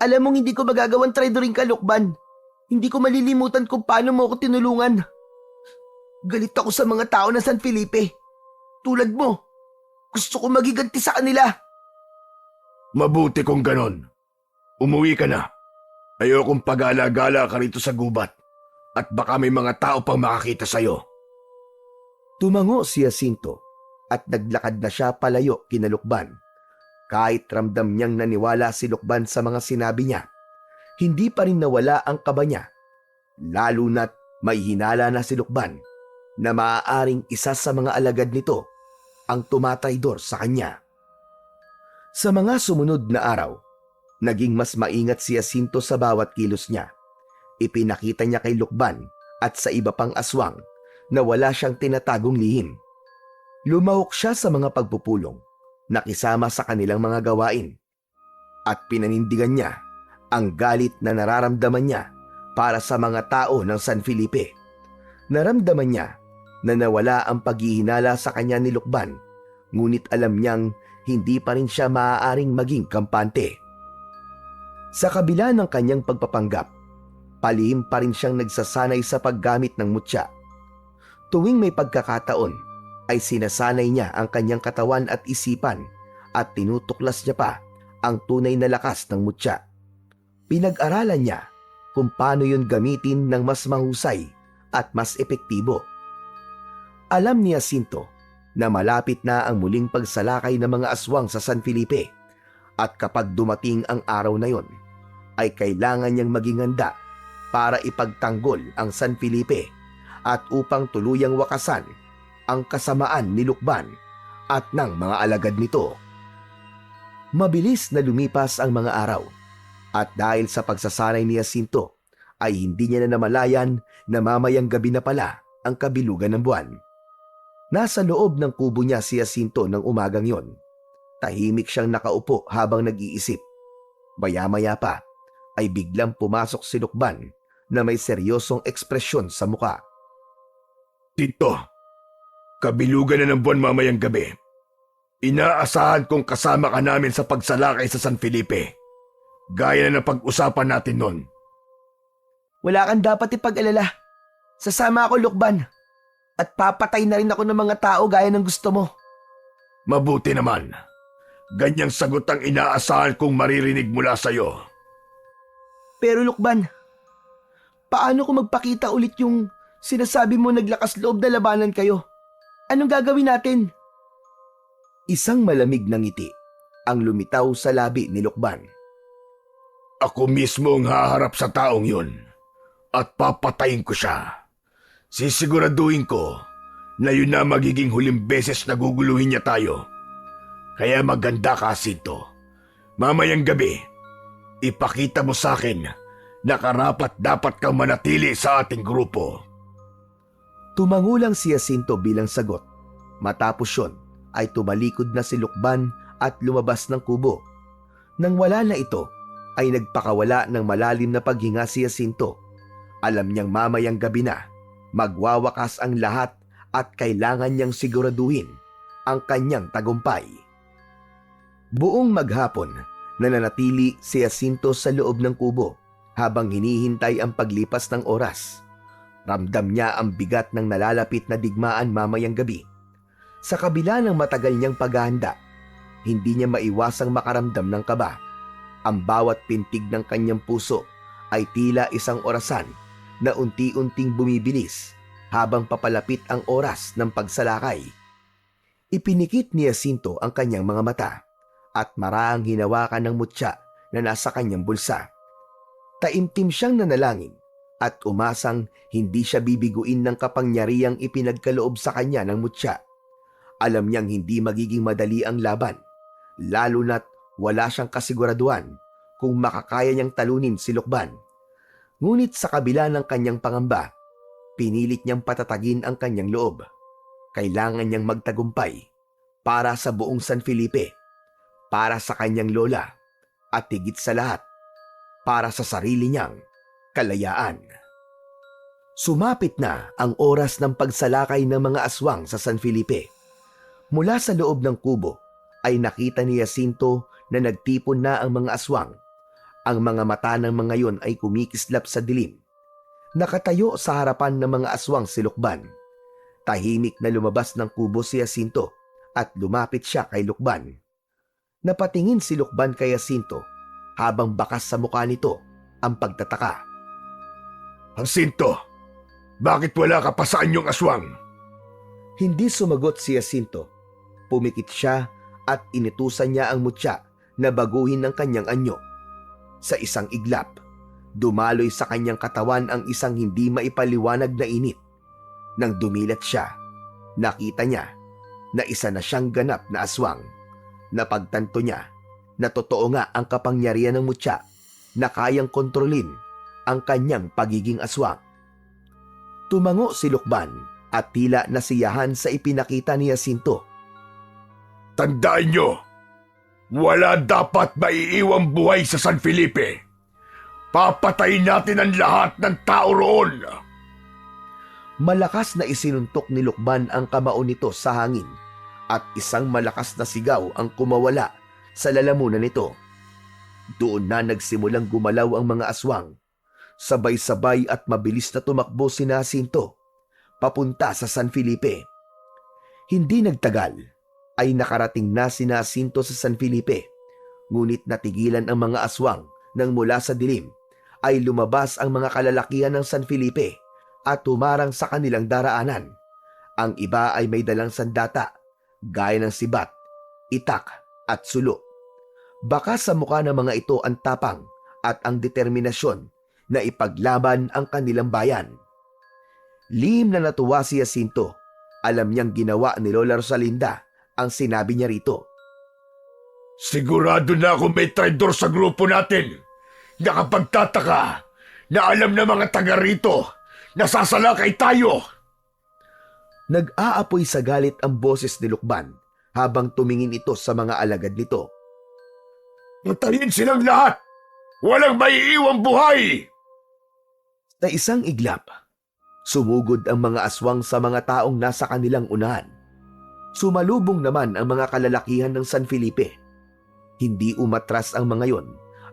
Speaker 1: Alam mong hindi ko magagawang traidorin ka, Lukban. Hindi ko malilimutan kung paano mo ako tinulungan. Galit ako sa mga tao ng San Felipe. Tulad mo. Gusto ko magiganti sa kanila.
Speaker 4: Mabuti kung ganon. Umuwi ka na. Ayokong pag-alagala ka rito sa gubat at baka may mga tao pang makakita sa'yo.
Speaker 3: Tumango si Jacinto at naglakad na siya palayo kina Lukban. Kahit ramdam niyang naniwala si Lukban sa mga sinabi niya, hindi pa rin nawala ang kaba niya. Lalo na't may hinala na si Lukban na maaaring isa sa mga alagad nito ang tumatraydor sa kanya. Sa mga sumunod na araw, naging mas maingat si Jacinto sa bawat kilos niya. Ipinakita niya kay Lukban at sa iba pang aswang na wala siyang tinatagong lihim. Lumahok siya sa mga pagpupulong, nakisama sa kanilang mga gawain, at pinanindigan niya ang galit na nararamdaman niya para sa mga tao ng San Felipe. Naramdaman niya na nawala ang paghihinala sa kanya ni Lukban, ngunit alam niyang hindi pa rin siya maaaring maging kampante. Sa kabila ng kanyang pagpapanggap, palihim pa rin siyang nagsasanay sa paggamit ng mutya. Tuwing may pagkakataon, ay sinasanay niya ang kanyang katawan at isipan at tinutuklas niya pa ang tunay na lakas ng mutya. Pinag-aralan niya kung paano yun gamitin ng mas mahusay at mas epektibo. Alam ni Jacinto na malapit na ang muling pagsalakay ng mga aswang sa San Felipe at kapag dumating ang araw na yon, ay kailangan niyang maging handa para ipagtanggol ang San Felipe at upang tuluyang wakasan ang kasamaan ni Lukban at ng mga alagad nito. Mabilis na lumipas ang mga araw at dahil sa pagsasanay ni Jacinto ay hindi niya na namalayan na mamayang gabi na pala ang kabilugan ng buwan. Nasa loob ng kubo niya si Jacinto ng umagang yon. Tahimik siyang nakaupo habang nag-iisip. Maya-maya pa ay biglang pumasok si Lukban na may seryosong ekspresyon sa muka.
Speaker 4: Tito, kabilugan na ng buwan mamayang gabi. Inaasahan kong kasama ka namin sa pagsalakay sa San Felipe. Gaya na ng pag-usapan natin noon.
Speaker 1: Wala kang dapat ipag-alala. Sasama ako, Lukban. At papatay na rin ako ng mga tao gaya ng gusto mo.
Speaker 4: Mabuti naman. Ganyang sagot ang inaasahan kong maririnig mula sa'yo.
Speaker 1: Pero Lukban, paano kung magpakita ulit yung sinasabi mo naglakas loob na labanan kayo? Anong gagawin natin?
Speaker 3: Isang malamig na ngiti ang lumitaw sa labi ni Lukban.
Speaker 4: Ako mismo ang haharap sa taong yun at papatayin ko siya. Sisiguraduhin ko na yun na magiging huling beses na guguluhin niya tayo. Kaya maganda ka, Jacinto. Mamayang gabi, ipakita mo sa akin na karapat dapat kang manatili sa ating grupo.
Speaker 3: Tumangulang si Jacinto bilang sagot. Matapos yun ay tumalikod na si Lukban at lumabas ng kubo. Nang wala na ito, ay nagpakawala ng malalim na paghinga si Jacinto. Alam niyang mamayang gabi na, magwawakas ang lahat at kailangan niyang siguraduhin ang kanyang tagumpay. Buong maghapon, nananatili si Jacinto sa loob ng kubo habang hinihintay ang paglipas ng oras. Ramdam niya ang bigat ng nalalapit na digmaan mamayang gabi. Sa kabila ng matagal niyang paghahanda, hindi niya maiwasang makaramdam ng kaba. Ang bawat pintig ng kanyang puso ay tila isang orasan na unti-unting bumibilis habang papalapit ang oras ng pagsalakay. Ipinikit ni Jacinto ang kanyang mga mata at maraang hinawakan ng mutya na nasa kanyang bulsa. Taimtim siyang nanalangin at umasang hindi siya bibiguin ng kapangyarihang ipinagkaloob sa kanya ng mutya. Alam niyang hindi magiging madali ang laban, lalo na't wala siyang kasiguraduhan kung makakaya niyang talunin si Lukban. Ngunit sa kabila ng kanyang pangamba, pinilit niyang patatagin ang kanyang loob. Kailangan niyang magtagumpay para sa buong San Felipe, para sa kanyang lola, at higit sa lahat, para sa sarili niyang kalayaan. Sumapit na ang oras ng pagsalakay ng mga aswang sa San Felipe. Mula sa loob ng kubo ay nakita ni Jacinto na nagtipon na ang mga aswang. Ang mga mata ng mga yon ay kumikislap sa dilim. Nakatayo sa harapan ng mga aswang si Lukban. Tahimik na lumabas ng kubo si Jacinto at lumapit siya kay Lukban. Napatingin si Lukban kay Jacinto habang bakas sa mukha nito ang pagtataka.
Speaker 4: Jacinto, bakit wala ka pa sa anyong aswang?
Speaker 3: Hindi sumagot si Jacinto. Pumikit siya at inutusan niya ang mutya na baguhin ng kanyang anyo. Sa isang iglap, dumaloy sa kanyang katawan ang isang hindi maipaliwanag na init. Nang dumilat siya, nakita niya na isa na siyang ganap na aswang. Napagtanto niya na totoo nga ang kapangyarihan ng mutya na kayang kontrolin ang kanyang pagiging aswang. Tumango si Lukban at tila nasiyahan sa ipinakita ni Jacinto.
Speaker 4: Tandaan nyo, wala dapat maiiwang buhay sa San Felipe. Papatayin natin ang lahat ng tao roon.
Speaker 3: Malakas na isinuntok ni Lukban ang kamao nito sa hangin at isang malakas na sigaw ang kumawala sa lalamunan nito. Doon na nagsimulang gumalaw ang mga aswang. Sabay-sabay at mabilis na tumakbo si Jacinto papunta sa San Felipe. Hindi nagtagal ay nakarating na si Jacinto sa San Felipe. Ngunit natigilan ang mga aswang nang mula sa dilim ay lumabas ang mga kalalakihan ng San Felipe at humarang sa kanilang daraanan. Ang iba ay may dalang sandata, gaya ng sibat, itak at sulo. Baka sa mukha ng mga ito ang tapang at ang determinasyon na ipaglaban ang kanilang bayan. Lihim na natuwa si Jacinto. Alam niyang ginawa ni Lola Rosalinda ang sinabi niya rito.
Speaker 4: Sigurado na akong may traidor sa grupo natin. Nakapagtataka na alam na mga taga rito na sasalakay tayo.
Speaker 3: Nag-aapoy sa galit ang boses ni Lukban habang tumingin ito sa mga alagad nito.
Speaker 4: Patayin silang lahat! Walang maiiwang buhay!
Speaker 3: Sa isang iglap, sumugod ang mga aswang sa mga taong nasa kanilang unahan. Sumalubong naman ang mga kalalakihan ng San Felipe. Hindi umatras ang mga yon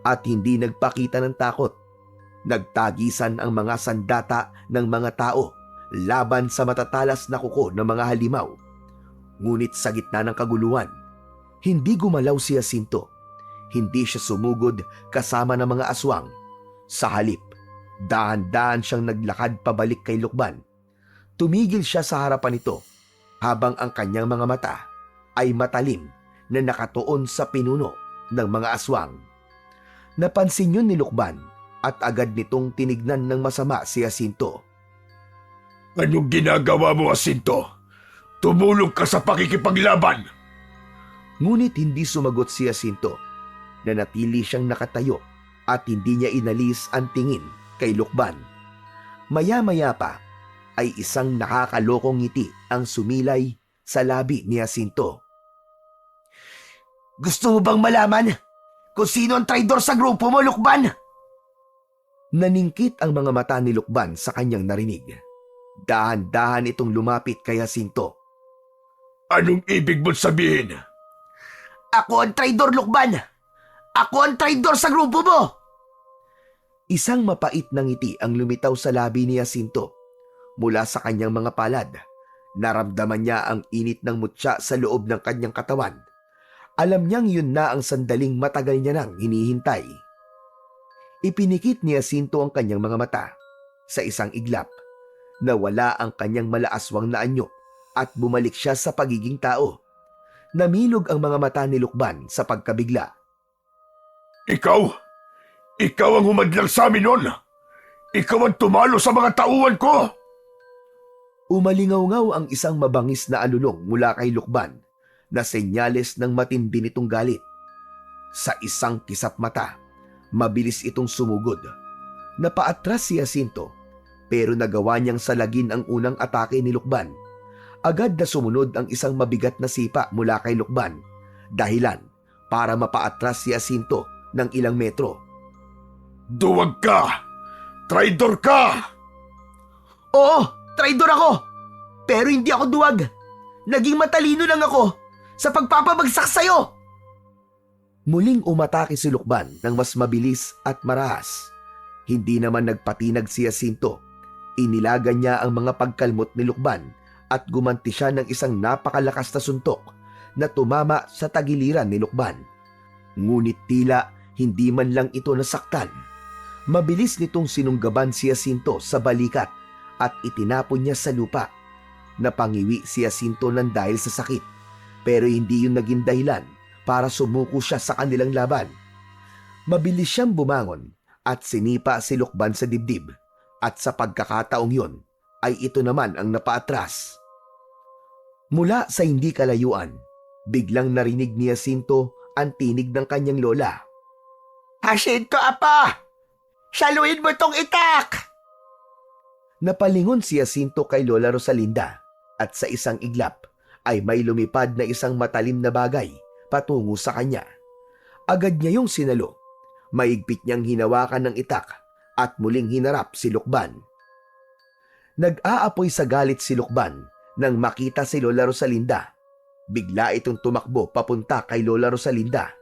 Speaker 3: at hindi nagpakita ng takot. Nagtagisan ang mga sandata ng mga tao laban sa matatalas na kuko ng mga halimaw. Ngunit sa gitna ng kaguluhan, hindi gumalaw si Jacinto. Hindi siya sumugod kasama ng mga aswang. Sa halip, Dahan-dahan siyang naglakad pabalik kay Lukban. Tumigil siya sa harapan nito habang ang kanyang mga mata ay matalim na nakatuon sa pinuno ng mga aswang. Napansin yun ni Lukban at agad nitong tinignan ng masama si Jacinto.
Speaker 4: Anong ginagawa mo, Jacinto? Tumulong ka sa pakikipaglaban.
Speaker 3: Ngunit hindi sumagot si Jacinto. Nanatili siyang nakatayo at hindi niya inalis ang tingin kay Lukban. Maya-maya pa ay isang nakakalokong ngiti ang sumilay sa labi ni Jacinto.
Speaker 1: Gusto mo bang malaman kung sino ang traidor sa grupo mo, Lukban?
Speaker 3: Naningkit ang mga mata ni Lukban sa kanyang narinig. Dahan-dahan itong lumapit kay Jacinto.
Speaker 4: Anong ibig mong sabihin?
Speaker 1: Ako ang traidor, Lukban! Ako ang traidor sa grupo mo!
Speaker 3: Isang mapait na ngiti ang lumitaw sa labi ni Jacinto. Mula sa kanyang mga palad, naramdaman niya ang init ng mutya sa loob ng kanyang katawan. Alam niyang yun na ang sandaling matagal niya nang hinihintay. Ipinikit ni Jacinto ang kanyang mga mata. Sa isang iglap, nawala ang kanyang malaaswang na anyo at bumalik siya sa pagiging tao. Namilog ang mga mata ni Lukban sa pagkabigla.
Speaker 4: Ikaw? Ikaw ang humadlang sa amin noon? Ikaw ang tumalo sa mga tauhan ko?
Speaker 3: Umalingaw-ngaw ang isang mabangis na alulong mula kay Lukban na senyales ng matindi nitong galit. Sa isang kisap mata, mabilis itong sumugod. Napaatras si Jacinto pero nagawa niyang salagin ang unang atake ni Lukban. Agad na sumunod ang isang mabigat na sipa mula kay Lukban, dahilan para mapaatras si Jacinto ng ilang metro.
Speaker 4: Duwag ka! Traidor ka!
Speaker 1: Oo, traidor ako! Pero hindi ako duwag. Naging matalino lang ako sa pagpapabagsak sa'yo!
Speaker 3: Muling umatake si Lukban ng mas mabilis at marahas. Hindi naman nagpatinag si Jacinto. Inilagan niya ang mga pagkalmot ni Lukban at gumanti siya ng isang napakalakas na suntok na tumama sa tagiliran ni Lukban. Ngunit tila hindi man lang ito nasaktan. Mabilis nitong sinunggaban si Jacinto sa balikat at itinapon niya sa lupa. Napangiwi si Jacinto ng dahil sa sakit, pero hindi yun naging dahilan para sumuko siya sa kanilang laban. Mabilis siyang bumangon at sinipa si Lukban sa dibdib, at sa pagkakataong yun ay ito naman ang napaatras. Mula sa hindi kalayuan, biglang narinig ni Jacinto ang tinig ng kanyang lola.
Speaker 1: Jacinto, apa! Saluhin mo tong itak!
Speaker 3: Napalingon si Jacinto kay Lola Rosalinda at sa isang iglap ay may lumipad na isang matalim na bagay patungo sa kanya. Agad niya yung sinalo. Maigpit niyang hinawakan ng itak at muling hinarap si Lukban. Nag-aapoy sa galit si Lukban nang makita si Lola Rosalinda. Bigla itong tumakbo papunta kay Lola Rosalinda.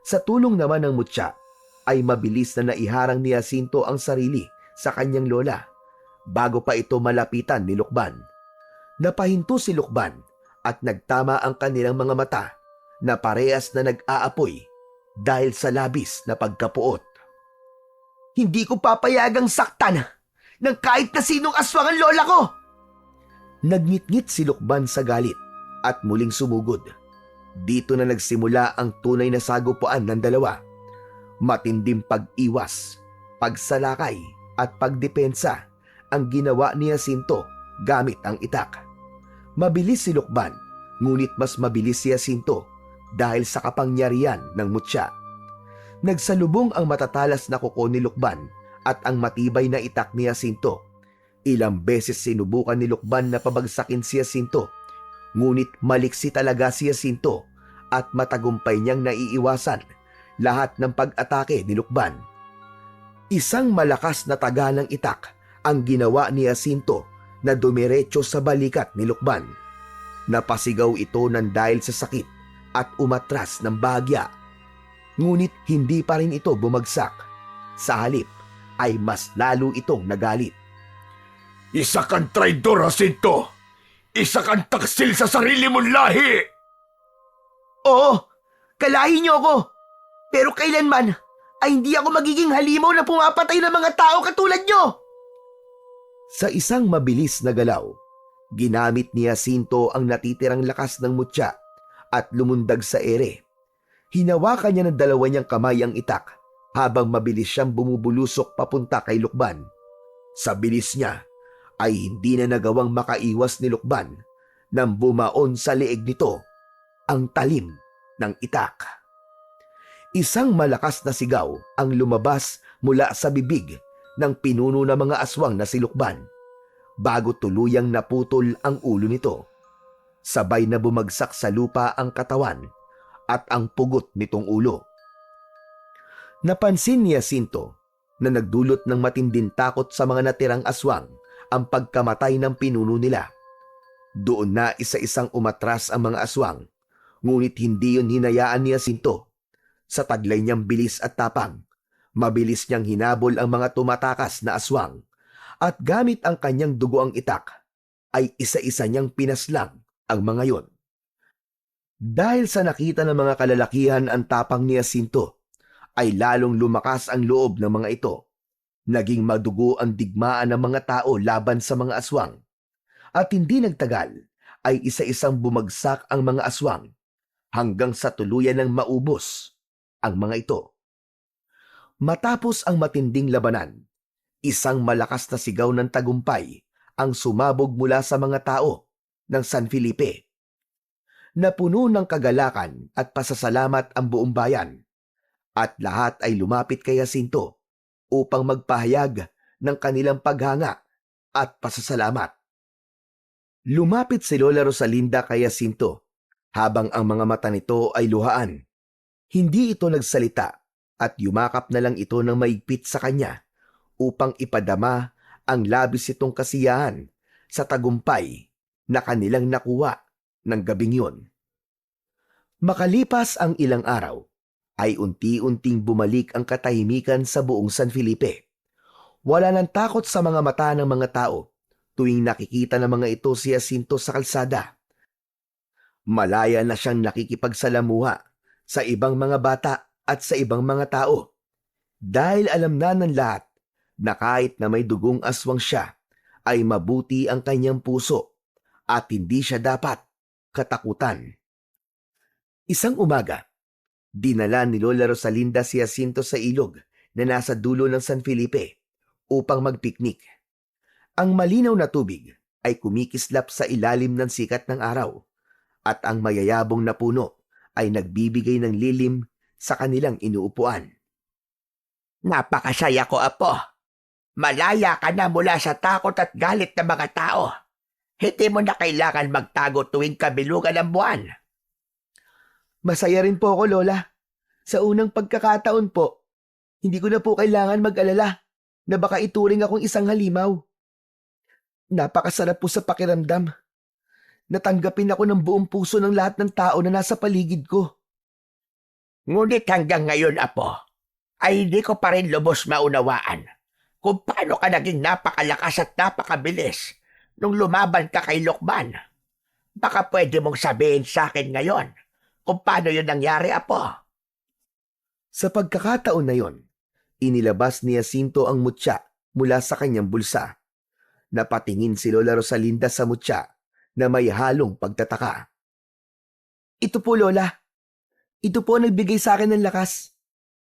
Speaker 3: Sa tulong naman ng mutya, ay mabilis na naiharang ni Jacinto ang sarili sa kanyang lola bago pa ito malapitan ni Lukban. Napahinto si Lukban at nagtama ang kanilang mga mata na parehas na nag-aapoy dahil sa labis na pagkapuot.
Speaker 1: Hindi ko papayagang saktan ng kahit na sinong aswang ang lola ko!
Speaker 3: Nagngit-ngit si Lukban sa galit at muling sumugod. Dito na nagsimula ang tunay na sagupuan ng dalawa. Matinding pag-iwas, pagsalakay at pagdepensa ang ginawa ni Jacinto gamit ang itak. Mabilis si Lukban, ngunit mas mabilis si Jacinto dahil sa kapangyarihan ng mutya. Nagsalubong ang matatalas na kuko ni Lukban at ang matibay na itak ni Jacinto. Ilang beses sinubukan ni Lukban na pabagsakin si Jacinto, ngunit maliksi talaga si Jacinto at matagumpay niyang naiiwasan lahat ng pag-atake ni Lukban. Isang malakas na taga ng itak ang ginawa ni Jacinto na dumiretso sa balikat ni Lukban. Napasigaw ito ng dahil sa sakit at umatras ng bahagya. Ngunit hindi pa rin ito bumagsak. Sa halip ay mas lalo itong nagalit.
Speaker 4: Isa kang traidor, Jacinto! Isa kang taksil sa sarili mong lahi!
Speaker 1: Oo, kalahi niyo ako! Pero kailanman ay hindi ako magiging halimaw na pumapatay ng mga tao katulad nyo!
Speaker 3: Sa isang mabilis na galaw, ginamit ni Jacinto ang natitirang lakas ng mutya at lumundag sa ere. Hinawakan niya ng dalawa niyang kamay ang itak habang mabilis siyang bumubulusok papunta kay Lukban. Sa bilis niya ay hindi na nagawang makaiwas ni Lukban nang bumaon sa leeg nito ang talim ng itak. Isang malakas na sigaw ang lumabas mula sa bibig ng pinuno ng mga aswang na si Lukban bago tuluyang naputol ang ulo nito. Sabay na bumagsak sa lupa ang katawan at ang pugot nitong ulo. Napansin ni Jacinto na nagdulot ng matinding takot sa mga natirang aswang ang pagkamatay ng pinuno nila. Doon na isa-isang umatras ang mga aswang, ngunit hindi yun hinayaan ni Jacinto. Sa taglay niyang bilis at tapang, mabilis niyang hinabol ang mga tumatakas na aswang at gamit ang kanyang dugoang itak ay isa-isa niyang pinaslang ang mga yon. Dahil sa nakita ng mga kalalakihan ang tapang ni Jacinto, ay lalong lumakas ang loob ng mga ito. Naging madugo ang digmaan ng mga tao laban sa mga aswang. At hindi nagtagal ay isa-isang bumagsak ang mga aswang hanggang sa tuluyan ng maubos ang mga ito. Matapos ang matinding labanan, isang malakas na sigaw ng tagumpay ang sumabog mula sa mga tao ng San Felipe. Napuno ng kagalakan at pasasalamat ang buong bayan at lahat ay lumapit kay Jacinto upang magpahayag ng kanilang paghanga at pasasalamat. Lumapit si Lola Rosalinda kay Jacinto habang ang mga mata nito ay luhaan. Hindi ito nagsalita at yumakap na lang ito ng maigpit sa kanya upang ipadama ang labis itong kasiyahan sa tagumpay na kanilang nakuha ng gabing yun. Makalipas ang ilang araw, ay unti-unting bumalik ang katahimikan sa buong San Felipe. Wala nang takot sa mga mata ng mga tao tuwing nakikita ng mga ito si Jacinto sa kalsada. Malaya na siyang nakikipagsalamuha sa ibang mga bata at sa ibang mga tao dahil alam na ng lahat na kahit na may dugong aswang siya ay mabuti ang kanyang puso at hindi siya dapat katakutan. Isang umaga, dinala ni Lola Rosalinda si Jacinto sa ilog na nasa dulo ng San Felipe upang magpiknik. Ang malinaw na tubig ay kumikislap sa ilalim ng sikat ng araw at ang mayayabong na puno ay nagbibigay ng lilim sa kanilang inuupuan.
Speaker 2: Napakasaya ko, Apo. Malaya ka na mula sa takot at galit ng mga tao. Hindi mo na kailangan magtago tuwing kabilugan ng buwan.
Speaker 1: Masaya rin po ako, Lola. Sa unang pagkakataon po, hindi ko na po kailangan mag-alala na baka ituring akong isang halimaw. Napakasarap po sa pakiramdam. Natanggapin ako ng buong puso ng lahat ng tao na nasa paligid ko.
Speaker 2: Ngunit hanggang ngayon, Apo, ay hindi ko pa rin lubos maunawaan kung paano ka naging napakalakas at napakabilis nung lumaban ka kay Lukban. Baka pwede mong sabihin sa akin ngayon kung paano yun nangyari, Apo.
Speaker 3: Sa pagkakataon na yon, inilabas ni Jacinto ang mutya mula sa kanyang bulsa. Napatingin si Lola Rosalinda sa mutya na may halong pagtataka.
Speaker 1: Ito po, Lola. Ito po ang nagbigay sa akin ng lakas.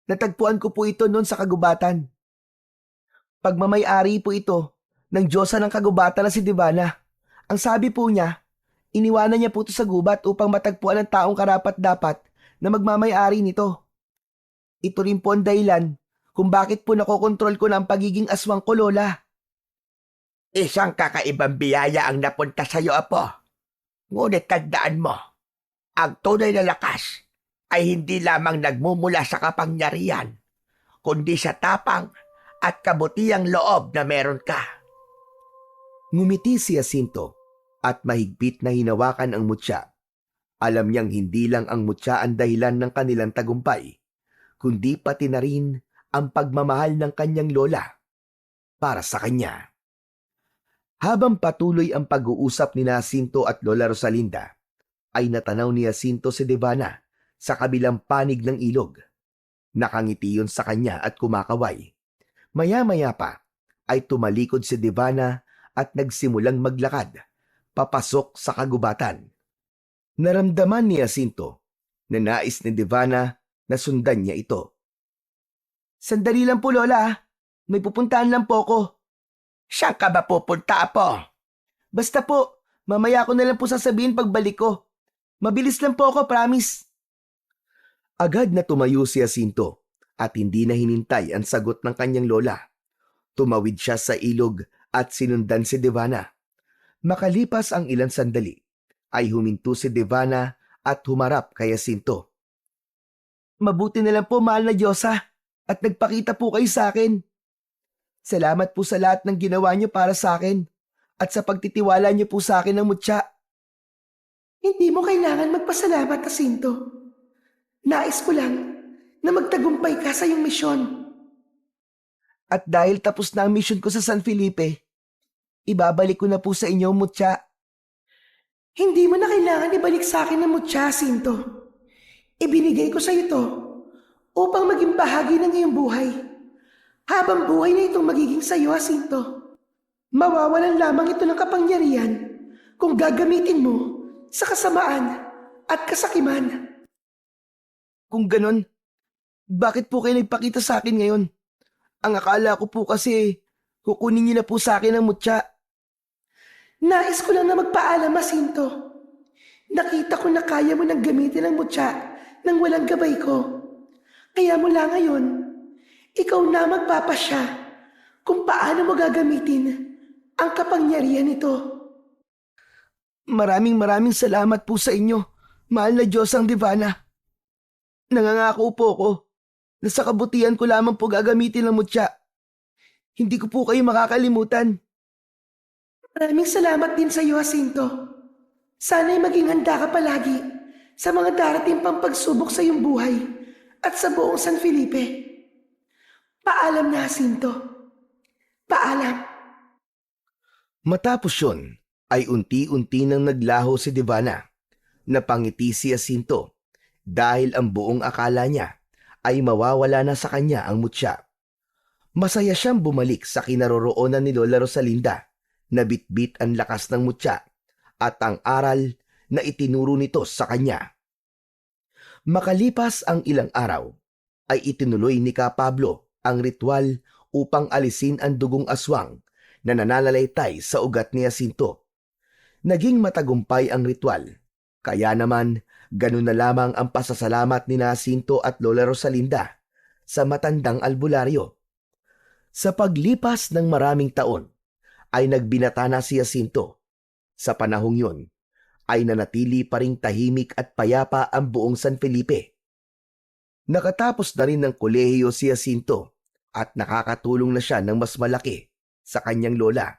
Speaker 1: Natagpuan ko po ito noon sa kagubatan. Pagmamay-ari po ito ng Diyosa ng kagubatan na si Divana. Ang sabi po niya, iniwanan niya po ito sa gubat upang matagpuan ng taong karapat-dapat na magmamay-ari nito. Ito rin po ang dahilan kung bakit po nakokontrol ko na ang pagiging aswang ko, Lola.
Speaker 2: Isang kakaibang biyaya ang napunta sa iyo, Apo. Ngunit tandaan mo, ang tunay na lakas ay hindi lamang nagmumula sa kapangyarihan, kundi sa tapang at kabutiang loob na meron ka.
Speaker 3: Ngumiti si Jacinto at mahigpit na hinawakan ang mutya. Alam niyang hindi lang ang mutya ang dahilan ng kanilang tagumpay, kundi pati na rin ang pagmamahal ng kanyang lola para sa kanya. Habang patuloy ang pag-uusap ni Jacinto at Lola Rosalinda, ay natanaw ni Jacinto si Divana sa kabilang panig ng ilog. Nakangiti yun sa kanya at kumakaway. Maya-maya pa ay tumalikod si Devana at nagsimulang maglakad papasok sa kagubatan. Naramdaman ni Jacinto na nais ni Devana na sundan niya ito.
Speaker 1: Sandali lang po, Lola. May pupuntahan lang po ako.
Speaker 2: Saan ka ba pupunta, Apo?
Speaker 1: Basta po, mamaya ko na lang po sasabihin pagbalik ko. Mabilis lang po ako, promise.
Speaker 3: Agad na tumayo si Jacinto at hindi na hinintay ang sagot ng kanyang lola. Tumawid siya sa ilog at sinundan si Devana. Makalipas ang ilang sandali, ay huminto si Devana at humarap kay Jacinto.
Speaker 1: Mabuti na lang po, mahal na Diyosa, at nagpakita po kayo sa akin. Salamat po sa lahat ng ginawa niyo para sa akin at sa pagtitiwala niyo po sa akin ng mutya.
Speaker 5: Hindi mo kailangan magpasalamat, Jacinto. Nais ko lang na magtagumpay ka sa iyong misyon.
Speaker 1: At dahil tapos na ang mission ko sa San Felipe, ibabalik ko na po sa inyo, mutya.
Speaker 5: Hindi mo na kailangan ibalik sa akin ang mutya, Jacinto. Ibinigay ko sa iyo to upang maging bahagi ng iyong buhay. Habang buhay na itong magiging sa iyo, Jacinto, mawawalan lamang ito ng kapangyarihan kung gagamitin mo sa kasamaan at kasakiman.
Speaker 1: Kung ganon, bakit po kayo nagpakita sa akin ngayon? Ang akala ko po kasi kukunin niyo na po sa akin ang mutya.
Speaker 5: Nais ko lang na magpaalam, Jacinto. Nakita ko na kaya mo nang gamitin ang mutya nang walang gabay ko. Kaya mula ngayon, ikaw na magpapasya kung paano mo gagamitin ang kapangyarihan nito.
Speaker 1: Maraming salamat po sa inyo, mahal na Diyosang Devana. Nangangako po ako na sa kabutihan ko lamang po gagamitin ang mutya. Hindi ko po kayo makakalimutan.
Speaker 5: Maraming salamat din sa iyo, Jacinto. Sana'y maging handa ka palagi sa mga darating pang pagsubok sa iyong buhay at sa buong San Felipe. Paalam na, Jacinto. Paalam.
Speaker 3: Matapos yun, ay unti-unti nang naglaho si Devana. Napangiti si Jacinto dahil ang buong akala niya ay mawawala na sa kanya ang mutya. Masaya siyang bumalik sa kinaroroonan ni Lola Rosalinda na bitbit ang lakas ng mutya at ang aral na itinuro nito sa kanya. Makalipas ang ilang araw, ay itinuloy ni Ka Pablo ang ritual upang alisin ang dugong aswang na nananalaytay sa ugat ni Jacinto. Naging matagumpay ang ritual, kaya naman ganun na lamang ang pasasalamat ni Jacinto at Lola Rosalinda sa matandang albularyo. Sa paglipas ng maraming taon, ay nagbinata na si Jacinto. Sa panahong yun, ay nanatili pa ring tahimik at payapa ang buong San Felipe. Nakatapos na rin ng kolehiyo si Jacinto at nakakatulong na siya ng mas malaki sa kanyang lola.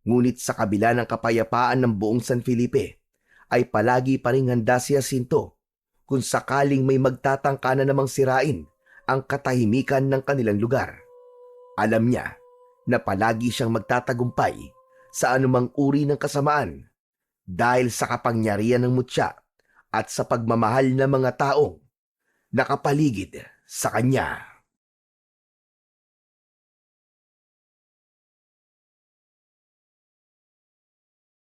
Speaker 3: Ngunit sa kabila ng kapayapaan ng buong San Felipe, ay palagi pa ring handa si Jacinto kung sakaling may magtatangka na namang sirain ang katahimikan ng kanilang lugar. Alam niya na palagi siyang magtatagumpay sa anumang uri ng kasamaan dahil sa kapangyarihan ng mutya at sa pagmamahal ng mga taong nakapaligid sa kanya.